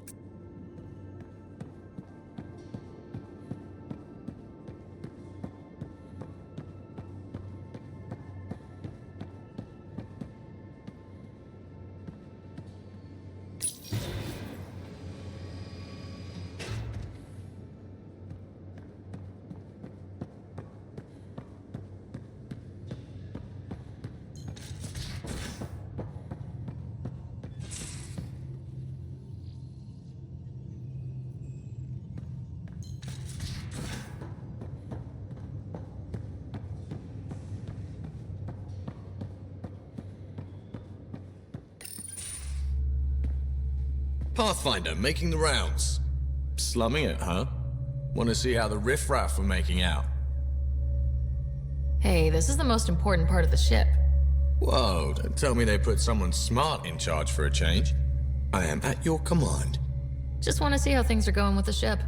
Pathfinder, making the rounds. Slumming it, huh? Want to see how the riffraff are making out? Hey, this is the most important part of the ship. Whoa, don't tell me they put someone smart in charge for a change. I am at your command. Just want to see how things are going with the ship.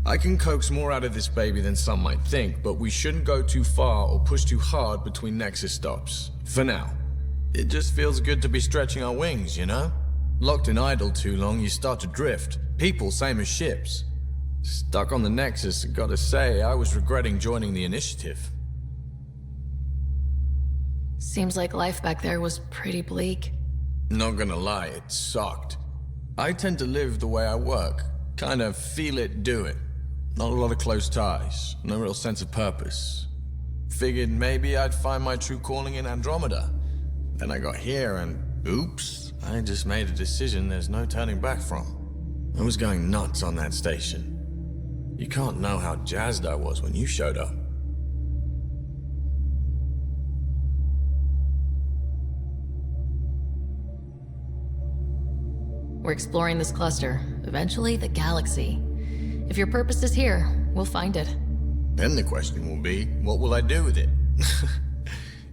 I can coax more out of this baby than some might think, but we shouldn't go too far or push too hard between Nexus stops. For now. It just feels good to be stretching our wings, you know? Locked in idle too long, you start to drift. People, same as ships. Stuck on the Nexus, gotta say, I was regretting joining the Initiative. Seems like life back there was pretty bleak. Not gonna lie, it sucked. I tend to live the way I work. Kind of feel it, do it. Not a lot of close ties, no real sense of purpose. Figured maybe I'd find my true calling in Andromeda. Then I got here and, oops. I just made a decision there's no turning back from. I was going nuts on that station. You can't know how jazzed I was when you showed up. We're exploring this cluster, eventually the galaxy. If your purpose is here, we'll find it. Then the question will be, what will I do with it?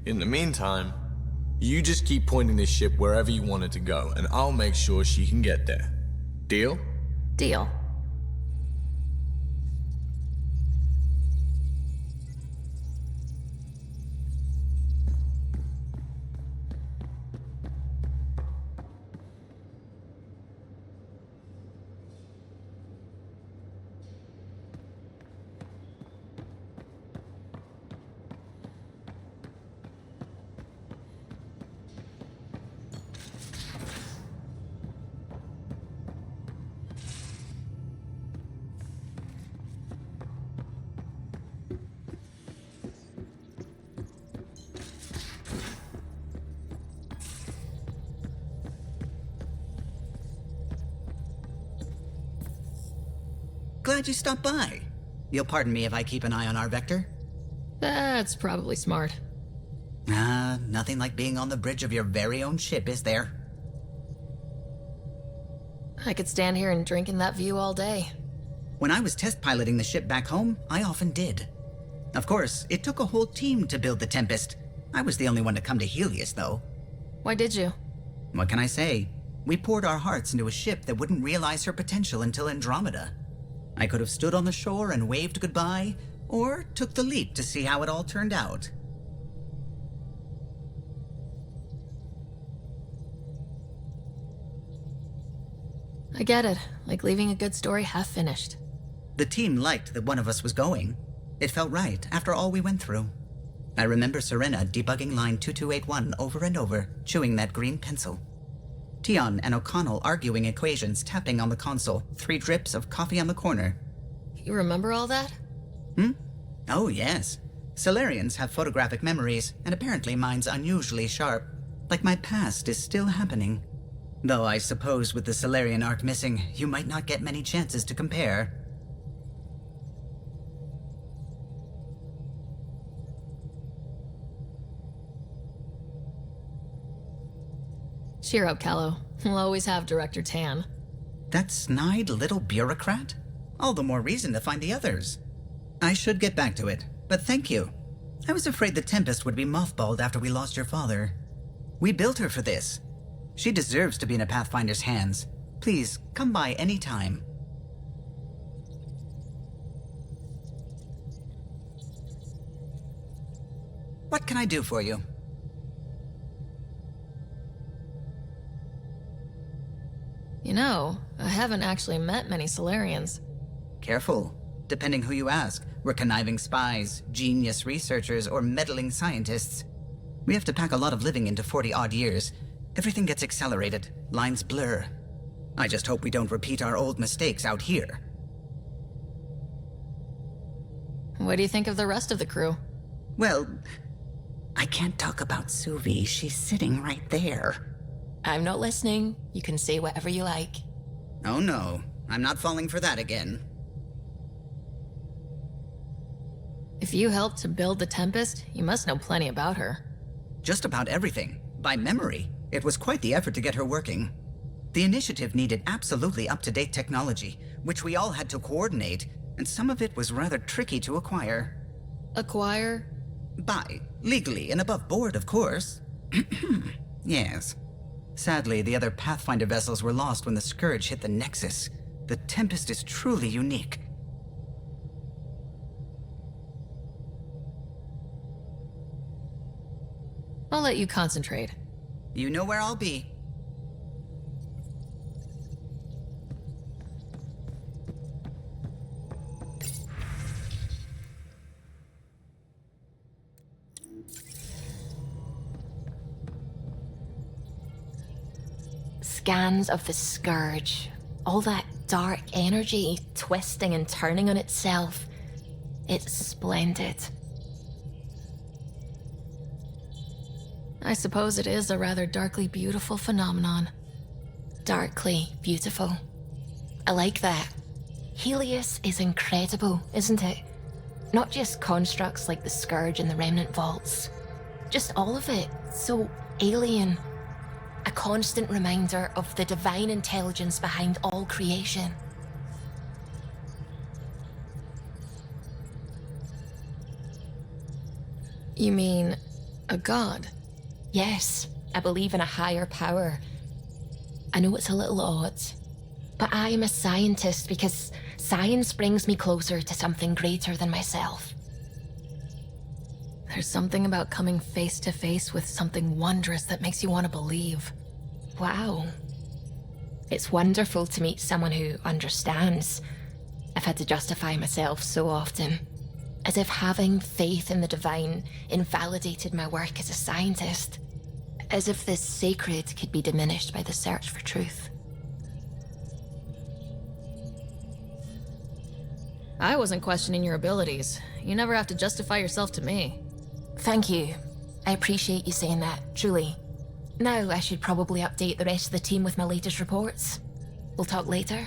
In the meantime, you just keep pointing this ship wherever you want it to go, and I'll make sure she can get there. Deal? Deal. Glad you stopped by. You'll pardon me if I keep an eye on our vector? That's probably smart. Nothing like being on the bridge of your very own ship, is there? I could stand here and drink in that view all day. When I was test piloting the ship back home, I often did. Of course, it took a whole team to build the Tempest. I was the only one to come to Helios, though. Why did you? What can I say? We poured our hearts into a ship that wouldn't realize her potential until Andromeda. I could have stood on the shore and waved goodbye, or took the leap to see how it all turned out. I get it, like leaving a good story half finished. The team liked that one of us was going. It felt right after all we went through. I remember Serena debugging line 2281 over and over, chewing that green pencil. Tion and O'Connell arguing equations, tapping on the console, 3 drips of coffee on the corner. You remember all that? Oh, yes. Solarians have photographic memories, and apparently mine's unusually sharp. Like my past is still happening. Though I suppose with the Solarian arc missing, you might not get many chances to compare. Cheer up, Callow. We'll always have Director Tan. That snide little bureaucrat? All the more reason to find the others. I should get back to it, but thank you. I was afraid the Tempest would be mothballed after we lost your father. We built her for this. She deserves to be in a Pathfinder's hands. Please, come by any time. What can I do for you? You know, I haven't actually met many Solarians. Careful. Depending who you ask, we're conniving spies, genius researchers, or meddling scientists. We have to pack a lot of living into 40-odd years. Everything gets accelerated, lines blur. I just hope we don't repeat our old mistakes out here. What do you think of the rest of the crew? Well, I can't talk about Suvi. She's sitting right there. I'm not listening. You can say whatever you like. Oh no, I'm not falling for that again. If you helped to build the Tempest, you must know plenty about her. Just about everything, by memory. It was quite the effort to get her working. The initiative needed absolutely up-to-date technology, which we all had to coordinate, and some of it was rather tricky to acquire. Acquire? Buy. Legally and above board, of course. Yes. Sadly, the other Pathfinder vessels were lost when the Scourge hit the Nexus. The Tempest is truly unique. I'll let you concentrate. You know where I'll be. Scans of the Scourge. All that dark energy twisting and turning on itself. It's splendid. I suppose it is a rather darkly beautiful phenomenon. Darkly beautiful. I like that. Helios is incredible, isn't it? Not just constructs like the Scourge and the Remnant Vaults. Just all of it. So alien. A constant reminder of the divine intelligence behind all creation. You mean a god? Yes, I believe in a higher power. I know it's a little odd, but I am a scientist because science brings me closer to something greater than myself. There's something about coming face to face with something wondrous that makes you want to believe. Wow. It's wonderful to meet someone who understands. I've had to justify myself so often, as if having faith in the divine invalidated my work as a scientist. As if this sacred could be diminished by the search for truth. I wasn't questioning your abilities. You never have to justify yourself to me. Thank you. I appreciate you saying that, truly. Now I should probably update the rest of the team with my latest reports. We'll talk later.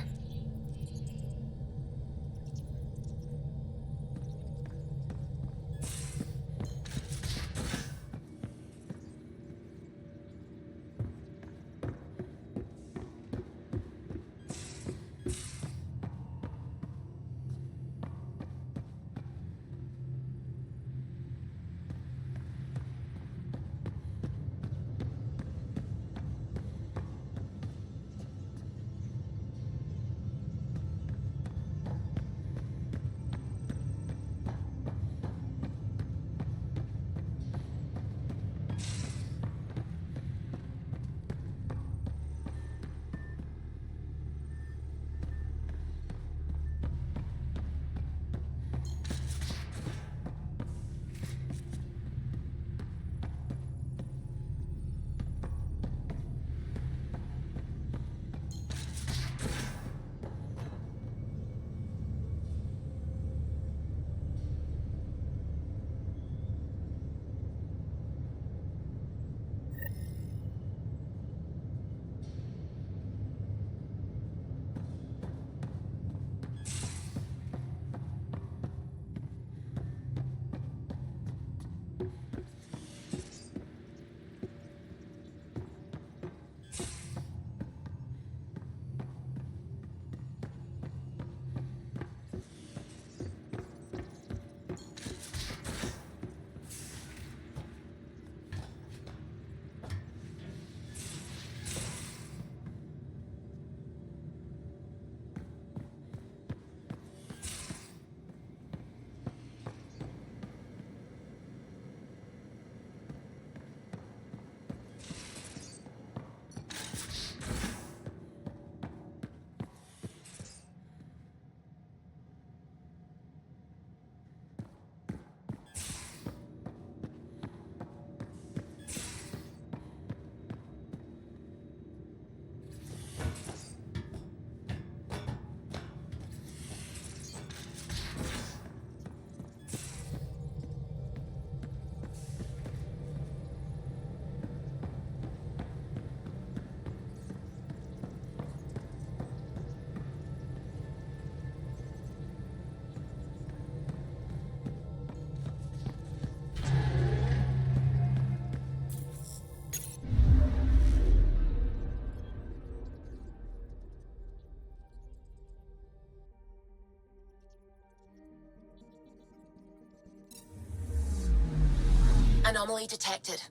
Anomaly detected.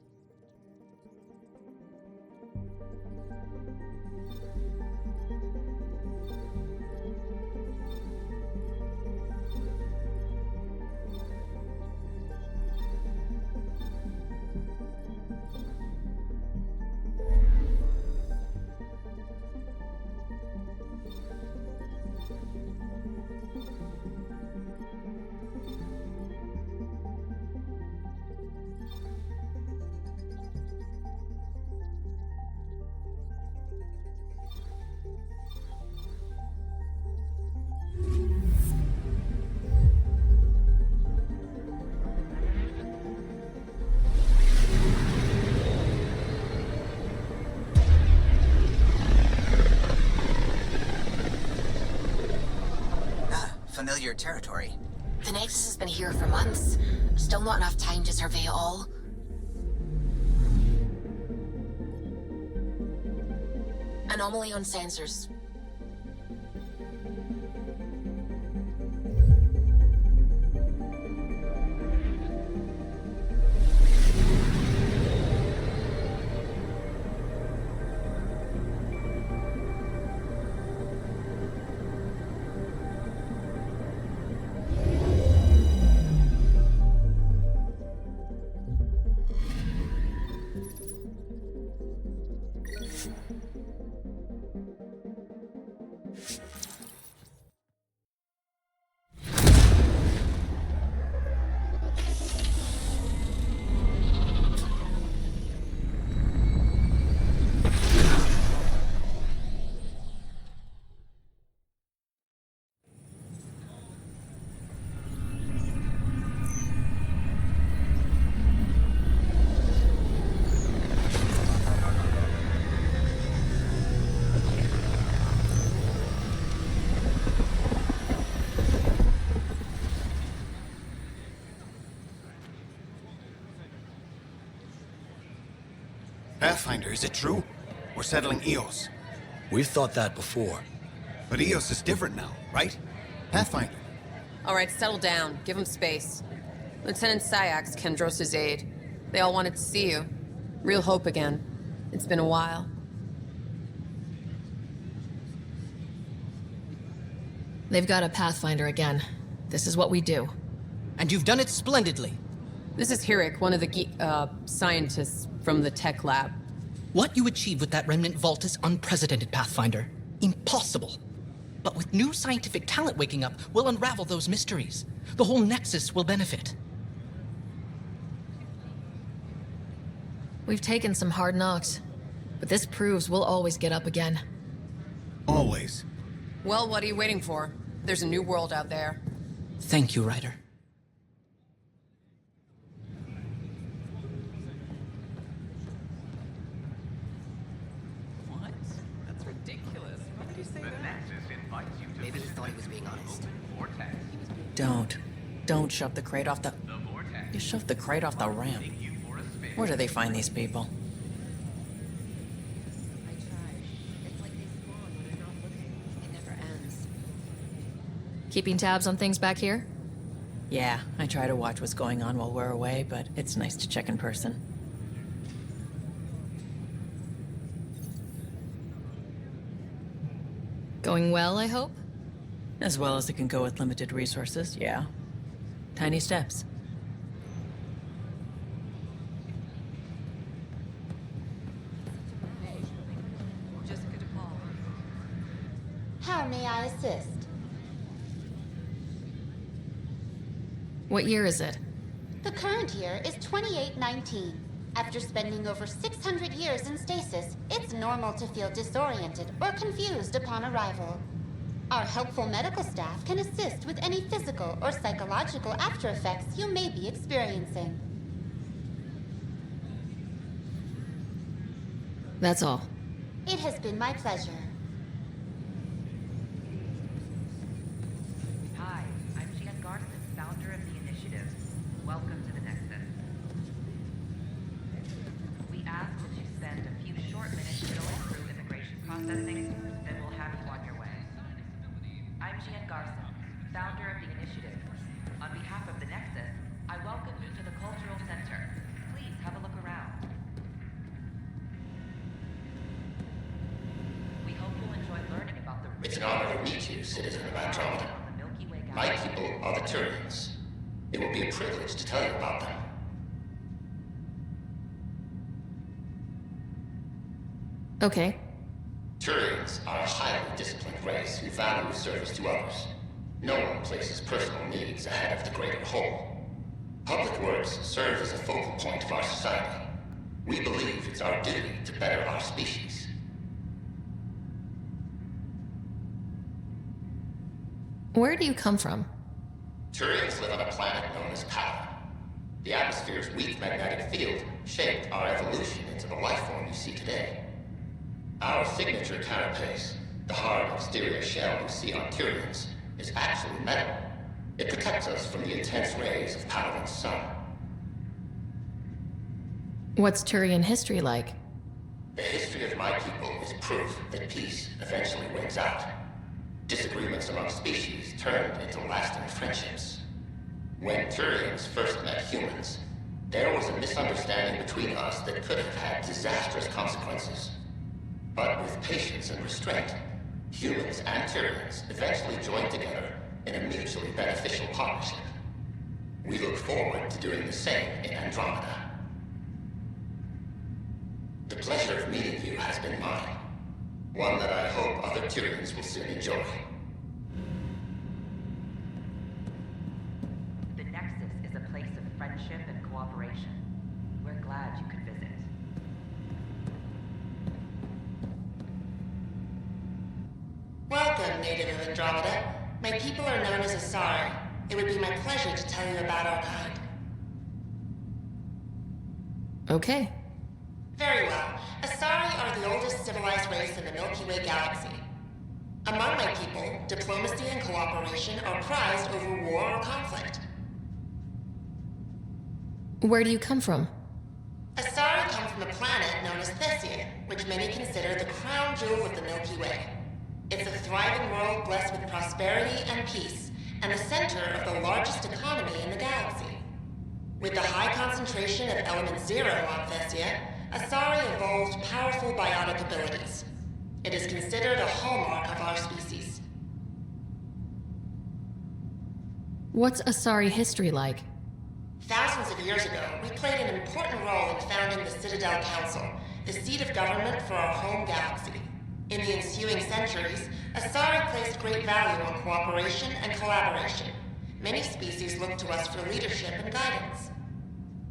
Familiar territory. The Nexus has been here for months. Still not enough time to survey it all. Anomaly on sensors. Pathfinder, is it true? We're settling Eos. We've thought that before. But Eos is different now, right? Pathfinder. All right, settle down. Give him space. Lieutenant Syax, Kendros' aide. They all wanted to see you. Real hope again. It's been a while. They've got a Pathfinder again. This is what we do. And you've done it splendidly. This is Hirik, one of the scientists from the tech lab. What you achieved with that remnant vault is unprecedented, Pathfinder. Impossible. But with new scientific talent waking up, we'll unravel those mysteries. The whole Nexus will benefit. We've taken some hard knocks, but this proves we'll always get up again. Always. Well, what are you waiting for? There's a new world out there. Thank you, Ryder. What? That's ridiculous. Why would you say that? Maybe he thought he was being honest. Don't shove the crate off the... You shoved the crate off the ramp. Where do they find these people? Keeping tabs on things back here? Yeah, I try to watch what's going on while we're away, but it's nice to check in person. Going well, I hope? As well as it can go with limited resources, yeah. Tiny steps. How may I assist? What year is it? The current year is 2819. After spending over 600 years in stasis, it's normal to feel disoriented or confused upon arrival. Our helpful medical staff can assist with any physical or psychological after effects you may be experiencing. That's all. It has been my pleasure. Hi, I'm Jan Garson, founder of the initiative. Welcome to the Nexus. We ask that you spend a few short minutes going through immigration processing, then we'll have you on your way. I'm Jan Garson, founder of the initiative. On behalf of the Nexus, I welcome you to the Cultural Center. an honor to meet you, citizen of Andromeda. My people are the Turians. It will be a privilege to tell you about them. Okay. Turians are a highly disciplined race who value service to others. No one places personal needs ahead of the greater whole. Public works serve as a focal point of our society. We believe it's our duty to better our species. Where do you come from? Turians live on a planet known as Power. The atmosphere's weak magnetic field shaped our evolution into the life form you see today. Our signature carapace, the hard exterior shell you see on Turians, is actually metal. It protects us from the intense rays of Paladin's sun. What's Turian history like? The history of my people is proof that peace eventually wins out. Disagreements among species turned into lasting friendships. When Turians first met humans, there was a misunderstanding between us that could have had disastrous consequences. But with patience and restraint, humans and Turians eventually joined together in a mutually beneficial partnership. We look forward to doing the same in Andromeda. The pleasure of meeting you has been mine. One that I hope other Turians will soon enjoy. The Nexus is a place of friendship and cooperation. We're glad you could visit. Welcome, native of Andromeda. My people are known as Asari. It would be my pleasure to tell you about our kind. Okay. Very well. Asari are the oldest civilized race in the Milky Way galaxy. Among my people, diplomacy and cooperation are prized over war or conflict. Where do you come from? Asari come from a planet known as Thessia, which many consider the crown jewel of the Milky Way. It's a thriving world blessed with prosperity and peace, and the center of the largest economy in the galaxy. With the high concentration of element zero on Thessia, Asari evolved powerful biotic abilities. It is considered a hallmark of our species. What's Asari history like? Thousands of years ago, we played an important role in founding the Citadel Council, the seat of government for our home galaxy. In the ensuing centuries, Asari placed great value on cooperation and collaboration. Many species look to us for leadership and guidance.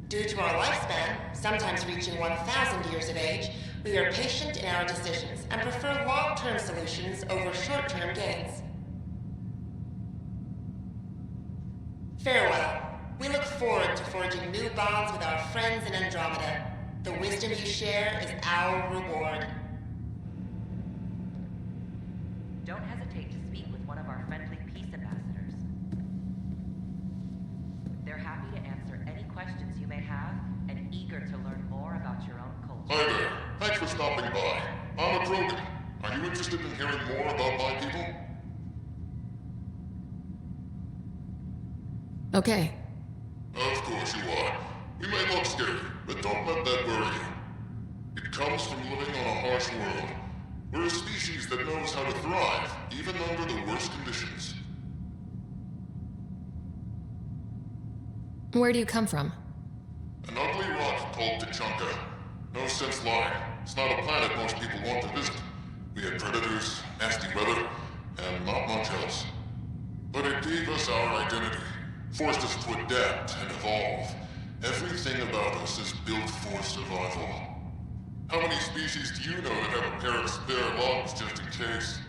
Due to our lifespan, sometimes reaching 1,000 years of age, we are patient in our decisions and prefer long-term solutions over short-term gains. Farewell. We look forward to forging new bonds with our friends in Andromeda. The wisdom you share is our reward. Don't hesitate to speak with one of our friendly peace ambassadors. They're happy to answer any questions you may have and eager to learn more about your own culture. Hi there. Thanks for stopping by. I'm a Krogan. Are you interested in hearing more about my people? Okay. Of course you are. We may look scary, but don't let that worry you. It comes from living on a harsh world. We're a species that knows how to thrive, even under the worst conditions. Where do you come from? An ugly rock called Tachanka. No sense lying. It's not a planet most people want to visit. We had predators, nasty weather, and not much else. But it gave us our identity, forced us to adapt and evolve. Everything about us is built for survival. How many species do you know that have a pair of spare lungs just in case?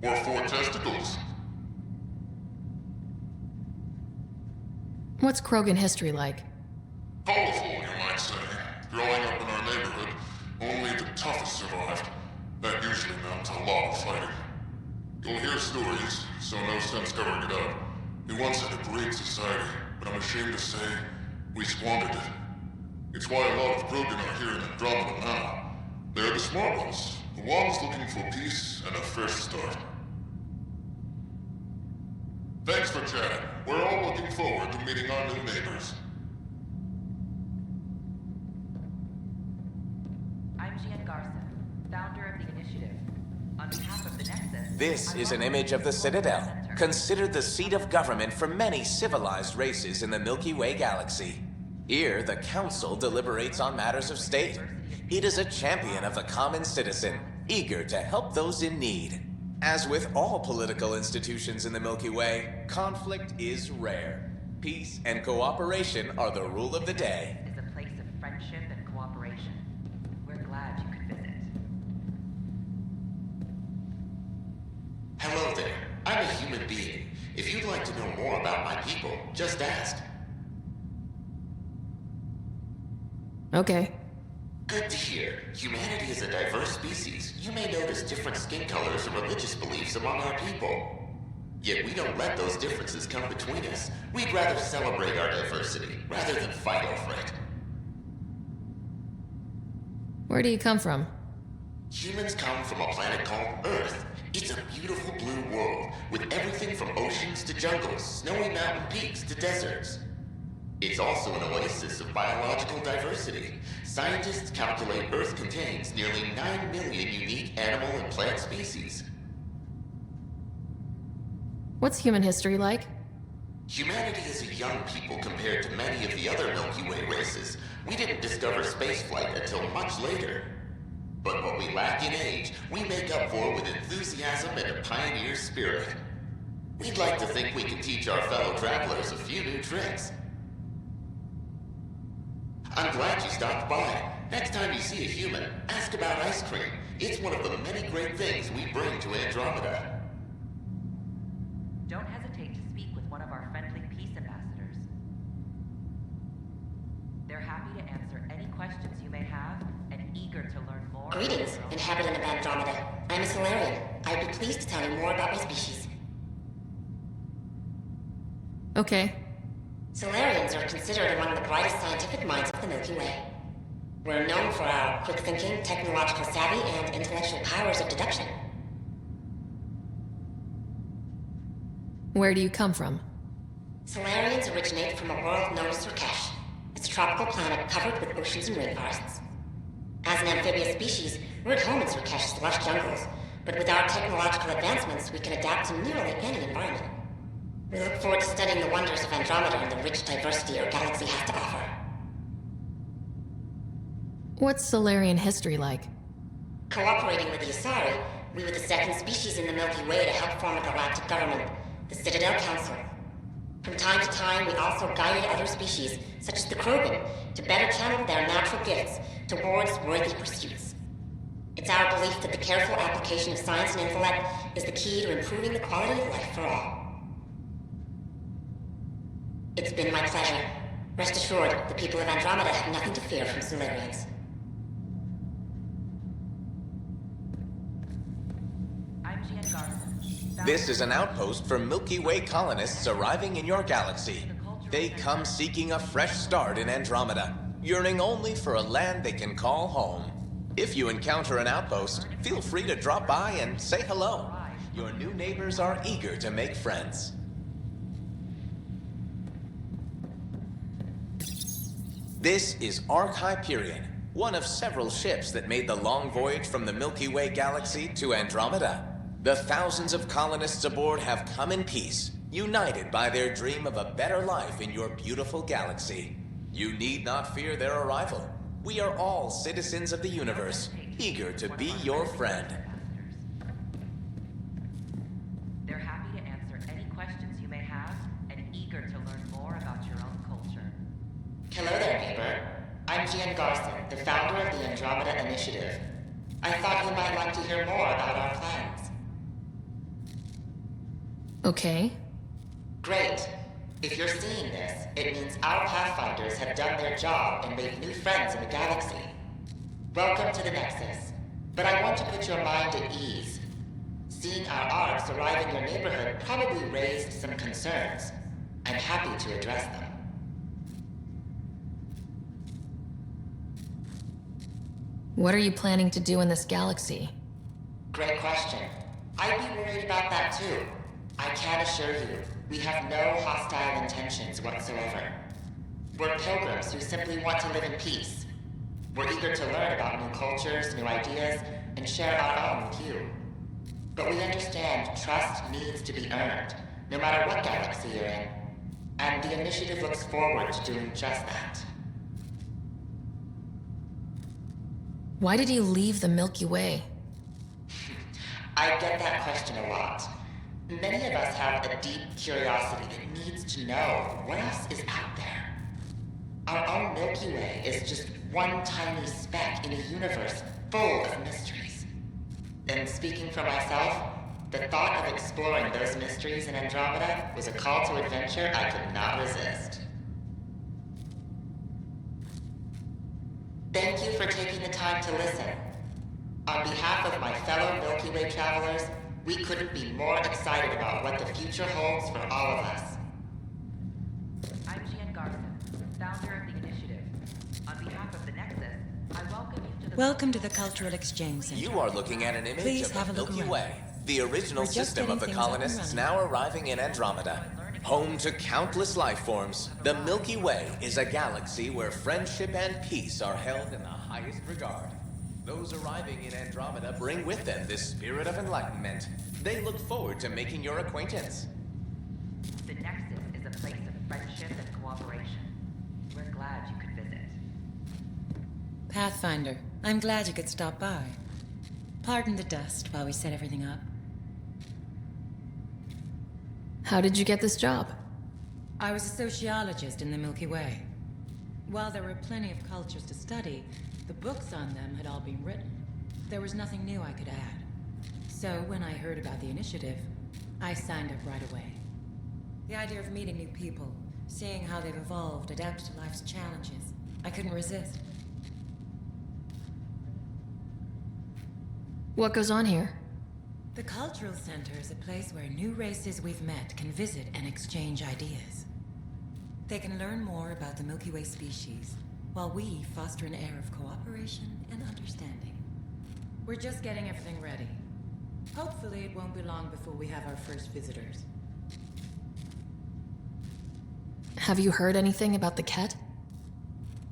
Or 4 testicles? What's Krogan history like? Colorful, you might say. Growing up in our neighborhood, only the toughest survived. That usually meant a lot of fighting. You'll hear stories, so no sense covering it up. We once had a great society, but I'm ashamed to say, we squandered it. It's why a lot of Krogan are here in Andromeda now. They're the smart ones, the ones looking for peace and a fresh start. Thanks for chatting. We're all looking forward to meeting our new neighbors. I'm Gian Garza, founder of the initiative. On behalf of the Nexus, This is an image of the Citadel, considered the seat of government for many civilized races in the Milky Way galaxy. Here, the Council deliberates on matters of state. It is a champion of the common citizen, eager to help those in need. As with all political institutions in the Milky Way, conflict is rare. Peace and cooperation are the rule of the day. Is a place of friendship and cooperation. We're glad you could visit. Hello there. I'm a human being. If you'd like to know more about my people, just ask. Okay. Good to hear. Humanity is a diverse species. You may notice different skin colors or religious beliefs among our people. Yet we don't let those differences come between us. We'd rather celebrate our diversity, rather than fight over it. Where do you come from? Humans come from a planet called Earth. It's a beautiful blue world, with everything from oceans to jungles, snowy mountain peaks to deserts. It's also an oasis of biological diversity. Scientists calculate Earth contains nearly 9 million unique animal and plant species. What's human history like? Humanity is a young people compared to many of the other Milky Way races. We didn't discover spaceflight until much later. But what we lack in age, we make up for with enthusiasm and a pioneer spirit. We'd like to think we can teach our fellow travelers a few new tricks. I'm glad you stopped by. Next time you see a human, ask about ice cream. It's one of the many great things we bring to Andromeda. Don't hesitate to speak with one of our friendly peace ambassadors. They're happy to answer any questions you may have and eager to learn more. Greetings, inhabitant of Andromeda. I'm a Solarian. I'd be pleased to tell you more about my species. Okay. Solarians are considered among the brightest scientific minds of the Milky Way. We're known for our quick thinking, technological savvy, and intellectual powers of deduction. Where do you come from? Solarians originate from a world known as Surkesh. It's a tropical planet covered with oceans and rainforests. As an amphibious species, we're at home in Surkesh's lush jungles, but with our technological advancements, we can adapt to nearly any environment. We look forward to studying the wonders of Andromeda and the rich diversity our galaxy has to offer. What's Solarian history like? Cooperating with the Asari, we were the second species in the Milky Way to help form a galactic government, the Citadel Council. From time to time, we also guided other species, such as the Krogan, to better channel their natural gifts towards worthy pursuits. It's our belief that the careful application of science and intellect is the key to improving the quality of life for all. It's been my pleasure. Rest assured, the people of Andromeda have nothing to fear from Solarians. I'm Gian Garson. This is an outpost for Milky Way colonists arriving in your galaxy. They come seeking a fresh start in Andromeda, yearning only for a land they can call home. If you encounter an outpost, feel free to drop by and say hello. Your new neighbors are eager to make friends. This is Ark Hyperion, one of several ships that made the long voyage from the Milky Way galaxy to Andromeda. The thousands of colonists aboard have come in peace, united by their dream of a better life in your beautiful galaxy. You need not fear their arrival. We are all citizens of the universe, eager to be your friend. They're happy to answer any questions you may have and eager to learn more about your own culture. Hello there, neighbor. I'm Gian Garson, the founder of the Andromeda Initiative. I thought you might like to hear more about our plans. Okay. Great. If you're seeing this, it means our Pathfinders have done their job and made new friends in the galaxy. Welcome to the Nexus. But I want to put your mind at ease. Seeing our arcs arrive in your neighborhood probably raised some concerns. I'm happy to address them. What are you planning to do in this galaxy? Great question. I'd be worried about that too. I can assure you, we have no hostile intentions whatsoever. We're pilgrims who simply want to live in peace. We're eager to learn about new cultures, new ideas, and share our own with you. But we understand trust needs to be earned, no matter what galaxy you're in. And the Initiative looks forward to doing just that. Why did you leave the Milky Way? I get that question a lot. Many of us have a deep curiosity that needs to know what else is out there. Our own Milky Way is just one tiny speck in a universe full of mysteries. And speaking for myself, the thought of exploring those mysteries in Andromeda was a call to adventure I could not resist. Thank you for taking the time to listen. On behalf of my fellow Milky Way travelers, we couldn't be more excited about what the future holds for all of us. I'm Gian Garson, founder of the initiative. On behalf of the Nexus, I welcome you to the... Welcome to the Cultural Exchange Center. You are looking at an image Please of have the a look Milky around. Way, the original We're just system of the getting things up and colonists running. now arriving in Andromeda. Home to countless life forms, the Milky Way is a galaxy where friendship and peace are held in the highest regard. Those arriving in Andromeda bring with them this spirit of enlightenment. They look forward to making your acquaintance. The Nexus is a place of friendship and cooperation. We're glad you could visit. Pathfinder, I'm glad you could stop by. Pardon the dust while we set everything up. How did you get this job? I was a sociologist in the Milky Way. While there were plenty of cultures to study, the books on them had all been written. There was nothing new I could add. So when I heard about the initiative, I signed up right away. The idea of meeting new people, seeing how they've evolved, adapted to life's challenges, I couldn't resist. What goes on here? The Cultural Center is a place where new races we've met can visit and exchange ideas. They can learn more about the Milky Way species, while we foster an air of cooperation and understanding. We're just getting everything ready. Hopefully it won't be long before we have our first visitors. Have you heard anything about the Ket?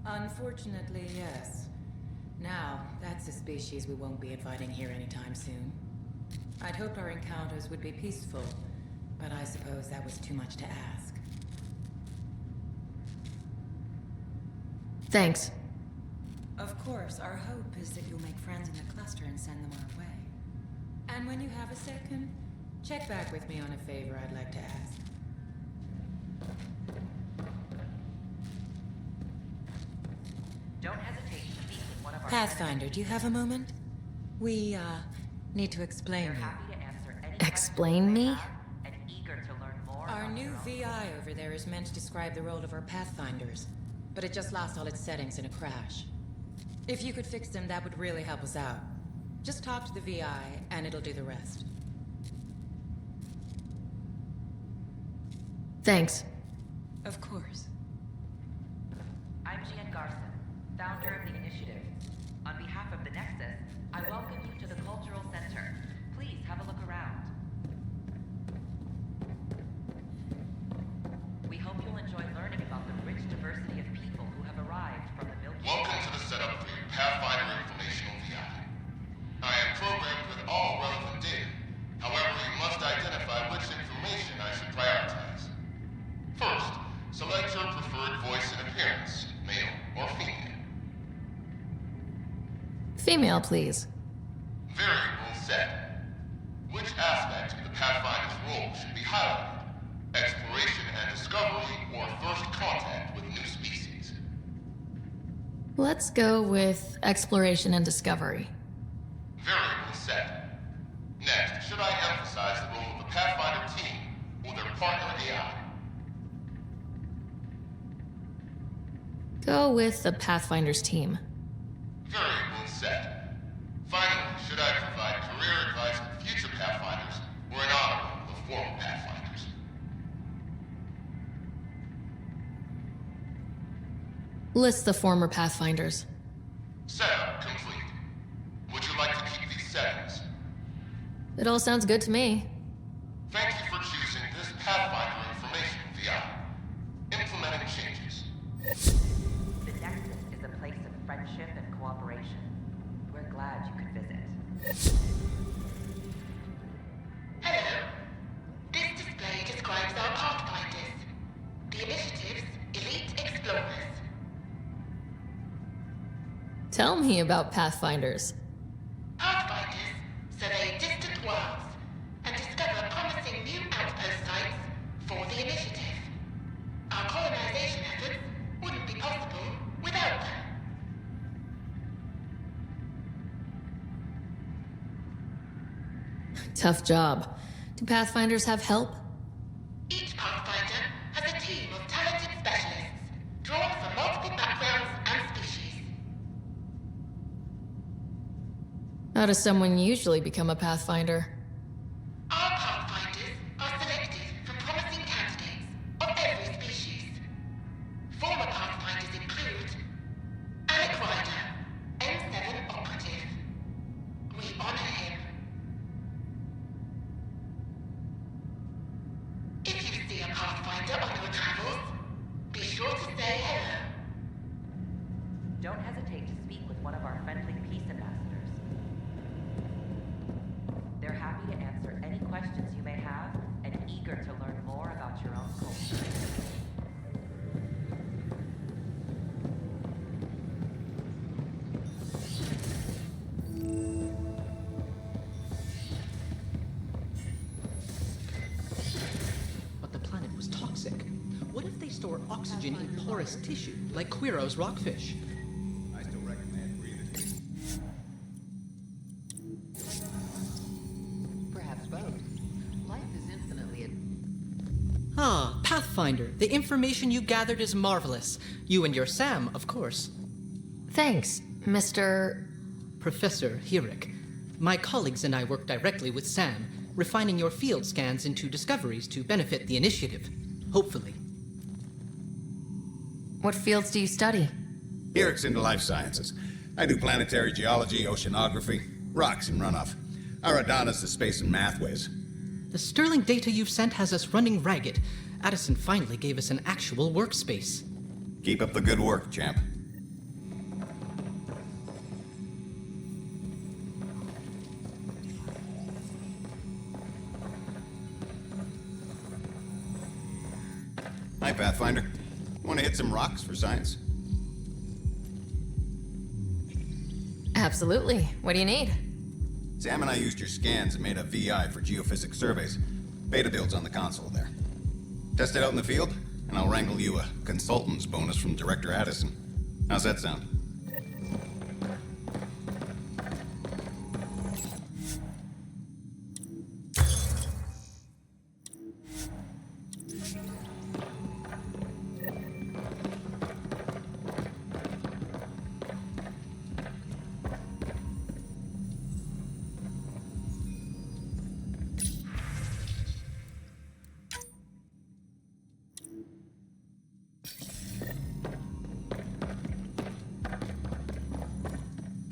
Unfortunately, yes. Now, that's a species we won't be inviting here anytime soon. I'd hoped our encounters would be peaceful, but I suppose that was too much to ask. Thanks. Of course, our hope is that you'll make friends in the cluster and send them our way. And when you have a second, check back with me on a favor I'd like to ask. Don't hesitate to speak with one of our... Pathfinder, do you have a moment? We, need to explain you. happy to answer any Explain me? and eager to learn more Our about new your own. VI over there is meant to describe the role of our Pathfinders, but it just lost all its settings in a crash. If you could fix them, that would really help us out. Just talk to the VI, and it'll do the rest. Thanks. Of course. I'm Gian Garson, founder of the initiative. On behalf of the Nexus, I welcome you to the Cultural Center. Please have a look around. We hope you'll enjoy learning about the rich diversity of people who have arrived from the Milky Way. Welcome to the setup for your Pathfinder Informational VI. I am programmed with all relevant data. However, you must identify which information I should prioritize. First, select your preferred voice and appearance, male or female. Female, please. Variable set. Which aspect of the Pathfinder's role should be highlighted? Exploration and discovery, or first contact with new species? Let's go with exploration and discovery. Variable set. Next, should I emphasize the role of the Pathfinder team or their partner AI? Go with the Pathfinder's team. Variable set. Finally, should I provide career advice to future Pathfinders or an honor of former Pathfinders? List the former Pathfinders. Setup complete. Would you like to keep these settings? It all sounds good to me. Thank you for choosing this Pathfinder Information VI. Implementing changes. The Nexus is a place of friendship and cooperation. We're glad you could visit. Tell me about Pathfinders. Pathfinders survey distant worlds and discover promising new outpost sites for the initiative. Our colonization efforts wouldn't be possible without them. Tough job. Do Pathfinders have help? Each Pathfinder has a team of talented specialists, drawn from multiple backgrounds and species. How does someone usually become a Pathfinder? Our Pathfinders are selected from promising candidates of every species. Former Pathfinders include Alec Ryder, N7 operative. We honor him. If you see a Pathfinder on your travels, be sure to say hello. Don't hesitate to speak with one of our friendly peace ambassadors. They're happy to answer any questions you may have and eager to learn more about your own culture. But the planet was toxic. What if they store oxygen in porous tissue, like Quiro's rockfish? I still recommend breathing. Perhaps both. Life is infinitely. Ah, Pathfinder, the information you gathered is marvelous. You and your Sam, of course. Thanks, Mr. Professor Hirik. My colleagues and I work directly with Sam, refining your field scans into discoveries to benefit the initiative. Hopefully. What fields do you study? Hirik's into life sciences. I do planetary geology, oceanography, rocks and runoff. Aradana's the space and math whiz. The sterling data you've sent has us running ragged. Addison finally gave us an actual workspace. Keep up the good work, champ. Hi, Pathfinder. Want to hit some rocks for science? Absolutely. What do you need? Sam and I used your scans and made a VI for geophysics surveys. Beta builds on the console there. Test it out in the field, and I'll wrangle you a consultant's bonus from Director Addison. How's that sound?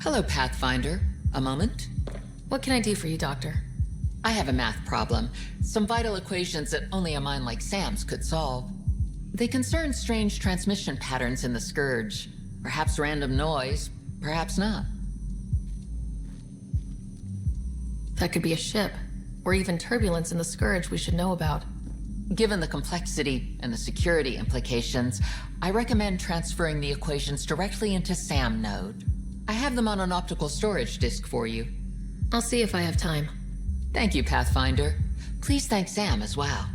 Hello, Pathfinder. A moment? What can I do for you, Doctor? I have a math problem. Some vital equations that only a mind like Sam's could solve. They concern strange transmission patterns in the Scourge. Perhaps random noise, perhaps not. That could be a ship, or even turbulence in the Scourge we should know about. Given the complexity and the security implications, I recommend transferring the equations directly into SAM node. I have them on an optical storage disk for you. I'll see if I have time. Thank you, Pathfinder. Please thank Sam as well.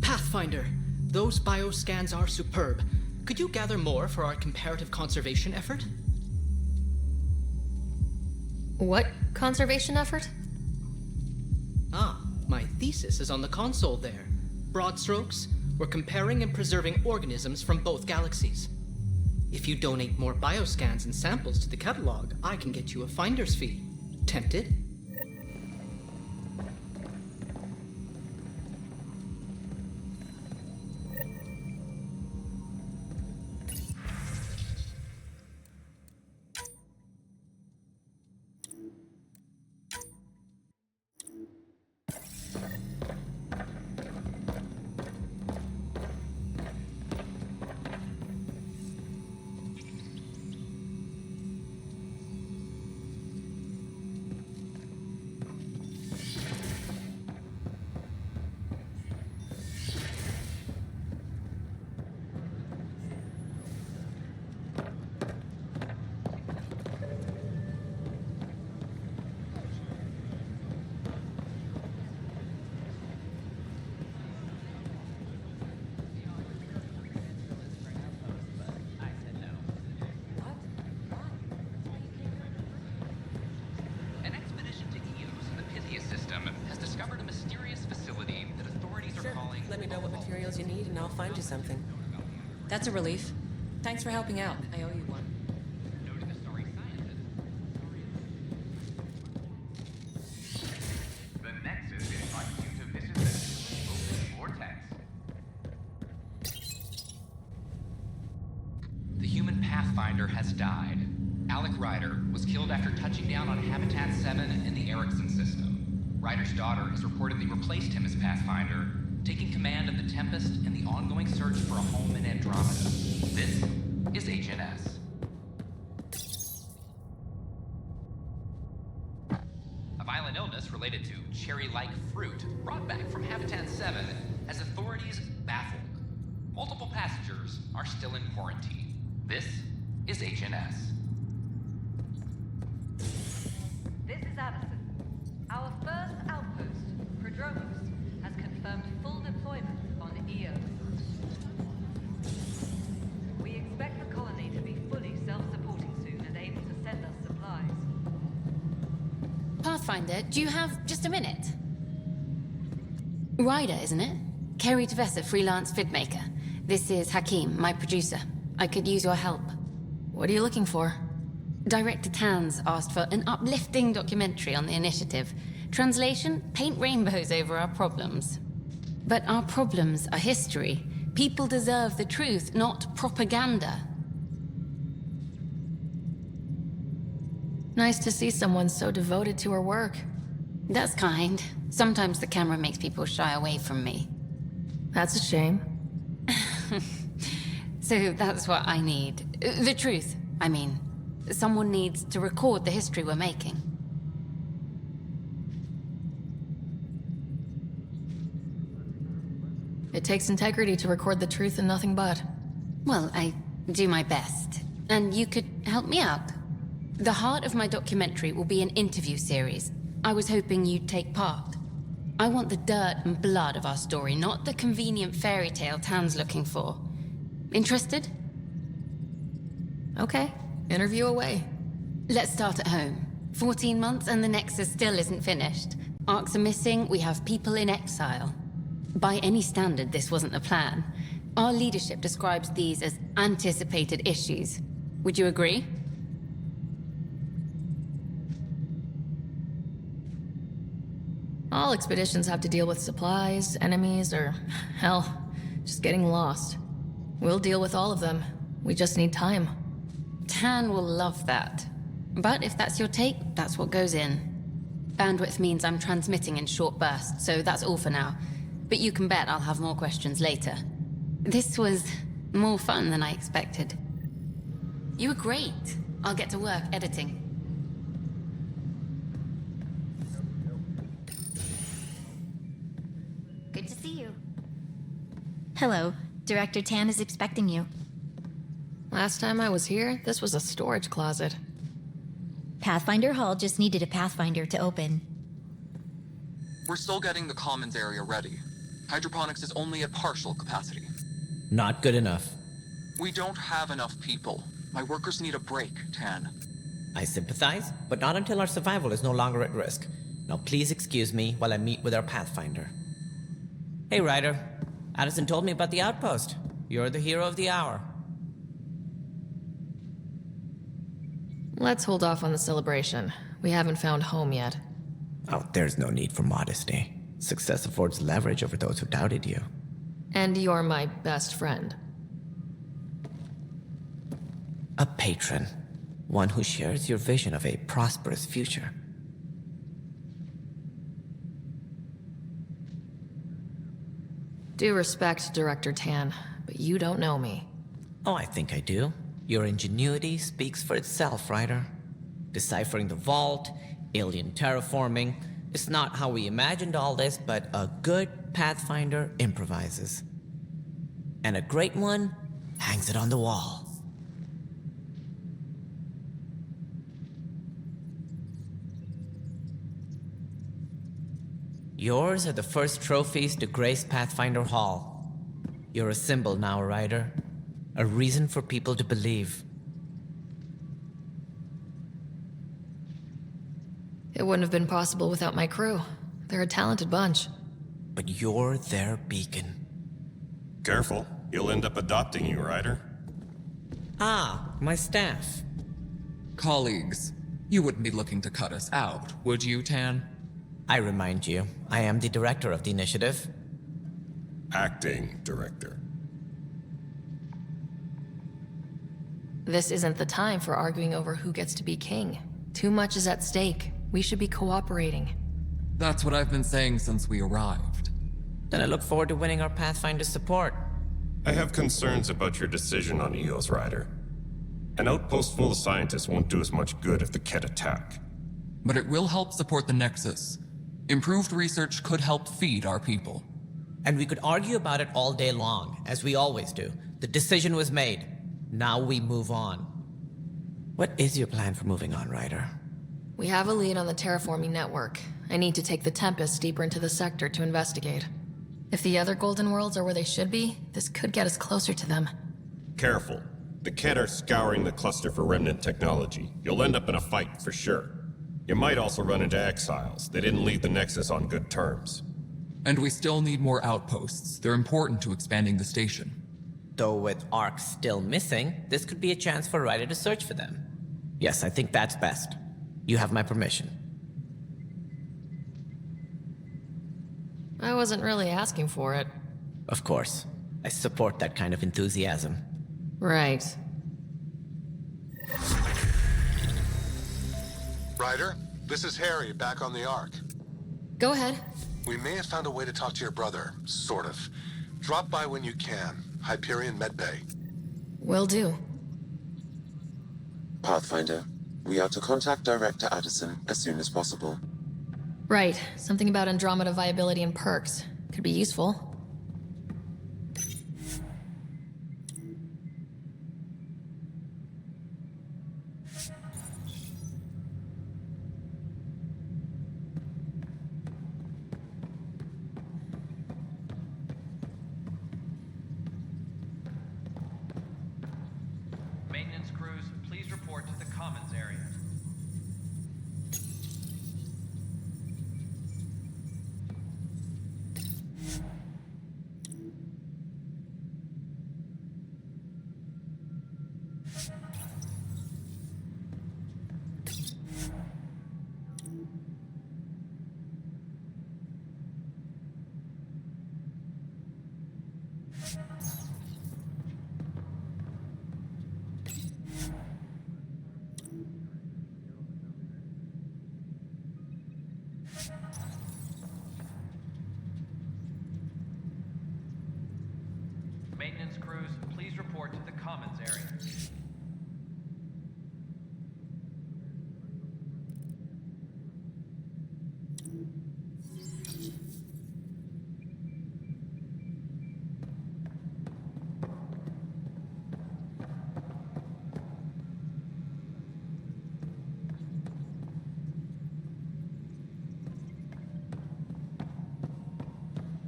Pathfinder, those bioscans are superb. Could you gather more for our comparative conservation effort? What conservation effort? Ah, my thesis is on the console there. Broad strokes, we're comparing and preserving organisms from both galaxies. If you donate more bioscans and samples to the catalog, I can get you a finder's fee. Tempted? That's a relief. Thanks for helping out. I owe you one. The Nexus invites you to visit the open vortex. The human Pathfinder has died. Alec Ryder was killed after touching down on Habitat 7 in the Erickson system. Ryder's daughter has reportedly replaced him as Pathfinder, taking command of the Tempest in the ongoing search for a home in Andromeda. This is HNS. A violent illness related to cherry-like fruit brought back from Habitat 7 has authorities baffled. Multiple passengers are still in quarantine. This is HNS. This is Addison. Our first outpost, Prodromos, has confirmed full deployment on Eos. We expect the colony to be fully self-supporting soon and able to send us supplies. Pathfinder, do you have just a minute? Ryder, isn't it? Kerry Tavessa, freelance vidmaker. This is Hakim, my producer. I could use your help. What are you looking for? Director Tanz asked for an uplifting documentary on the initiative. Translation, paint rainbows over our problems. But our problems are history. People deserve the truth, not propaganda. Nice to see someone so devoted to her work. That's kind. Sometimes the camera makes people shy away from me. That's a shame. So that's what I need. The truth, I mean. Someone needs to record the history we're making. It takes integrity to record the truth and nothing but. Well, I do my best. And you could help me out. The heart of my documentary will be an interview series. I was hoping you'd take part. I want the dirt and blood of our story, not the convenient fairy tale Tan's looking for. Interested? Okay, interview away. Let's start at home. 14 months and the Nexus still isn't finished. Arcs are missing, we have people in exile. By any standard, this wasn't the plan. Our leadership describes these as anticipated issues. Would you agree? All expeditions have to deal with supplies, enemies, or, hell, just getting lost. We'll deal with all of them. We just need time. Tan will love that. But if that's your take, that's what goes in. Bandwidth means I'm transmitting in short bursts, so that's all for now. But you can bet I'll have more questions later. This was more fun than I expected. You were great. I'll get to work editing. Good to see you. Hello. Director Tan is expecting you. Last time I was here, this was a storage closet. Pathfinder Hall just needed a Pathfinder to open. We're still getting the commons area ready. Hydroponics is only at partial capacity. Not good enough. We don't have enough people. My workers need a break, Tan. I sympathize, but not until our survival is no longer at risk. Now please excuse me while I meet with our Pathfinder. Hey, Ryder. Addison told me about the outpost. You're the hero of the hour. Let's hold off on the celebration. We haven't found home yet. Oh, there's no need for modesty. Success affords leverage over those who doubted you. And you're my best friend. A patron. One who shares your vision of a prosperous future. Due respect, Director Tan, but you don't know me. Oh, I think I do. Your ingenuity speaks for itself, Ryder. Deciphering the vault, alien terraforming. It's not how we imagined all this, but a good Pathfinder improvises. And a great one hangs it on the wall. Yours are the first trophies to grace Pathfinder Hall. You're a symbol now, Ryder. A reason for people to believe. It wouldn't have been possible without my crew. They're a talented bunch. But you're their beacon. Careful. He'll end up adopting you, Ryder. Ah, my staff. Colleagues, you wouldn't be looking to cut us out, would you, Tan? I remind you, I am the director of the initiative. Acting director. This isn't the time for arguing over who gets to be king. Too much is at stake. We should be cooperating. That's what I've been saying since we arrived. Then I look forward to winning our Pathfinder's support. I have concerns about your decision on EOS, Ryder. An outpost full of scientists won't do us much good if the Kett attack. But it will help support the Nexus. Improved research could help feed our people. And we could argue about it all day long, as we always do. The decision was made. Now we move on. What is your plan for moving on, Ryder? We have a lead on the terraforming network. I need to take the Tempest deeper into the sector to investigate. If the other Golden Worlds are where they should be, this could get us closer to them. Careful. The Kett are scouring the cluster for remnant technology. You'll end up in a fight, for sure. You might also run into exiles. They didn't leave the Nexus on good terms. And we still need more outposts. They're important to expanding the station. Though with Ark still missing, this could be a chance for Ryder to search for them. Yes, I think that's best. You have my permission. I wasn't really asking for it. Of course. I support that kind of enthusiasm. Right. Ryder, this is Harry, back on the Ark. Go ahead. We may have found a way to talk to your brother, sort of. Drop by when you can. Hyperion Medbay. Will do. Pathfinder, we are to contact Director Addison as soon as possible. Right. Something about Andromeda viability and perks. Could be useful. Maintenance crews, please report to the Commons area. Maintenance crews, please report to the Commons area.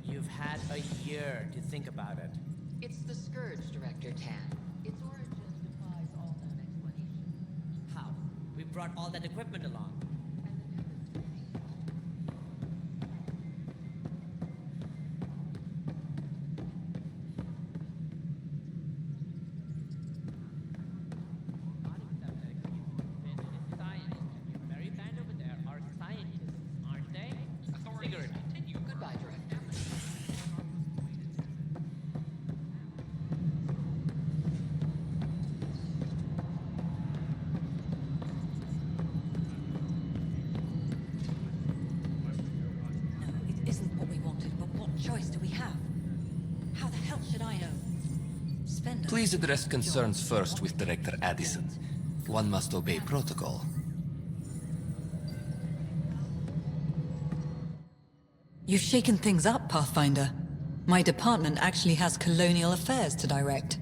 You've had a year to think about it. It's the Scourge, Director Tan. Its origin defies all known explanation. How? We brought all that equipment along. Choice do we have? How the hell should I know? Spend Please address concerns first with Director Addison. One must obey protocol. You've shaken things up, Pathfinder. My department actually has colonial affairs to direct.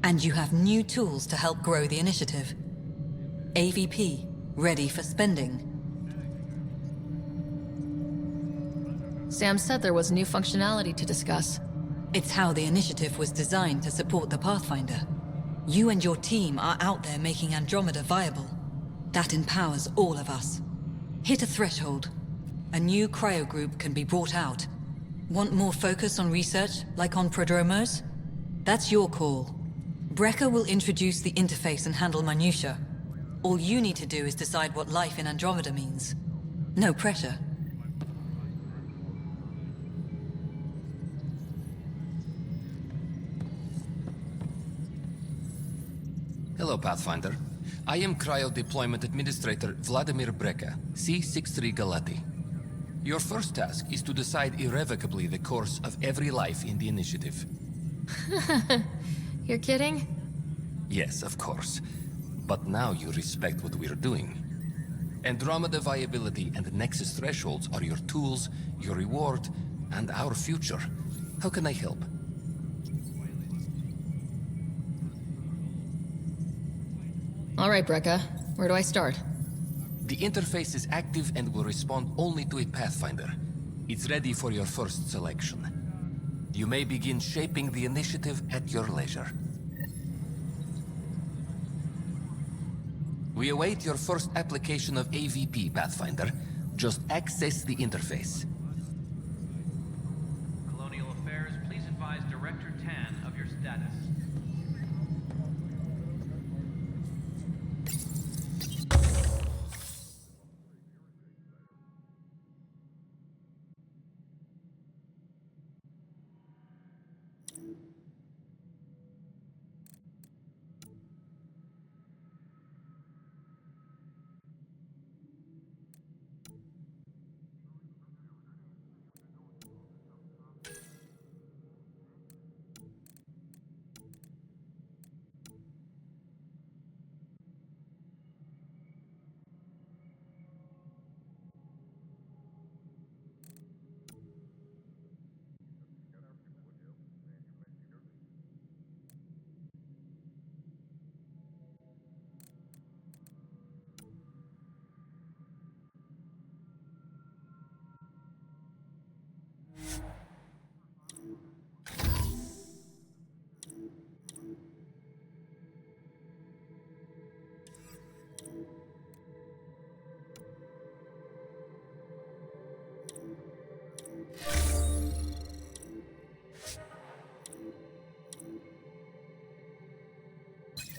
And you have new tools to help grow the initiative. AVP, ready for spending. Sam said there was new functionality to discuss. It's how the initiative was designed to support the Pathfinder. You and your team are out there making Andromeda viable. That empowers all of us. Hit a threshold. A new cryo group can be brought out. Want more focus on research, like on prodromos? That's your call. Brecker will introduce the interface and handle minutiae. All you need to do is decide what life in Andromeda means. No pressure. Hello, Pathfinder. I am Cryo Deployment Administrator Vladimir Breca, C-63 Galati. Your first task is to decide irrevocably the course of every life in the Initiative. You're kidding? Yes, of course. But now you respect what we're doing. Andromeda viability and Nexus thresholds are your tools, your reward, and our future. How can I help? All right, Brecca. Where do I start? The interface is active and will respond only to a Pathfinder. It's ready for your first selection. You may begin shaping the initiative at your leisure. We await your first application of AVP, Pathfinder. Just access the interface. Colonial Affairs, please advise Director Tan of your status.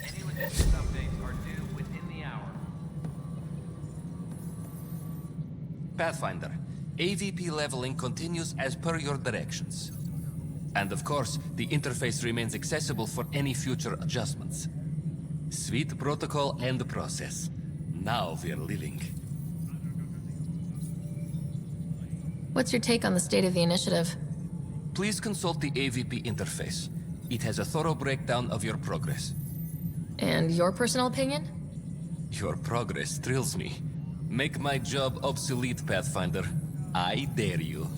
Any logistics updates are due within the hour. Pathfinder, AVP leveling continues as per your directions. And of course, the interface remains accessible for any future adjustments. Sweet protocol and process. Now we're living. What's your take on the state of the initiative? Please consult the AVP interface. It has a thorough breakdown of your progress. And your personal opinion? Your progress thrills me. Make my job obsolete, Pathfinder. I dare you.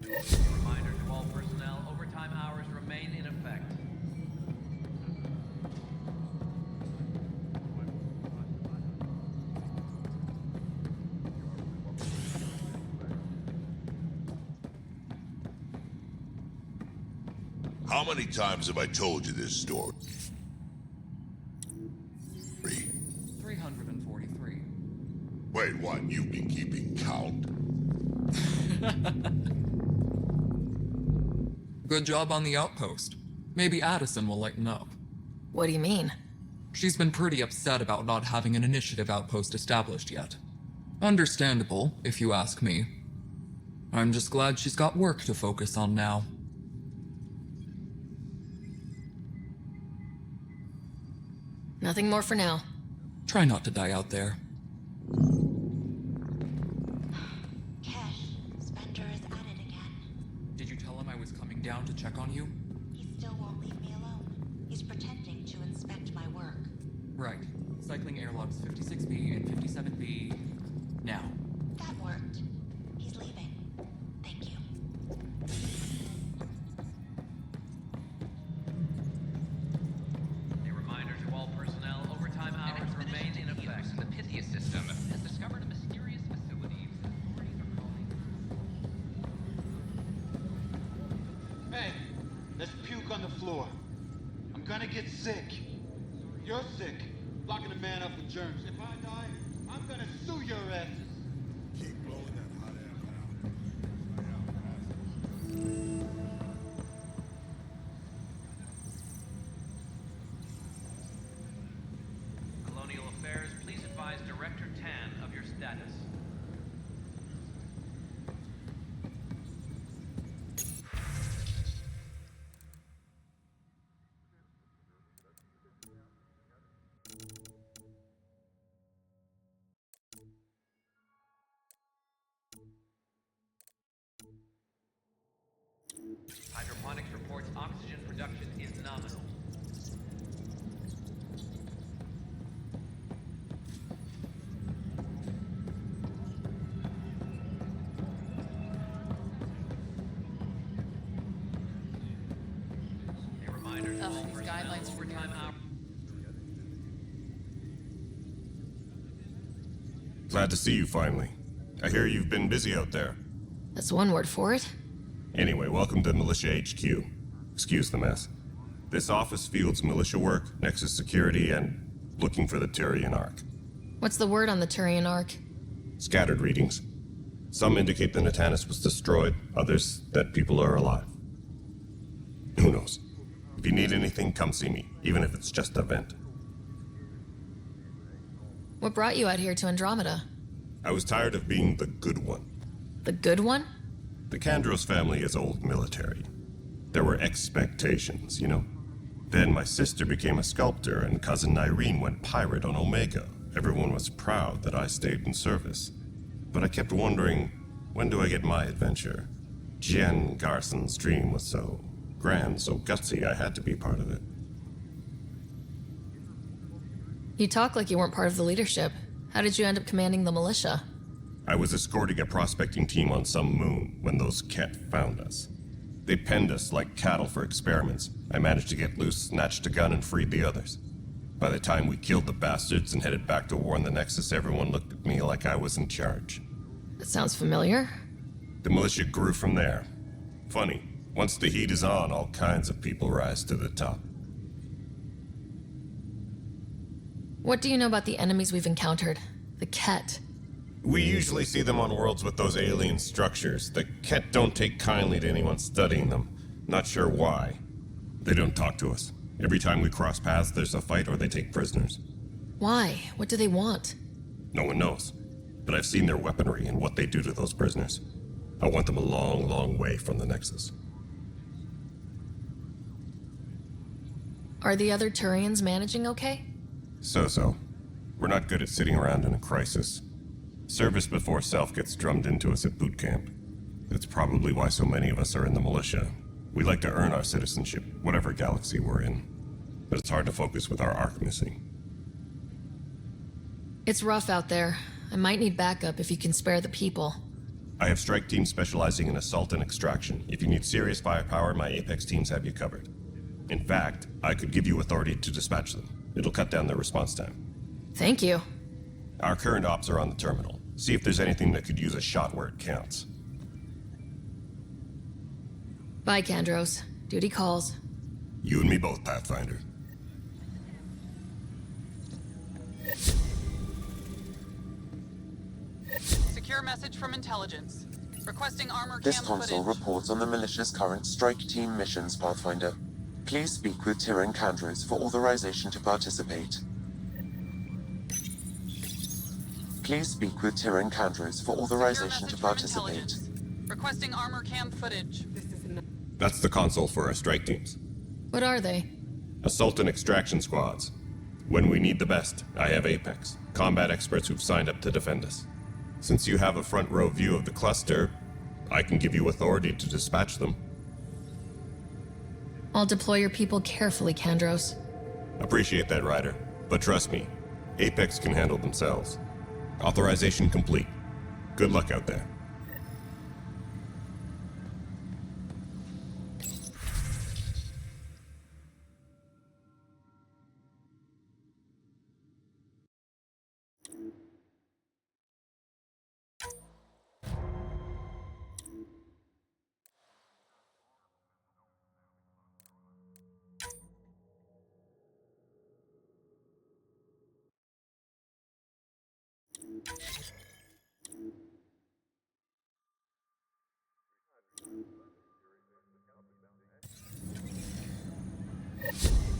Reminder to all personnel, overtime hours remain in effect. How many times have I told you this story? 343. Wait, what? You've been keeping count? Good job on the outpost. Maybe Addison will lighten up. What do you mean? She's been pretty upset about not having an initiative outpost established yet. Understandable, if you ask me. I'm just glad she's got work to focus on now. Nothing more for now. Try not to die out there. Spender is at it again. Did you tell him I was coming down to check on you? He still won't leave me alone. He's pretending to inspect my work. Right. Cycling airlocks 56B and 57B... now. That worked. He's leaving. Thank you. on the floor. I'm gonna get sick. You're sick. Locking a man up with germs. If I die, I'm gonna sue your asses. Keep blowing that hot air Colonial Affairs, please advise Director Tan of your status. Hydroponics reports oxygen production is nominal. A reminder to all These guidelines for overtime hours. Glad to see you finally. I hear you've been busy out there. That's one word for it. Anyway, welcome to Militia HQ. Excuse the mess. This office fields militia work, Nexus security, and looking for the Turian Ark. What's the word on the Turian Ark? Scattered readings. Some indicate the Natanus was destroyed, others that people are alive. Who knows? If you need anything, come see me, even if it's just a vent. What brought you out here to Andromeda? I was tired of being the good one. The good one? The Kandros family is old military. There were expectations, you know? Then my sister became a sculptor and cousin Irene went pirate on Omega. Everyone was proud that I stayed in service. But I kept wondering, when do I get my adventure? Jen Garson's dream was so grand, so gutsy, I had to be part of it. You talk like you weren't part of the leadership. How did you end up commanding the militia? I was escorting a prospecting team on some moon when those Ket found us. They penned us like cattle for experiments. I managed to get loose, snatched a gun, and freed the others. By the time we killed the bastards and headed back to war in the Nexus, everyone looked at me like I was in charge. That sounds familiar. The militia grew from there. Funny, once the heat is on, all kinds of people rise to the top. What do you know about the enemies we've encountered? The Ket. We usually see them on worlds with those alien structures. The Ket don't take kindly to anyone studying them. Not sure why. They don't talk to us. Every time we cross paths, there's a fight or they take prisoners. Why? What do they want? No one knows. But I've seen their weaponry and what they do to those prisoners. I want them a long, long way from the Nexus. Are the other Turians managing okay? So-so. We're not good at sitting around in a crisis. Service before self gets drummed into us at boot camp. That's probably why so many of us are in the militia. We like to earn our citizenship, whatever galaxy we're in. But it's hard to focus with our arc missing. It's rough out there. I might need backup if you can spare the people. I have strike teams specializing in assault and extraction. If you need serious firepower, my Apex teams have you covered. In fact, I could give you authority to dispatch them. It'll cut down their response time. Thank you. Our current ops are on the terminal. See if there's anything that could use a shot where it counts. Bye, Kandros. Duty calls. You and me both, Pathfinder. Secure message from intelligence. Requesting armor This cam console footage. reports on the militia's current strike team missions, Pathfinder. Please speak with Tyrion Kandros for authorization to participate. Please speak with Tyrion Kandros for authorization to participate. Requesting armor cam footage. That's the console for our strike teams. What are they? Assault and extraction squads. When we need the best, I have Apex, combat experts who've signed up to defend us. Since you have a front row view of the cluster, I can give you authority to dispatch them. I'll deploy your people carefully, Kandros. Appreciate that, Ryder. But trust me, Apex can handle themselves. Authorization complete. Good luck out there.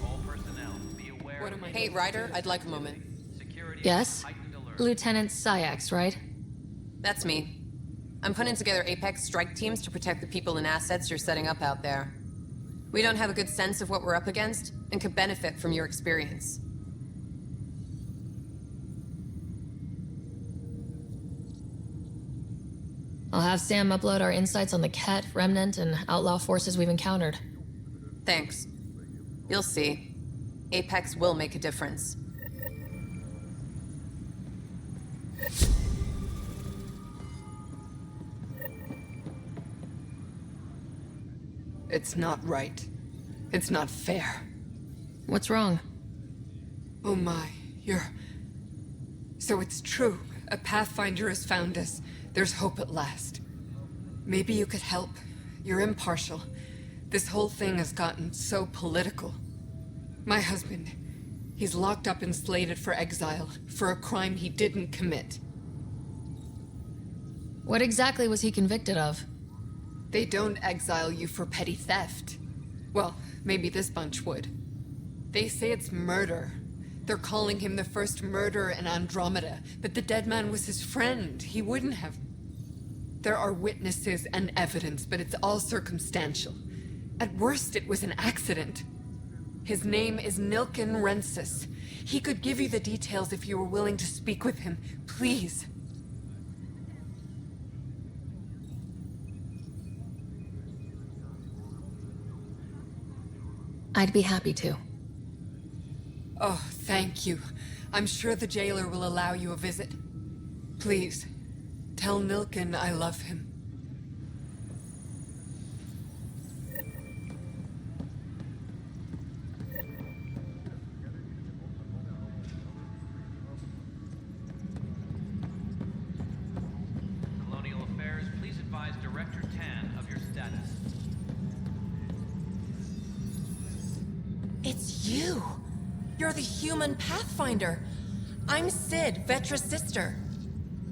All personnel, be aware. What am I? Hey, Ryder, I'd like a moment. Yes? Lieutenant Syax, right? That's me. I'm putting together Apex strike teams to protect the people and assets you're setting up out there. We don't have a good sense of what we're up against, and could benefit from your experience. I'll have Sam upload our insights on the Ket, Remnant, and outlaw forces we've encountered. Thanks. You'll see. Apex will make a difference. It's not right. It's not fair. What's wrong? Oh my, So it's true. A Pathfinder has found us. There's hope at last. Maybe you could help. You're impartial. This whole thing has gotten so political. My husband, he's locked up and slated for exile for a crime he didn't commit. What exactly was he convicted of? They don't exile you for petty theft. Well, maybe this bunch would. They say it's murder. They're calling him the first murderer in Andromeda, but the dead man was his friend. He wouldn't have. There are witnesses and evidence, but it's all circumstantial. At worst, it was an accident. His name is Nilken Rensis. He could give you the details if you were willing to speak with him. Please. I'd be happy to. Oh, thank you. I'm sure the jailer will allow you a visit. Please, tell Nilken I love him. Colonial Affairs, please advise Director Tan of your status. It's you! You're the human Pathfinder! I'm Sid, Vetra's sister.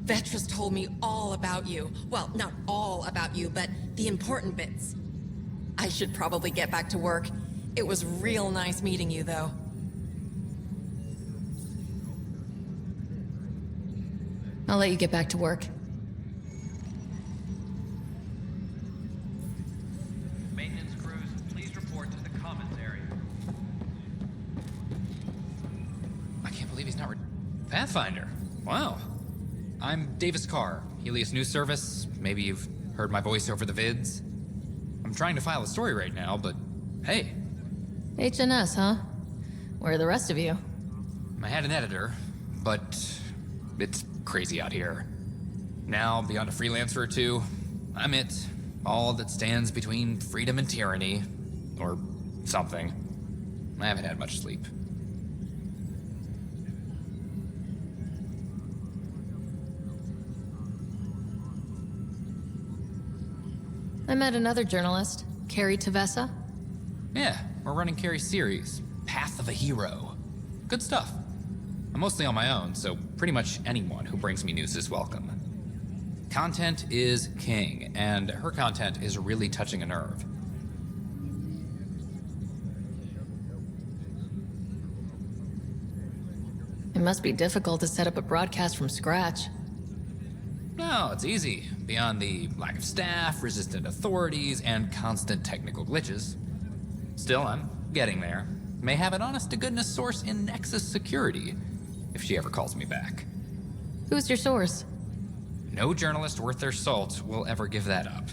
Vetra's told me all about you. Well, not all about you, but the important bits. I should probably get back to work. It was real nice meeting you, though. I'll let you get back to work. Maintenance crews, please report to the commons area. I can't believe he's not Pathfinder. Wow. I'm Davis Carr, Helios News Service. Maybe you've heard my voice over the vids. I'm trying to file a story right now, but hey. HNS, huh? Where are the rest of you? I had an editor, but it's crazy out here. Now, beyond a freelancer or two, I'm it. All that stands between freedom and tyranny. Or something. I haven't had much sleep. I met another journalist, Carrie Tavessa. Yeah, we're running Carrie's series, Path of a Hero. Good stuff. I'm mostly on my own, so pretty much anyone who brings me news is welcome. Content is king, and her content is really touching a nerve. It must be difficult to set up a broadcast from scratch. No, it's easy. Beyond the lack of staff, resistant authorities, and constant technical glitches. Still, I'm getting there. May have an honest-to-goodness source in Nexus Security, if she ever calls me back. Who's your source? No journalist worth their salt will ever give that up.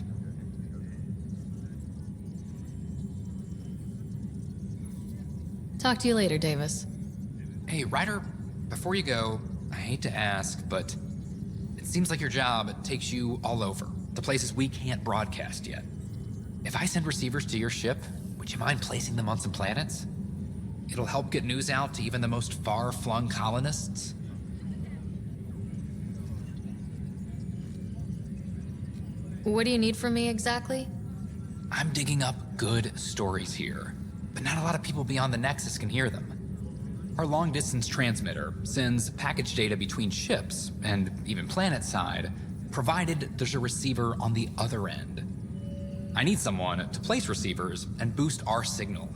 Talk to you later, Davis. Hey, Ryder, before you go, I hate to ask, but it seems like your job takes you all over, the places we can't broadcast yet. If I send receivers to your ship, would you mind placing them on some planets? It'll help get news out to even the most far-flung colonists. What do you need from me exactly? I'm digging up good stories here, but not a lot of people beyond the Nexus can hear them. Our long-distance transmitter sends package data between ships, and even planet-side, provided there's a receiver on the other end. I need someone to place receivers and boost our signal.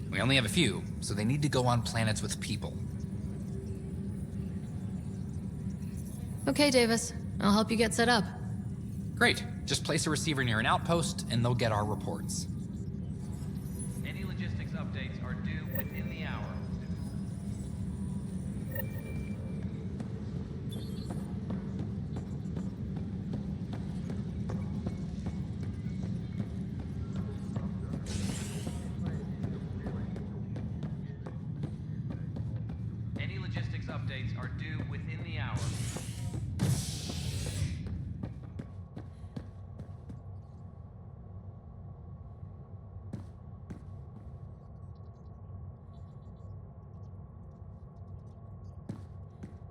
We only have a few, so they need to go on planets with people. Okay, Davis. I'll help you get set up. Great. Just place a receiver near an outpost, and they'll get our reports. Any logistics updates are due within the hour. Any logistics updates are due within the hour.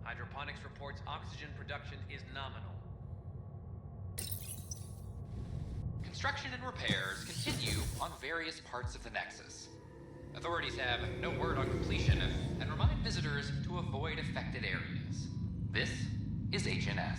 Hydroponics reports oxygen production is nominal. Construction and repairs continue on various parts of the Nexus. Authorities have no word on completion and remind visitors to avoid affected areas. This is HNS.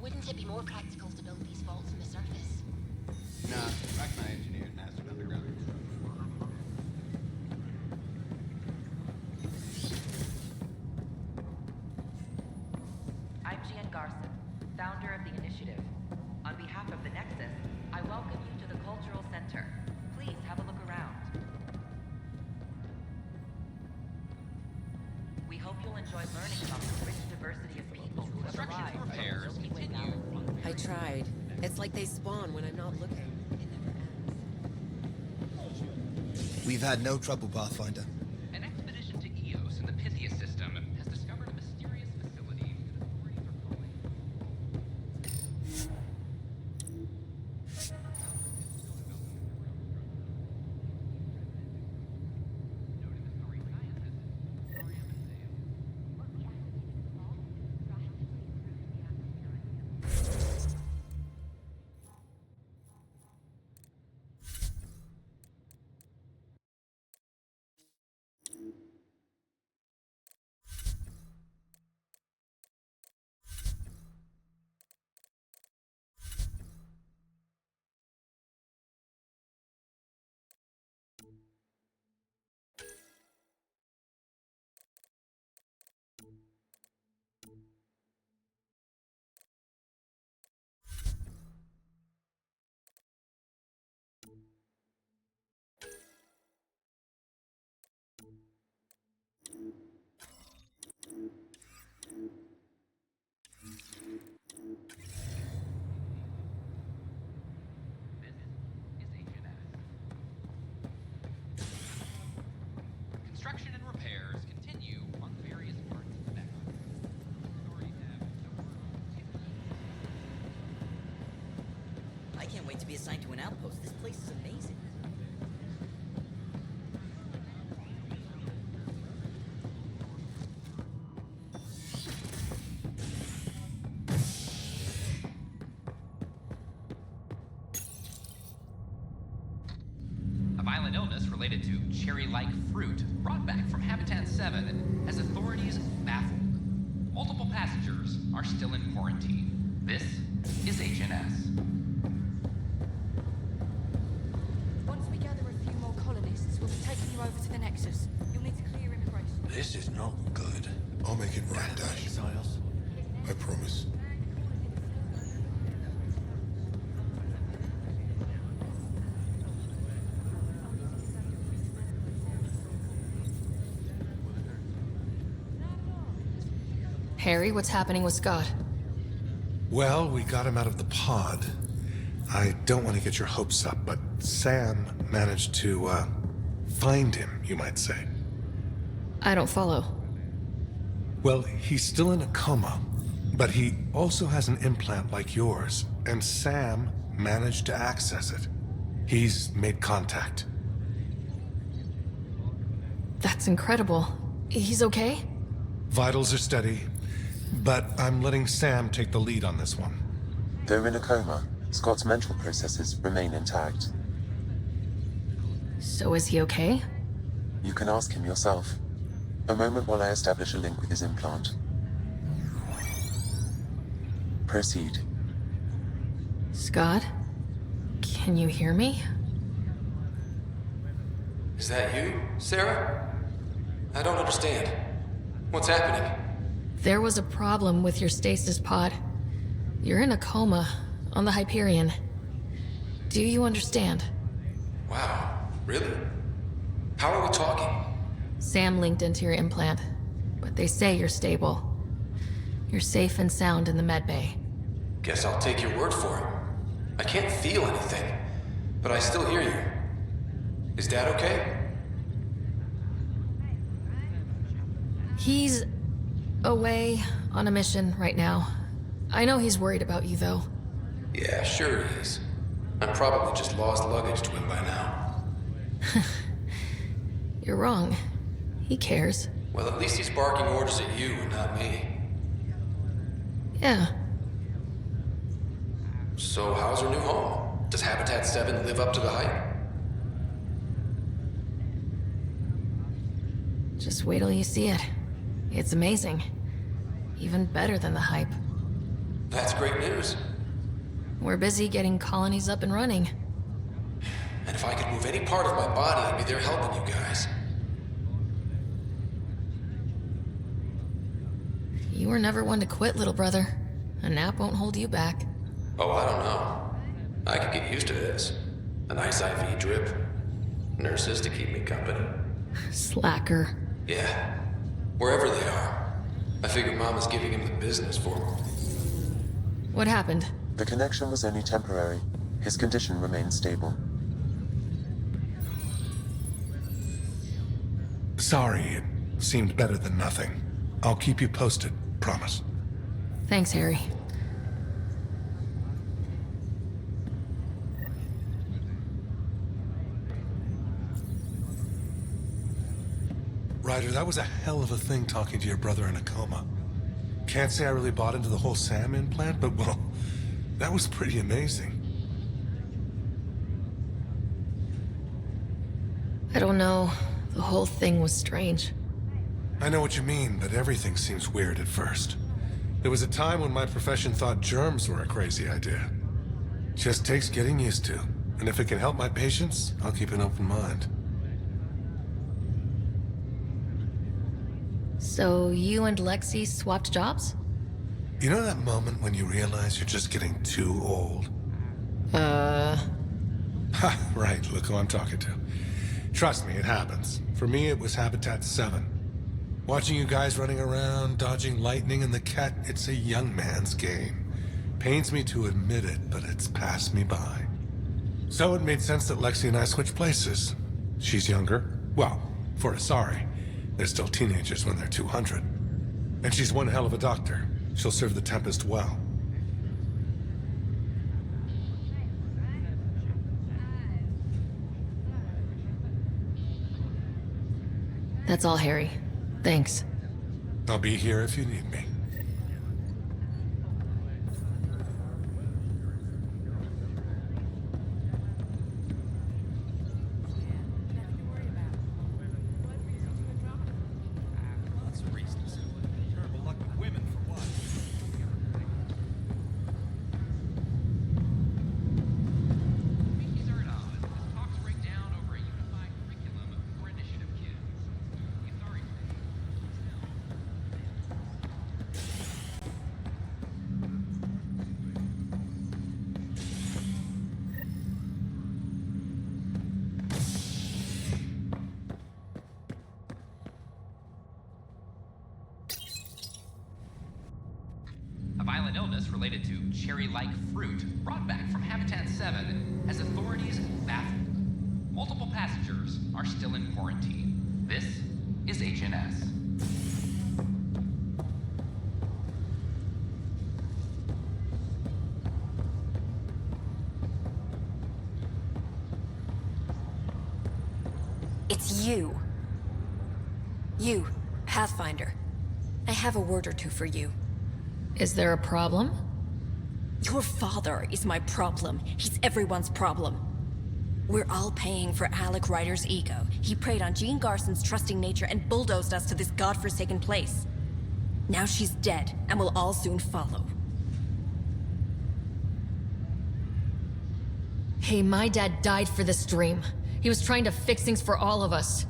Wouldn't it be more practical to build these vaults in the surface? Nah, Rachni engineered and has it underground. I'm Gian Garson, founder of the initiative. On behalf of the Nexus, I welcome you to the Cultural Center. Please have a look around. We hope you'll enjoy learning about the rich diversity of people who have arrived. Repairs continue. I tried. It's like they spawn when I'm not looking. We've had no trouble, Pathfinder. An expedition to Eos in the Pythia system has discovered a mysterious facility that authorities are calling. Construction and repairs continue on various parts of the Nexus. Authorities have no word on I can't wait to be assigned to an outpost. This place is amazing. A violent illness related to cherry-like fruit brought back from Habitat 7 has authorities baffled. Multiple passengers are still in quarantine. This is HNS. Once we gather a few more colonists, we'll be taking you over to the Nexus. You'll need to clear immigration. This is not good. I'll make it right, Dash. Exiles. I promise. Harry, what's happening with Scott? Well, we got him out of the pod. I don't want to get your hopes up, but Sam managed to, find him, you might say. I don't follow. Well, he's still in a coma, but he also has an implant like yours, and Sam managed to access it. He's made contact. That's incredible. He's okay? Vitals are steady, but I'm letting Sam take the lead on this one. Though in a coma, Scott's mental processes remain intact. So is he okay? You can ask him yourself. A moment while I establish a link with his implant. Proceed. Scott? Can you hear me? Is that you, Sarah? I don't understand. What's happening? There was a problem with your stasis pod. You're in a coma on the Hyperion. Do you understand? Wow, really? How are we talking? Sam linked into your implant, but they say you're stable. You're safe and sound in the medbay. Guess I'll take your word for it. I can't feel anything, but I still hear you. Is Dad okay? He's away on a mission right now. I know he's worried about you, though. Yeah, sure he is. I'm probably just lost luggage to him by now. You're wrong. He cares. Well, at least he's barking orders at you and not me. Yeah. So how's her new home? Does Habitat 7 live up to the hype? Just wait till you see it. It's amazing. Even better than the hype. That's great news. We're busy getting colonies up and running. And if I could move any part of my body, I'd be there helping you guys. You were never one to quit, little brother. A nap won't hold you back. Oh, I don't know. I could get used to this. A nice IV drip. Nurses to keep me company. Slacker. Yeah. Wherever they are. I figure Mama's giving him the business for me. What happened? The connection was only temporary. His condition remains stable. Sorry, it seemed better than nothing. I'll keep you posted, promise. Thanks, Harry. Ryder, that was a hell of a thing talking to your brother in a coma. Can't say I really bought into the whole Sam implant, but well, that was pretty amazing. I don't know. The whole thing was strange. I know what you mean, but everything seems weird at first. There was a time when my profession thought germs were a crazy idea. Just takes getting used to. And if it can help my patients, I'll keep an open mind. So you and Lexi swapped jobs? You know that moment when you realize you're just getting too old? Ha, right, look who I'm talking to. Trust me, it happens. For me, it was Habitat 7. Watching you guys running around, dodging lightning and the cat, it's a young man's game. Pains me to admit it, but it's passed me by. So it made sense that Lexi and I switched places. She's younger. Well, for Asari. They're still teenagers when they're 200. And she's one hell of a doctor. She'll serve the Tempest well. That's all, Harry. Thanks. I'll be here if you need me. A violent illness related to cherry-like fruit brought back from Habitat 7 has authorities baffled. Multiple passengers are still in quarantine. This is HNS. It's you. You, Pathfinder. I have a word or two for you. Is there a problem? Your father is my problem. He's everyone's problem. We're all paying for Alec Ryder's ego. He preyed on Jean Garson's trusting nature and bulldozed us to this godforsaken place. Now she's dead, and we'll all soon follow. Hey, my dad died for this dream. He was trying to fix things for all of us.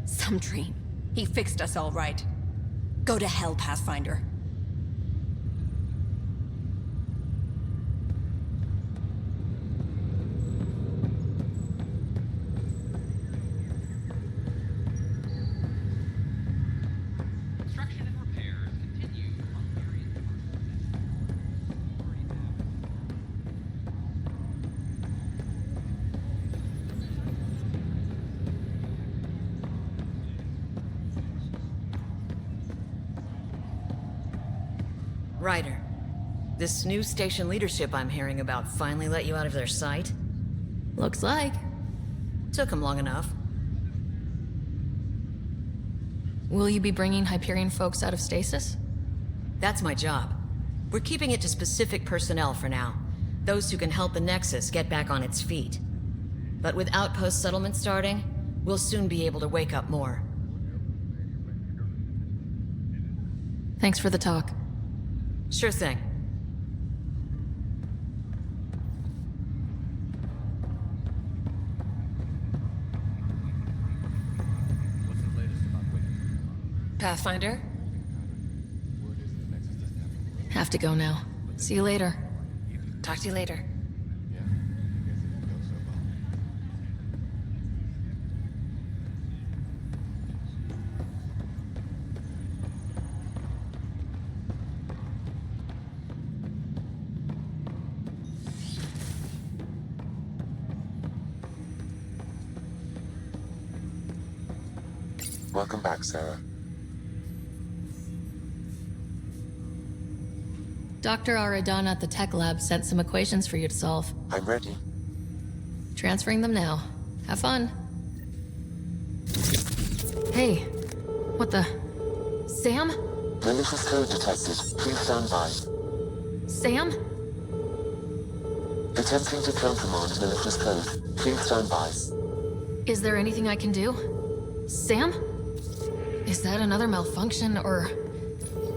Some dream. He fixed us all right. Go to hell, Pathfinder. Construction and repairs continue on various Ryder, this new station leadership I'm hearing about finally let you out of their sight? Looks like. Took them long enough. Will you be bringing Hyperion folks out of stasis? That's my job. We're keeping it to specific personnel for now. Those who can help the Nexus get back on its feet. But with outpost settlement starting, we'll soon be able to wake up more. Thanks for the talk. Sure thing. Pathfinder? Have to go now. See you later. Talk to you later. Welcome back, Sarah. Dr. Aradana at the tech lab sent some equations for you to solve. I'm ready. Transferring them now. Have fun. Hey, what the... Sam? Malicious code detected. Please stand by. Sam? Attempting to countermand malicious code. Please stand by. Is there anything I can do? Sam? Is that another malfunction, or...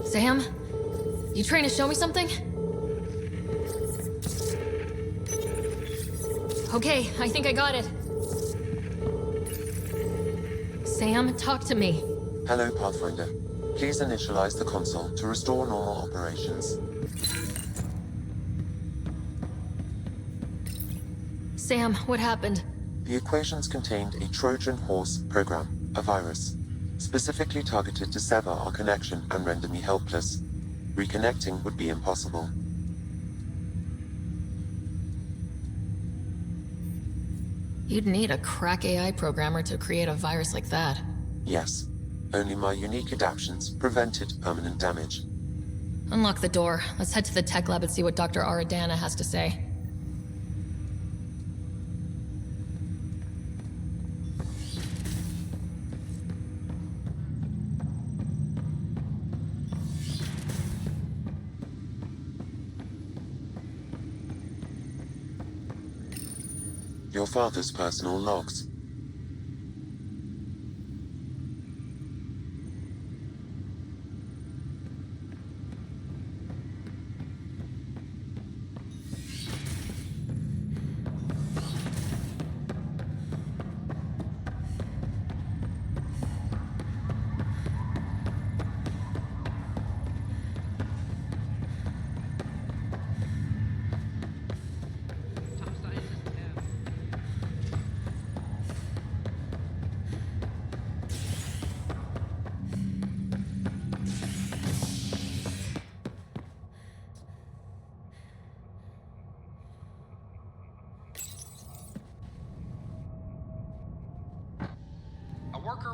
Sam? You trying to show me something? Okay, I think I got it. Sam, talk to me. Hello, Pathfinder. Please initialize the console to restore normal operations. Sam, what happened? The equations contained a Trojan horse program, a virus, specifically targeted to sever our connection and render me helpless. Reconnecting would be impossible. You'd need a crack AI programmer to create a virus like that. Yes. Only my unique adaptions prevented permanent damage. Unlock the door. Let's head to the tech lab and see what Dr. Aradana has to say. Your father's personal logs.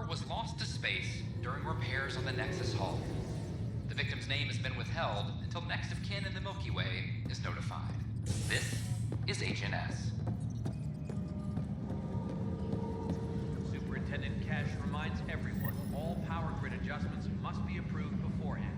was lost to space during repairs on the Nexus hull. The victim's name has been withheld until next of kin in the Milky Way is notified. This is HNS. Superintendent Cash reminds everyone all power grid adjustments must be approved beforehand.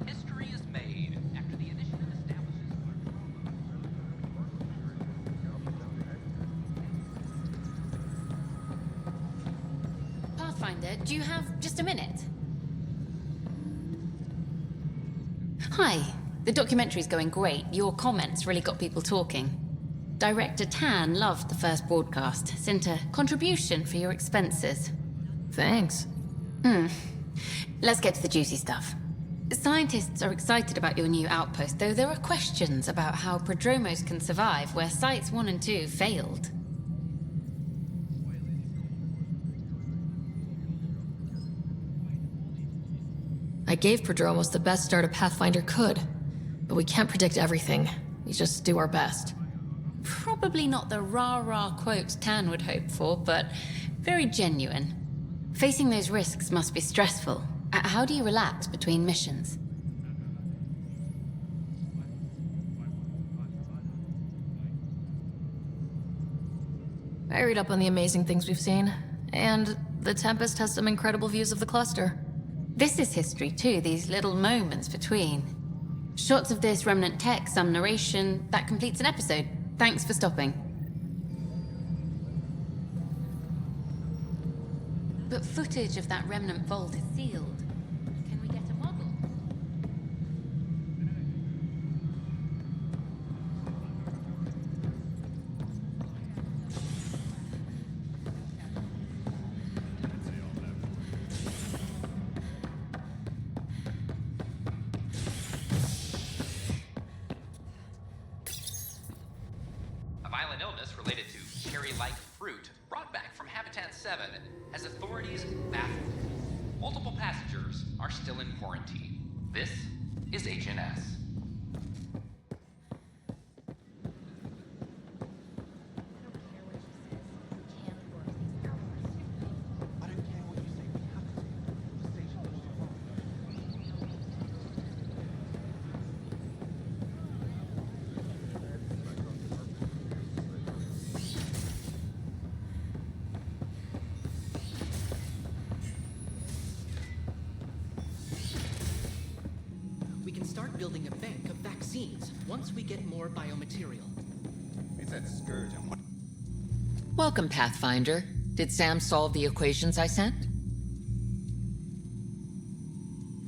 History is made after the initiative establishes Pathfinder, do you have just a minute? Hi. The documentary's going great. Your comments really got people talking. Director Tan loved the first broadcast. Sent a contribution for your expenses. Thanks. Let's get to the juicy stuff. Scientists are excited about your new outpost, though there are questions about how Prodromos can survive where Sites 1 and 2 failed. I gave Prodromos the best start a Pathfinder could, but we can't predict everything. We just do our best. Probably not the rah-rah quote Tan would hope for, but very genuine. Facing those risks must be stressful. How do you relax between missions? I read up on the amazing things we've seen, and the Tempest has some incredible views of the cluster. This is history too, these little moments between. Shots of this remnant tech, some narration, that completes an episode. Thanks for stopping. But footage of that remnant vault is sealed. Can we get a model? authorities baffled. Multiple passengers are still in quarantine. This is HNS. We can start building a bank of vaccines once we get more biomaterial. It's that scourge on what? Welcome, Pathfinder. Did Sam solve the equations I sent?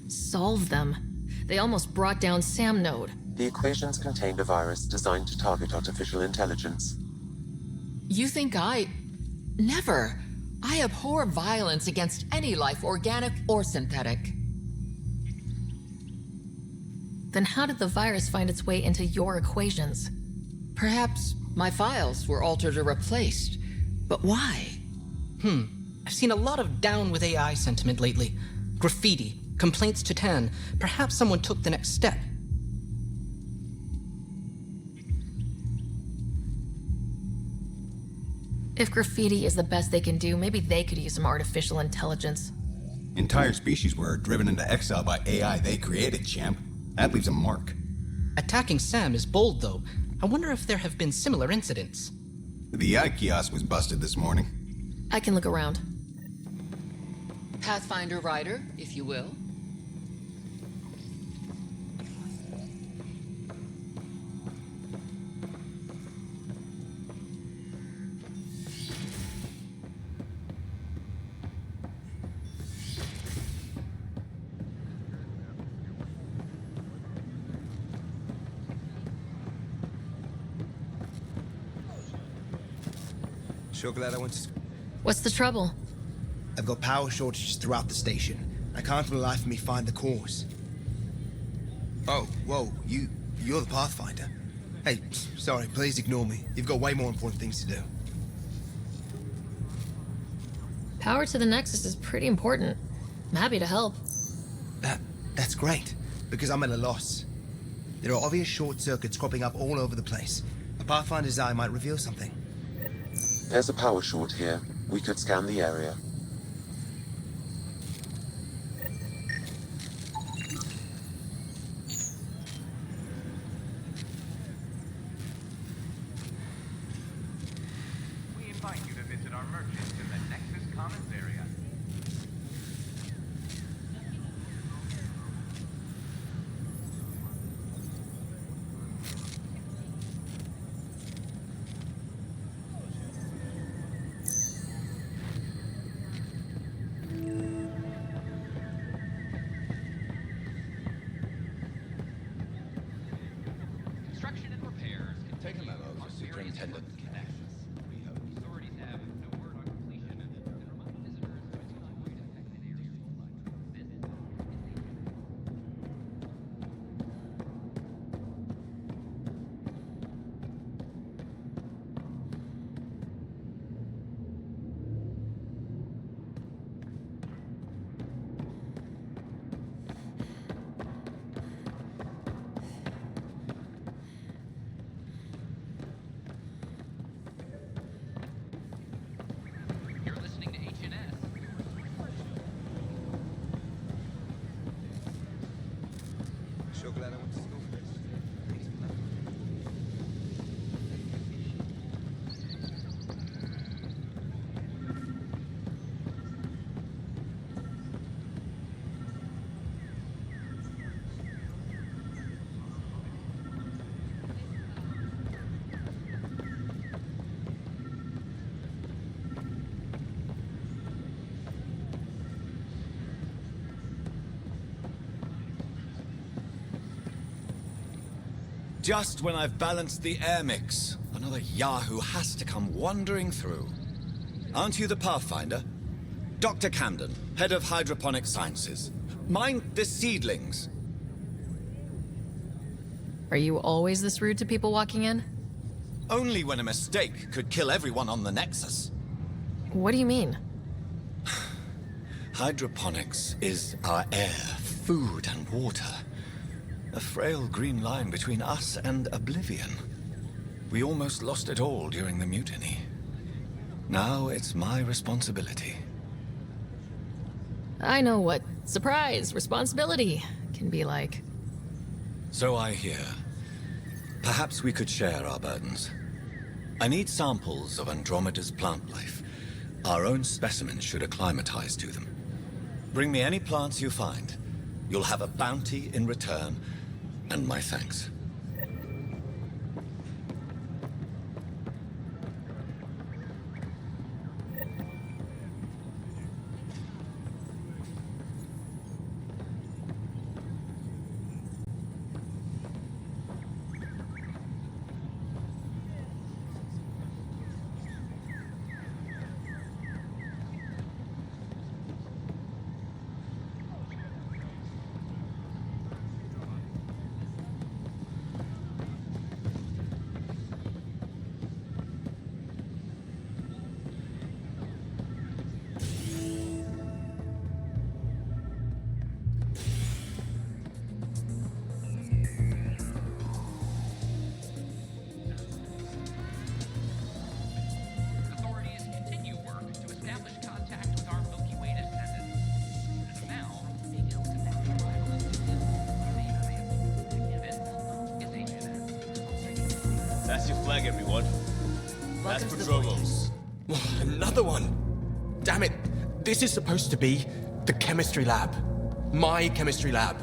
Solve them? They almost brought down Sam Node. The equations contained a virus designed to target artificial intelligence. You think Never. I abhor violence against any life, organic or synthetic. Then how did the virus find its way into your equations? Perhaps my files were altered or replaced. But why? I've seen a lot of down with AI sentiment lately. Graffiti, complaints to Tan. Perhaps someone took the next step. If graffiti is the best they can do, maybe they could use some artificial intelligence. Entire species were driven into exile by AI they created, champ. That leaves a mark. Attacking Sam is bold, though. I wonder if there have been similar incidents. The AI kiosk was busted this morning. I can look around. Pathfinder Rider, if you will. Sure glad I went to... What's the trouble? I've got power shortages throughout the station. I can't for the life of me find the cause. Oh, whoa, you're the Pathfinder. Hey, sorry, please ignore me. You've got way more important things to do. Power to the Nexus is pretty important. I'm happy to help. That's great, because I'm at a loss. There are obvious short circuits cropping up all over the place. A Pathfinder's eye might reveal something. There's a power short here. We could scan the area. We invite you to visit our merchants in the Nexus Commons area. Construction and repairs can Take a memo on for various Superintendent. work connections. Authorities have no word on completion and remind visitors to avoid affected areas. This is You're listening to HNS. Sure glad I went to school for this. Just when I've balanced the air mix, another Yahoo has to come wandering through. Aren't you the Pathfinder? Dr. Camden, head of hydroponic sciences. Mind the seedlings. Are you always this rude to people walking in? Only when a mistake could kill everyone on the Nexus. What do you mean? Hydroponics is our air, food, and water. A frail green line between us and oblivion. We almost lost it all during the mutiny. Now it's my responsibility. I know what surprise, responsibility can be like. So I hear. Perhaps we could share our burdens. I need samples of Andromeda's plant life. Our own specimens should acclimatize to them. Bring me any plants you find. You'll have a bounty in return, and my thanks. That's your flag, everyone. That's Welcome to the Prodromos. Another one! Damn it! This is supposed to be the chemistry lab. My chemistry lab.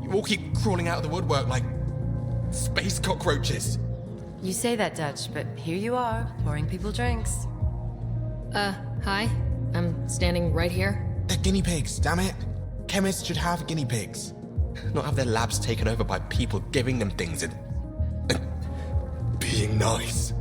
You all keep crawling out of the woodwork like space cockroaches. You say that, Dutch, but here you are, pouring people drinks. Hi. I'm standing right here. They're guinea pigs, damn it. Chemists should have guinea pigs. Not have their labs taken over by people giving them things and being nice.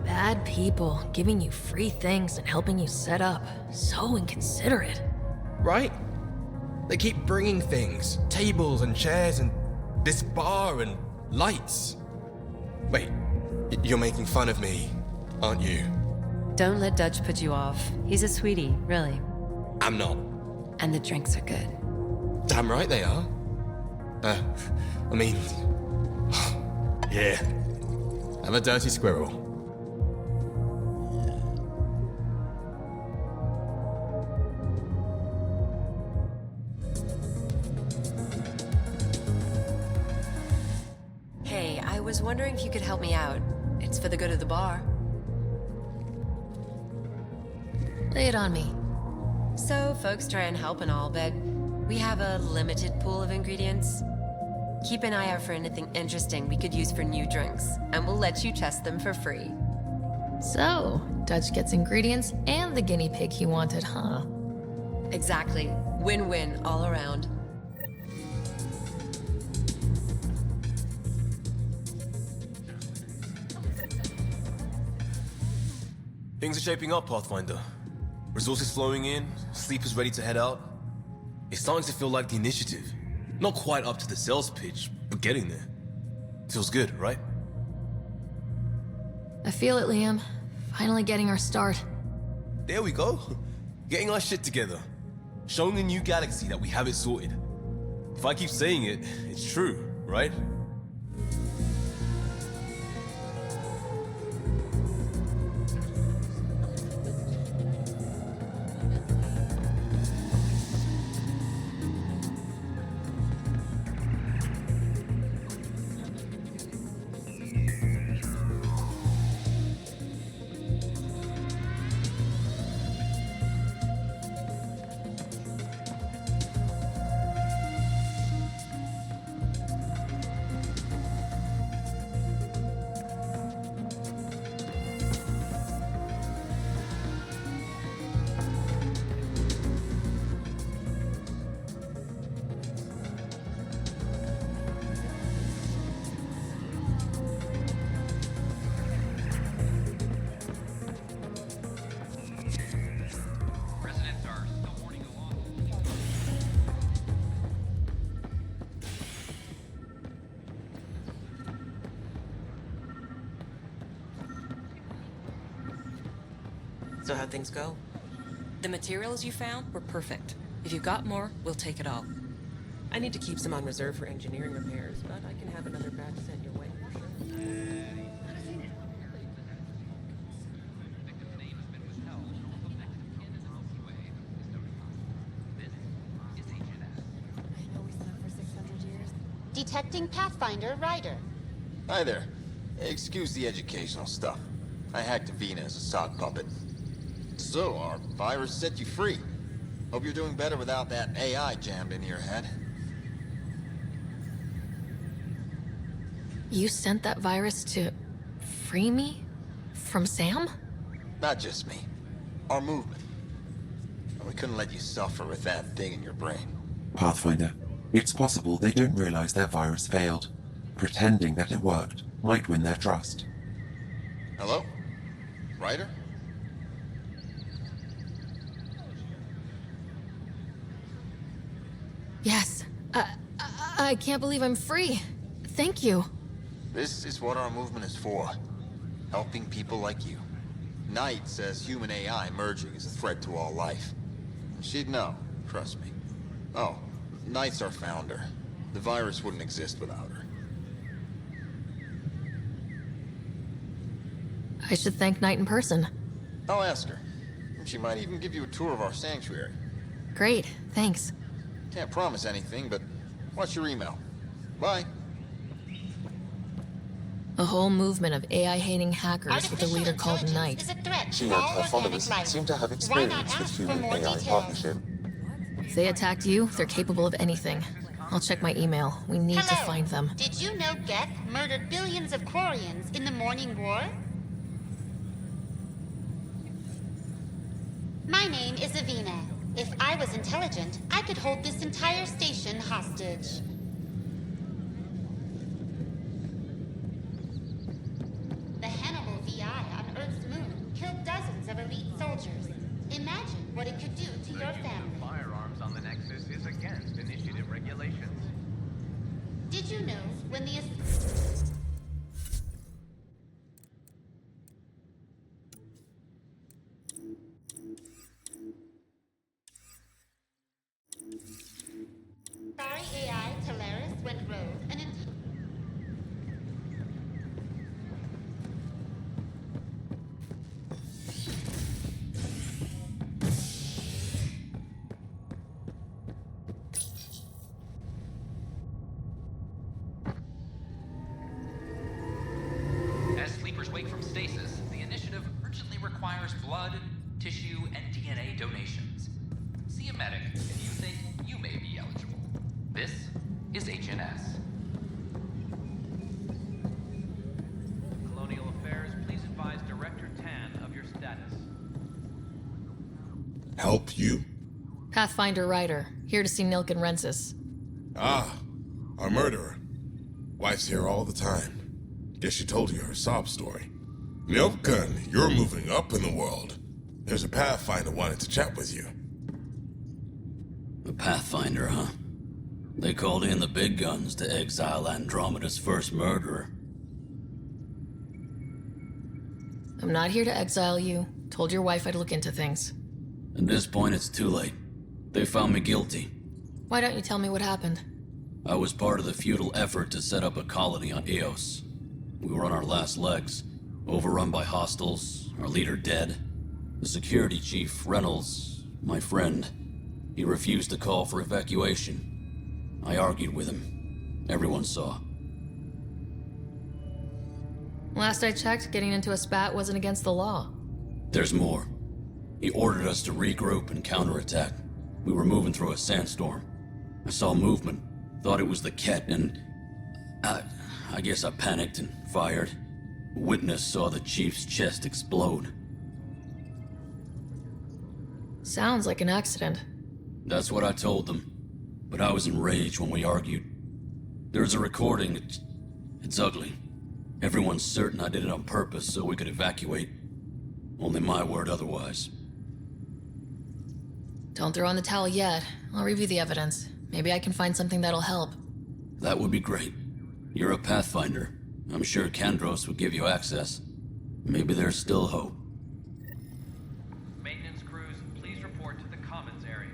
Bad people giving you free things and helping you set up. So inconsiderate. Right? They keep bringing things. Tables and chairs and this bar and lights. Wait, you're making fun of me, aren't you? Don't let Dutch put you off. He's a sweetie, really. I'm not. And the drinks are good. Damn right they are. I mean... yeah. I'm a dirty squirrel. Hey, I was wondering if you could help me out. It's for the good of the bar. Lay it on me. So, folks try and help and all, but we have a limited pool of ingredients. Keep an eye out for anything interesting we could use for new drinks, and we'll let you test them for free. So, Dutch gets ingredients and the guinea pig he wanted, huh? Exactly. Win-win all around. Things are shaping up, Pathfinder. Resources flowing in, sleepers ready to head out. It's starting to feel like the initiative. Not quite up to the sales pitch, but getting there. Feels good, right? I feel it, Liam. Finally getting our start. There we go. Getting our shit together. Showing the new galaxy that we have it sorted. If I keep saying it, it's true, right? So how'd things go? The materials you found were perfect. If you've got more, we'll take it all. I need to keep some on reserve for engineering repairs, but I can have another batch sent your way for sure. Detecting Pathfinder Ryder. Hi there. Excuse the educational stuff. I hacked Avina as a sock puppet. So, our virus set you free. Hope you're doing better without that AI jammed into your head. You sent that virus to free me? From Sam? Not just me. Our movement. We couldn't let you suffer with that thing in your brain. Pathfinder, it's possible they don't realize their virus failed. Pretending that it worked might win their trust. Hello? Ryder? Yes. I can't believe I'm free. Thank you. This is what our movement is for. Helping people like you. Knight says human AI merging is a threat to all life. She'd know, trust me. Oh, Knight's our founder. The virus wouldn't exist without her. I should thank Knight in person. I'll ask her. She might even give you a tour of our sanctuary. Great, thanks. Can't promise anything, but watch your email. Bye. A whole movement of AI-hating hackers with a leader called Knight. She and her followers seem to have experience with human-AI partnership. If they attacked you, they're capable of anything. I'll check my email. We need to find them. Did you know Geth murdered billions of Quarians in the Morning War? My name is Avina. If I was intelligent, I could hold this entire station hostage. The Hannibal VI on Earth's moon killed dozens of elite soldiers. Imagine what it could do to your family. Firearms on the Nexus is against initiative regulations. Did you know when the... Sorry AI Talaris went rogue and... As sleepers wake from stasis, the initiative urgently requires blood, tissue, and DNA donations. See a medic if you think you may be eligible. This is HNS. Colonial Affairs, please advise Director Tan of your status. Help you? Pathfinder Ryder, here to see Nilk and Rensis. Ah, our murderer. Wife's here all the time. Guess she told you her sob story. Nilkan, you're moving up in the world. There's a Pathfinder wanted to chat with you. The Pathfinder, huh? They called in the big guns to exile Andromeda's first murderer. I'm not here to exile you. Told your wife I'd look into things. At this point, it's too late. They found me guilty. Why don't you tell me what happened? I was part of the futile effort to set up a colony on Eos. We were on our last legs, overrun by hostiles, our leader dead. The security chief, Reynolds, my friend, he refused to call for evacuation. I argued with him. Everyone saw. Last I checked, getting into a spat wasn't against the law. There's more. He ordered us to regroup and counterattack. We were moving through a sandstorm. I saw movement, thought it was the Ket, and... I guess I panicked and fired. Witness saw the chief's chest explode. Sounds like an accident. That's what I told them. But I was enraged when we argued. There's a recording. It's ugly. Everyone's certain I did it on purpose so we could evacuate. Only my word otherwise. Don't throw in the towel yet. I'll review the evidence. Maybe I can find something that'll help. That would be great. You're a Pathfinder. I'm sure Kandros would give you access. Maybe there's still hope. report to the Commons area.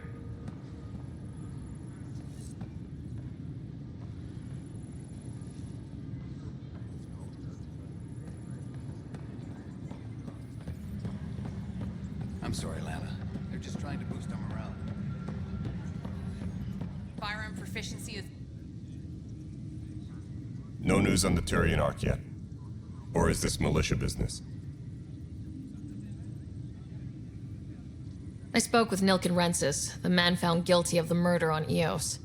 I'm sorry, Lana. They're just trying to boost our morale. Firearm proficiency is... No news on the Turian Ark yet? Or is this militia business? I spoke with Nilken Rensis, the man found guilty of the murder on Eos.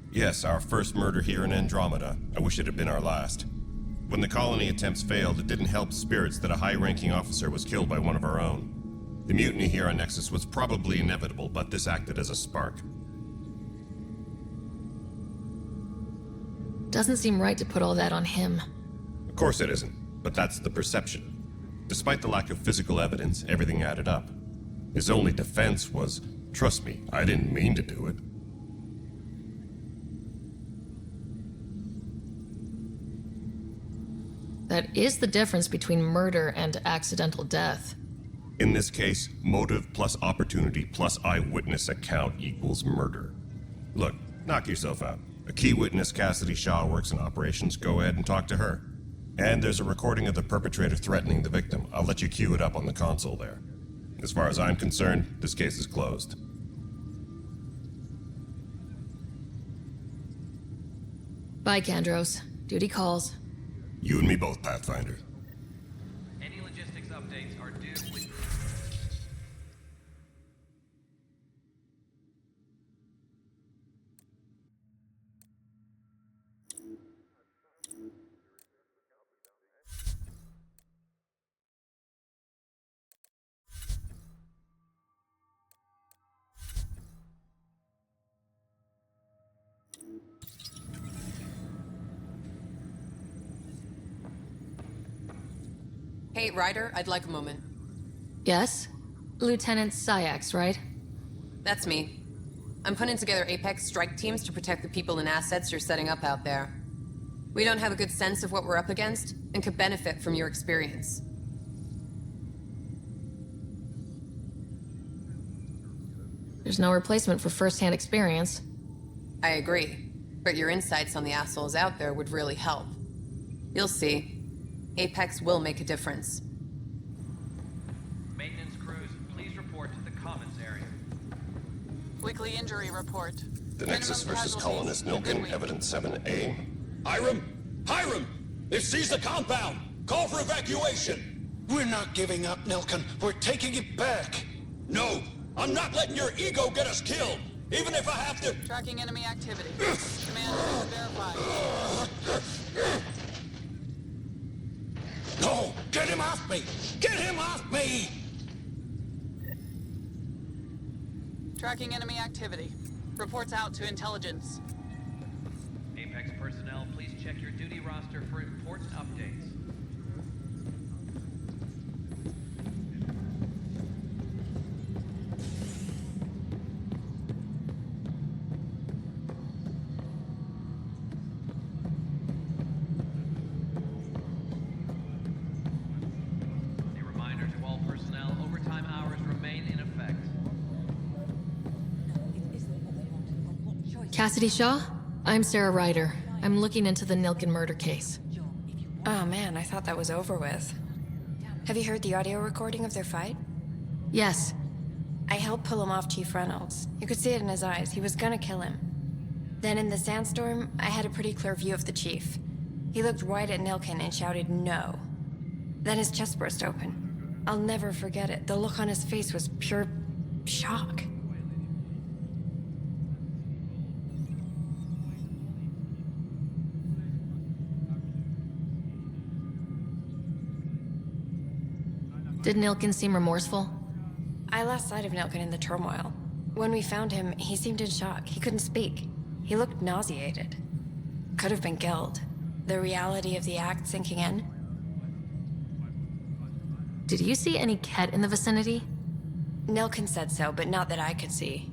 Yes, our first murder here in Andromeda. I wish it had been our last. When the colony attempts failed, it didn't help spirits that a high-ranking officer was killed by one of our own. The mutiny here on Nexus was probably inevitable, but this acted as a spark. Doesn't seem right to put all that on him. Of course it isn't, but that's the perception. Despite the lack of physical evidence, everything added up. His only defense was, trust me, I didn't mean to do it. That is the difference between murder and accidental death. In this case, motive plus opportunity plus eyewitness account equals murder. Look, knock yourself out. A key witness, Cassidy Shaw, works in operations. Go ahead and talk to her. And there's a recording of the perpetrator threatening the victim. I'll let you cue it up on the console there. As far as I'm concerned, this case is closed. Bye, Kandros. Duty calls. You and me both, Pathfinder. Any logistics updates are due with... Hey, Ryder, I'd like a moment. Yes? Lieutenant Syax, right? That's me. I'm putting together Apex strike teams to protect the people and assets you're setting up out there. We don't have a good sense of what we're up against, and could benefit from your experience. There's no replacement for first-hand experience. I agree, but your insights on the assholes out there would really help. You'll see. Apex will make a difference. Maintenance crews, please report to the Commons area. Weekly injury report. The Nexus versus Colonist Nilken, Evidence 7A. Hiram! Hiram! They've seized the compound! Call for evacuation! We're not giving up, Nilken. We're taking it back. No! I'm not letting your ego get us killed! Even if I have to... Tracking enemy activity. Command verified. No! Get him off me! Get him off me! Tracking enemy activity. Reports out to intelligence. Apex personnel, please check your duty roster for important updates. Cassidy Shaw? I'm Sarah Ryder. I'm looking into the Nilken murder case. Oh man, I thought that was over with. Have you heard the audio recording of their fight? Yes. I helped pull him off Chief Reynolds. You could see it in his eyes. He was gonna kill him. Then in the sandstorm, I had a pretty clear view of the Chief. He looked right at Nilken and shouted no. Then his chest burst open. I'll never forget it. The look on his face was pure shock. Did Nilken seem remorseful? I lost sight of Nilken in the turmoil. When we found him, he seemed in shock. He couldn't speak. He looked nauseated. Could have been guilt. The reality of the act sinking in. Did you see any Ket in the vicinity? Nilken said so, but not that I could see.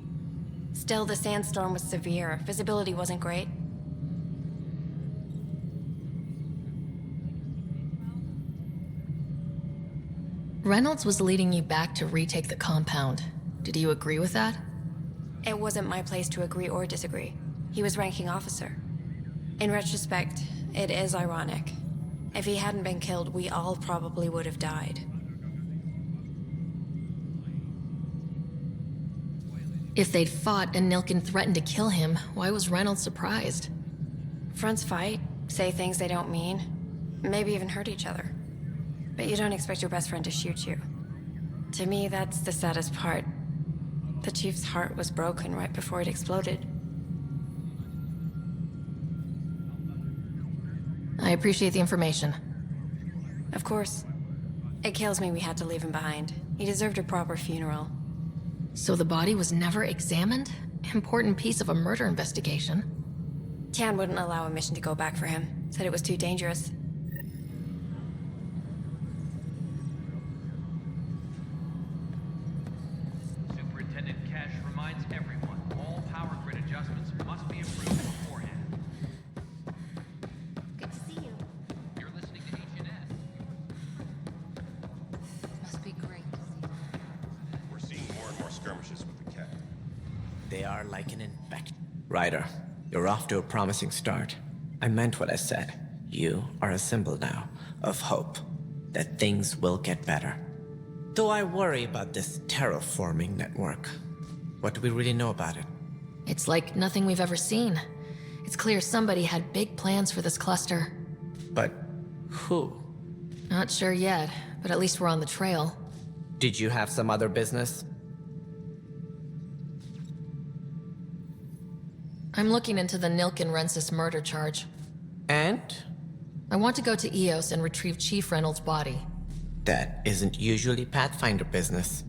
Still, the sandstorm was severe. Visibility wasn't great. Reynolds was leading you back to retake the compound. Did you agree with that? It wasn't my place to agree or disagree. He was ranking officer. In retrospect, it is ironic. If he hadn't been killed, we all probably would have died. If they'd fought and Nilkin threatened to kill him, why was Reynolds surprised? Fronts fight, say things they don't mean, maybe even hurt each other. But you don't expect your best friend to shoot you. To me, that's the saddest part. The Chief's heart was broken right before it exploded. I appreciate the information. Of course. It kills me we had to leave him behind. He deserved a proper funeral. So the body was never examined? Important piece of a murder investigation. Tian wouldn't allow a mission to go back for him. Said it was too dangerous. Superintendent Cash reminds everyone, all power grid adjustments must be approved beforehand. Good to see you. You're listening to HNS. Must be great. We're seeing more and more skirmishes with the cat. They are like an infection. Ryder, you're off to a promising start. I meant what I said. You are a symbol now of hope that things will get better. Though I worry about this terraforming network. What do we really know about it? It's like nothing we've ever seen. It's clear somebody had big plans for this cluster. But who? Not sure yet, but at least we're on the trail. Did you have some other business? I'm looking into the Nilkin-Rensis murder charge. And? I want to go to EOS and retrieve Chief Reynolds' body. That isn't usually Pathfinder business.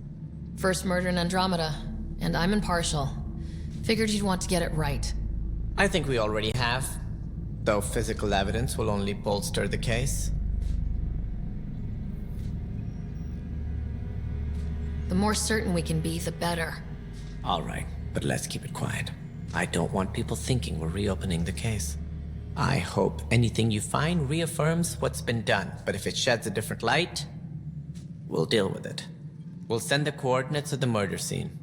First murder in Andromeda, and I'm impartial. Figured you'd want to get it right. I think we already have. Though physical evidence will only bolster the case. The more certain we can be, the better. All right, but let's keep it quiet. I don't want people thinking we're reopening the case. I hope anything you find reaffirms what's been done, but if it sheds a different light, we'll deal with it. We'll send the coordinates of the murder scene.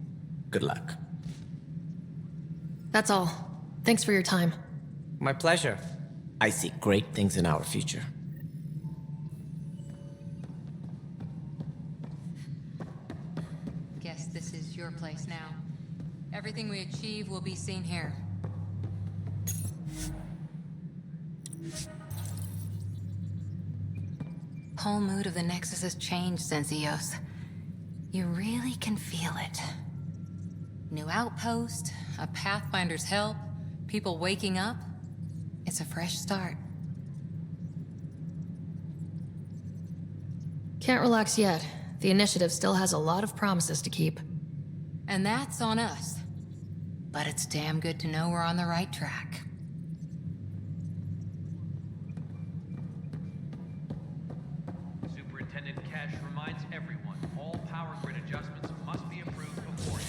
Good luck. That's all. Thanks for your time. My pleasure. I see great things in our future. Guess this is your place now. Everything we achieve will be seen here. Whole mood of the Nexus has changed since EOS. You really can feel it. New outpost, a Pathfinder's help, people waking up. It's a fresh start. Can't relax yet. The initiative still has a lot of promises to keep. And that's on us. But it's damn good to know we're on the right track. Superintendent Cash reminds everyone, all power grid adjustments must be approved beforehand.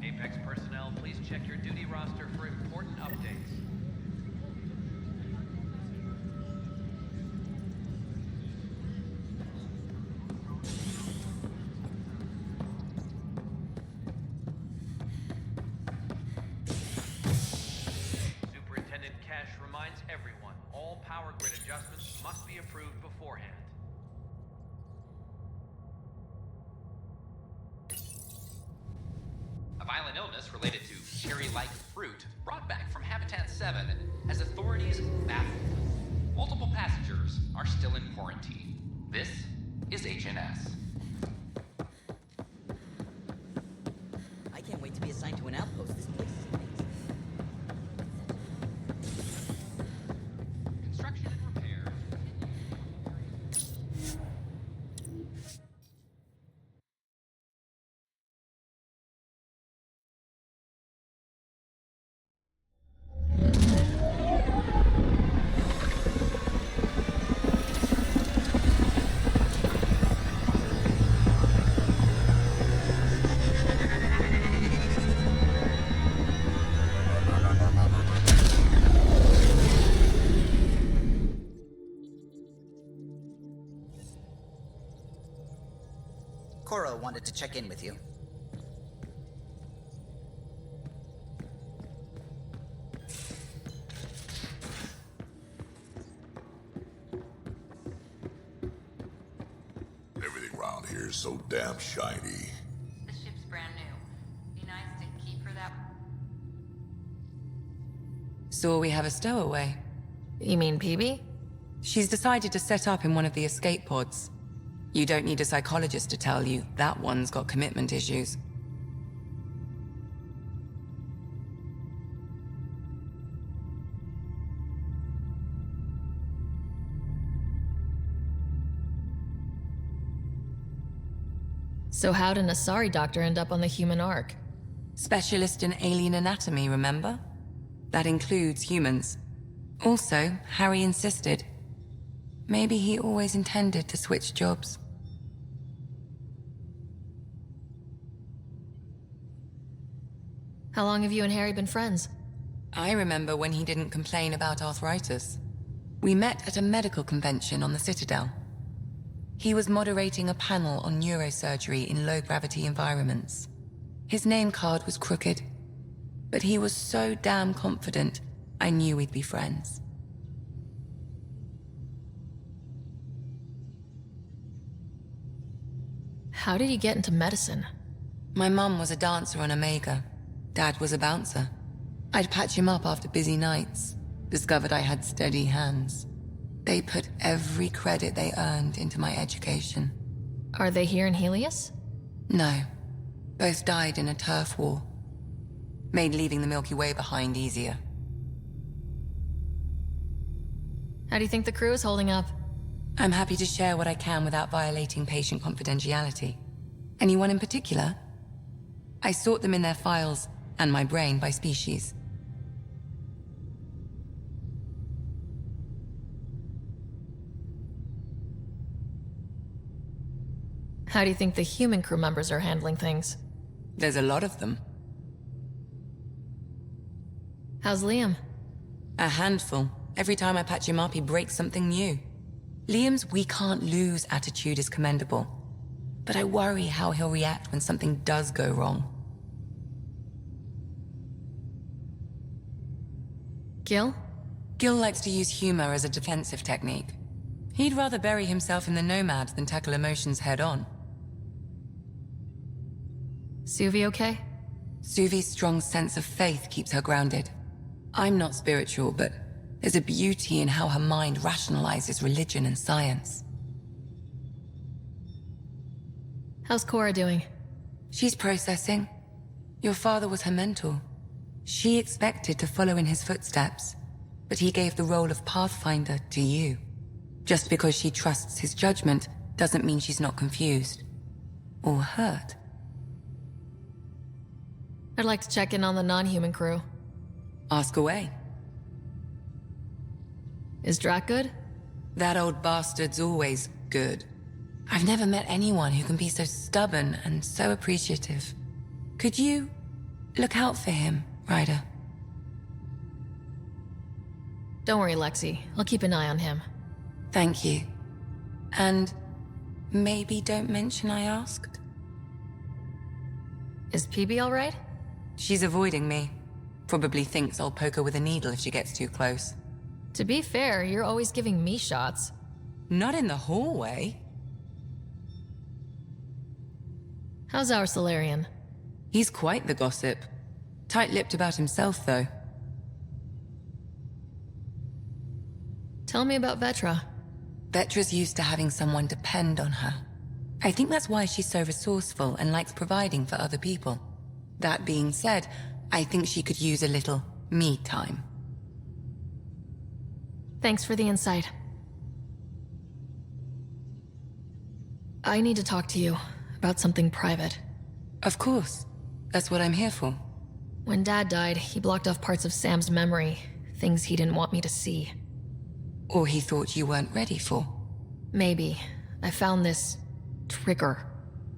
Apex personnel, please check your duty roster for important updates. Superintendent Cash reminds everyone, all power grid adjustments must be approved beforehand. A violent illness related to cherry-like fruit brought back from Habitat 7 has authorities baffled. Multiple passengers are still in quarantine. This is HNS. I can't wait to be assigned to an outpost. This place is amazing. Construction and repair. wanted to check in with you. Everything around here is so damn shiny. The ship's brand new. Be nice to keep her that. So we have a stowaway. You mean PB? She's decided to set up in one of the escape pods. You don't need a psychologist to tell you that one's got commitment issues. So how'd an Asari doctor end up on the human Ark? Specialist in alien anatomy, remember? That includes humans. Also, Harry insisted. Maybe he always intended to switch jobs. How long have you and Harry been friends? I remember when he didn't complain about arthritis. We met at a medical convention on the Citadel. He was moderating a panel on neurosurgery in low-gravity environments. His name card was crooked, but he was so damn confident, I knew we'd be friends. How did you get into medicine? My mum was a dancer on Omega. Dad was a bouncer. I'd patch him up after busy nights. Discovered I had steady hands. They put every credit they earned into my education. Are they here in Helios? No. Both died in a turf war. Made leaving the Milky Way behind easier. How do you think the crew is holding up? I'm happy to share what I can without violating patient confidentiality. Anyone in particular? I sort them in their files, and my brain by species. How do you think the human crew members are handling things? There's a lot of them. How's Liam? A handful. Every time I patch him up, he breaks something new. Liam's we can't lose attitude is commendable. But I worry how he'll react when something does go wrong. Gil? Gil likes to use humor as a defensive technique. He'd rather bury himself in the Nomad than tackle emotions head-on. Suvi okay? Suvi's strong sense of faith keeps her grounded. I'm not spiritual, but there's a beauty in how her mind rationalizes religion and science. How's Cora doing? She's processing. Your father was her mentor. She expected to follow in his footsteps, but he gave the role of Pathfinder to you. Just because she trusts his judgment doesn't mean she's not confused. Or hurt. I'd like to check in on the non-human crew. Ask away. Is Drac good? That old bastard's always good. I've never met anyone who can be so stubborn and so appreciative. Could you look out for him, Ryder? Don't worry, Lexi. I'll keep an eye on him. Thank you. And maybe don't mention I asked? Is PB all right? She's avoiding me. Probably thinks I'll poke her with a needle if she gets too close. To be fair, you're always giving me shots. Not in the hallway. How's our Solarian? He's quite the gossip. Tight-lipped about himself, though. Tell me about Vetra. Vetra's used to having someone depend on her. I think that's why she's so resourceful and likes providing for other people. That being said, I think she could use a little me time. Thanks for the insight. I need to talk to you about something private. Of course. That's what I'm here for. When Dad died, he blocked off parts of Sam's memory, things he didn't want me to see. Or he thought you weren't ready for. Maybe. I found this trigger.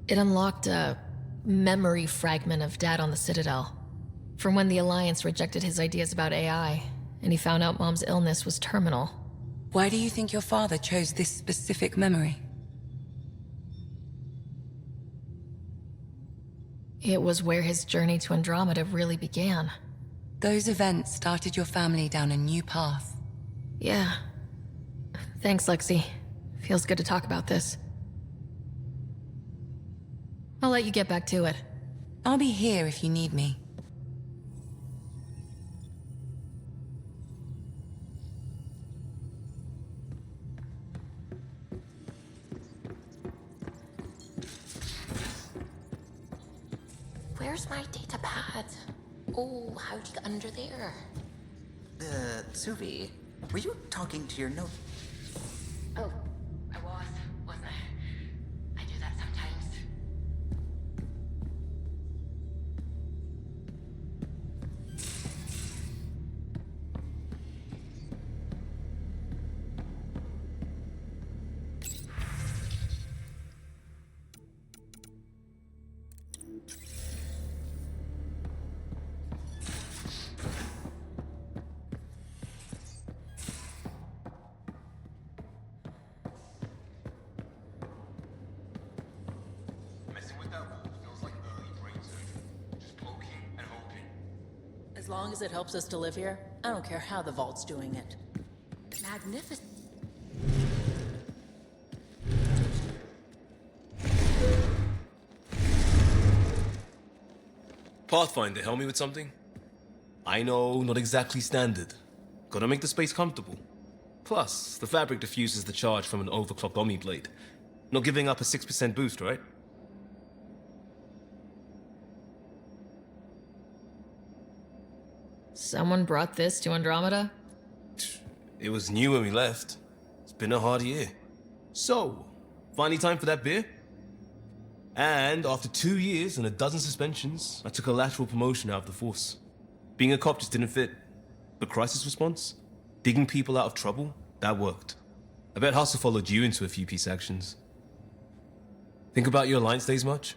It unlocked a memory fragment of Dad on the Citadel. From when the Alliance rejected his ideas about AI, and he found out Mom's illness was terminal. Why do you think your father chose this specific memory? It was where his journey to Andromeda really began. Those events started your family down a new path. Yeah. Thanks, Lexi. Feels good to talk about this. I'll let you get back to it. I'll be here if you need me. Where's my data pad? Oh, how'd you get under there? Suvi, were you talking to your note? Oh, I wasn't I? I do that sometimes. As long as it helps us to live here, I don't care how the Vault's doing it. Magnificent. Pathfinder, help me with something? I know, not exactly standard. Gotta make the space comfortable. Plus, the fabric diffuses the charge from an overclocked Omni blade. Not giving up a 6% boost, right? Someone brought this to Andromeda? It was new when we left. It's been a hard year. So, finally time for that beer? And after 2 years and a dozen suspensions, I took a lateral promotion out of the force. Being a cop just didn't fit. But crisis response? Digging people out of trouble? That worked. I bet Hustle followed you into a few peace actions. Think about your Alliance days much?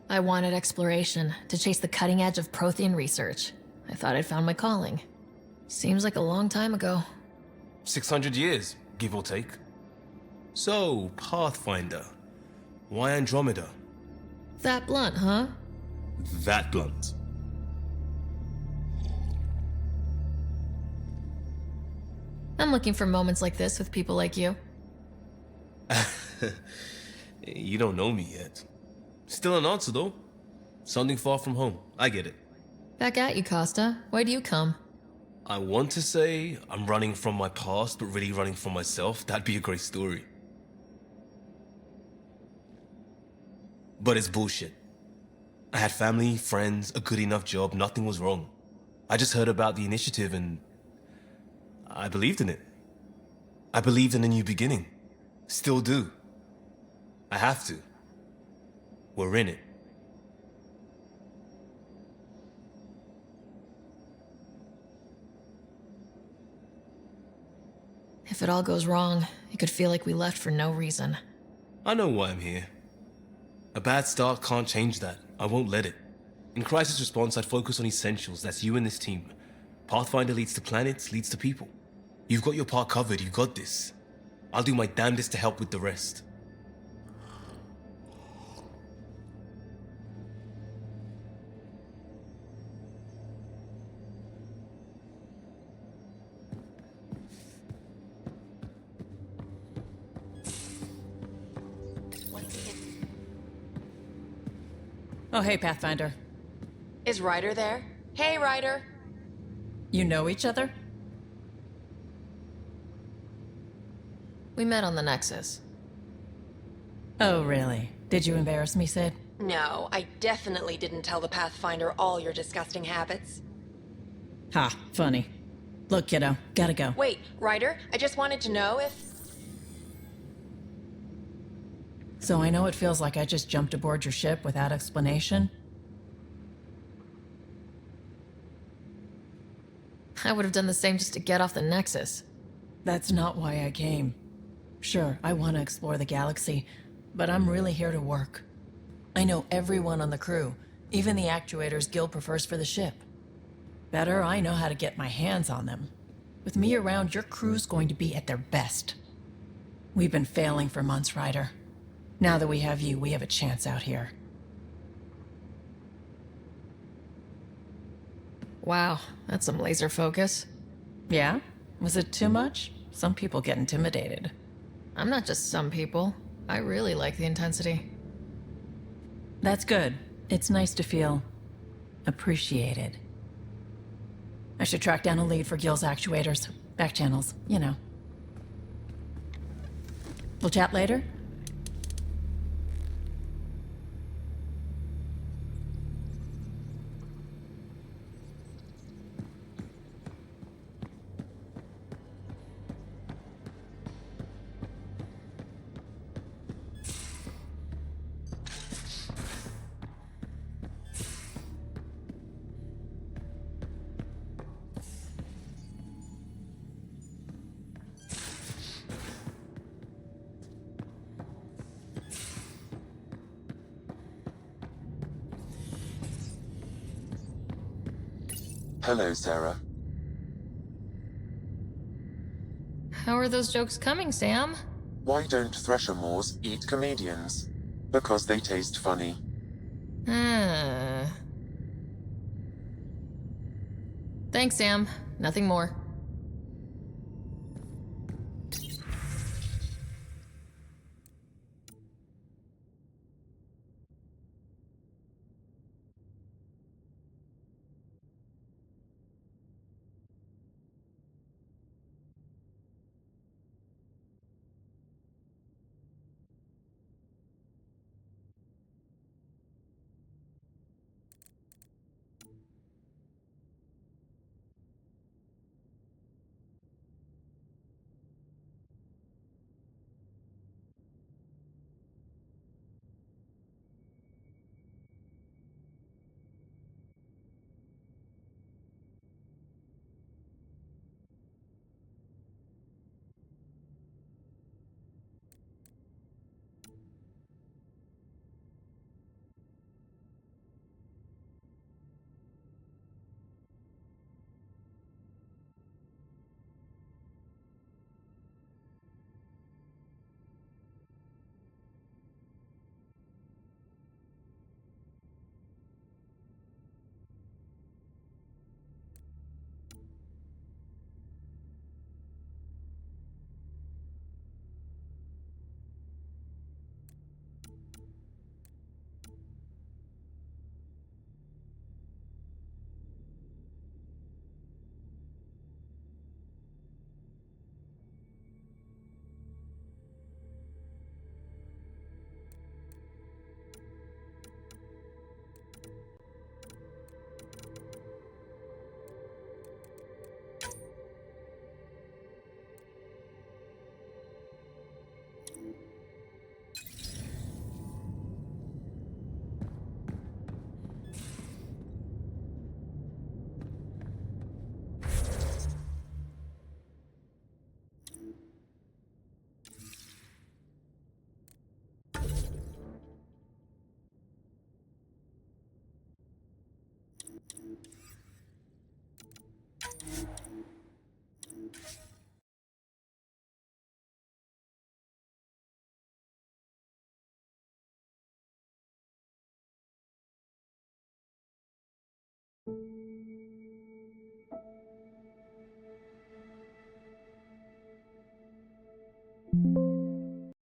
I wanted exploration, to chase the cutting edge of Prothean research. I thought I'd found my calling. Seems like a long time ago. 600 years, give or take. So, Pathfinder. Why Andromeda? That blunt, huh? That blunt. I'm looking for moments like this with people like you. You don't know me yet. Still an answer, though. Something far from home. I get it. Back at you, Costa. Why do you come? I want to say I'm running from my past, but really running from myself. That'd be a great story. But it's bullshit. I had family, friends, a good enough job, nothing was wrong. I just heard about the initiative and I believed in it. I believed in a new beginning. Still do. I have to. We're in it. If it all goes wrong, it could feel like we left for no reason. I know why I'm here. A bad start can't change that. I won't let it. In crisis response, I'd focus on essentials. That's you and this team. Pathfinder leads to planets, leads to people. You've got your part covered. You got this. I'll do my damnedest to help with the rest. Oh, hey, Pathfinder. Is Ryder there? Hey, Ryder. You know each other? We met on the Nexus. Oh, really? Did you embarrass me, Sid? No, I definitely didn't tell the Pathfinder all your disgusting habits. Ha, funny. Look, kiddo, gotta go. Wait, Ryder, I just wanted to know if... So I know it feels like I just jumped aboard your ship without explanation. I would have done the same just to get off the Nexus. That's not why I came. Sure, I want to explore the galaxy, but I'm really here to work. I know everyone on the crew, even the actuators Gil prefers for the ship. Better, I know how to get my hands on them. With me around, your crew's going to be at their best. We've been failing for months, Ryder. Now that we have you, we have a chance out here. Wow, that's some laser focus. Yeah? Was it too much? Some people get intimidated. I'm not just some people. I really like the intensity. That's good. It's nice to feel appreciated. I should track down a lead for Gil's actuators. Back channels, you know. We'll chat later? Hello, Sarah. How are those jokes coming, Sam? Why don't Thresher Moors eat comedians? Because they taste funny. Thanks, Sam. Nothing more.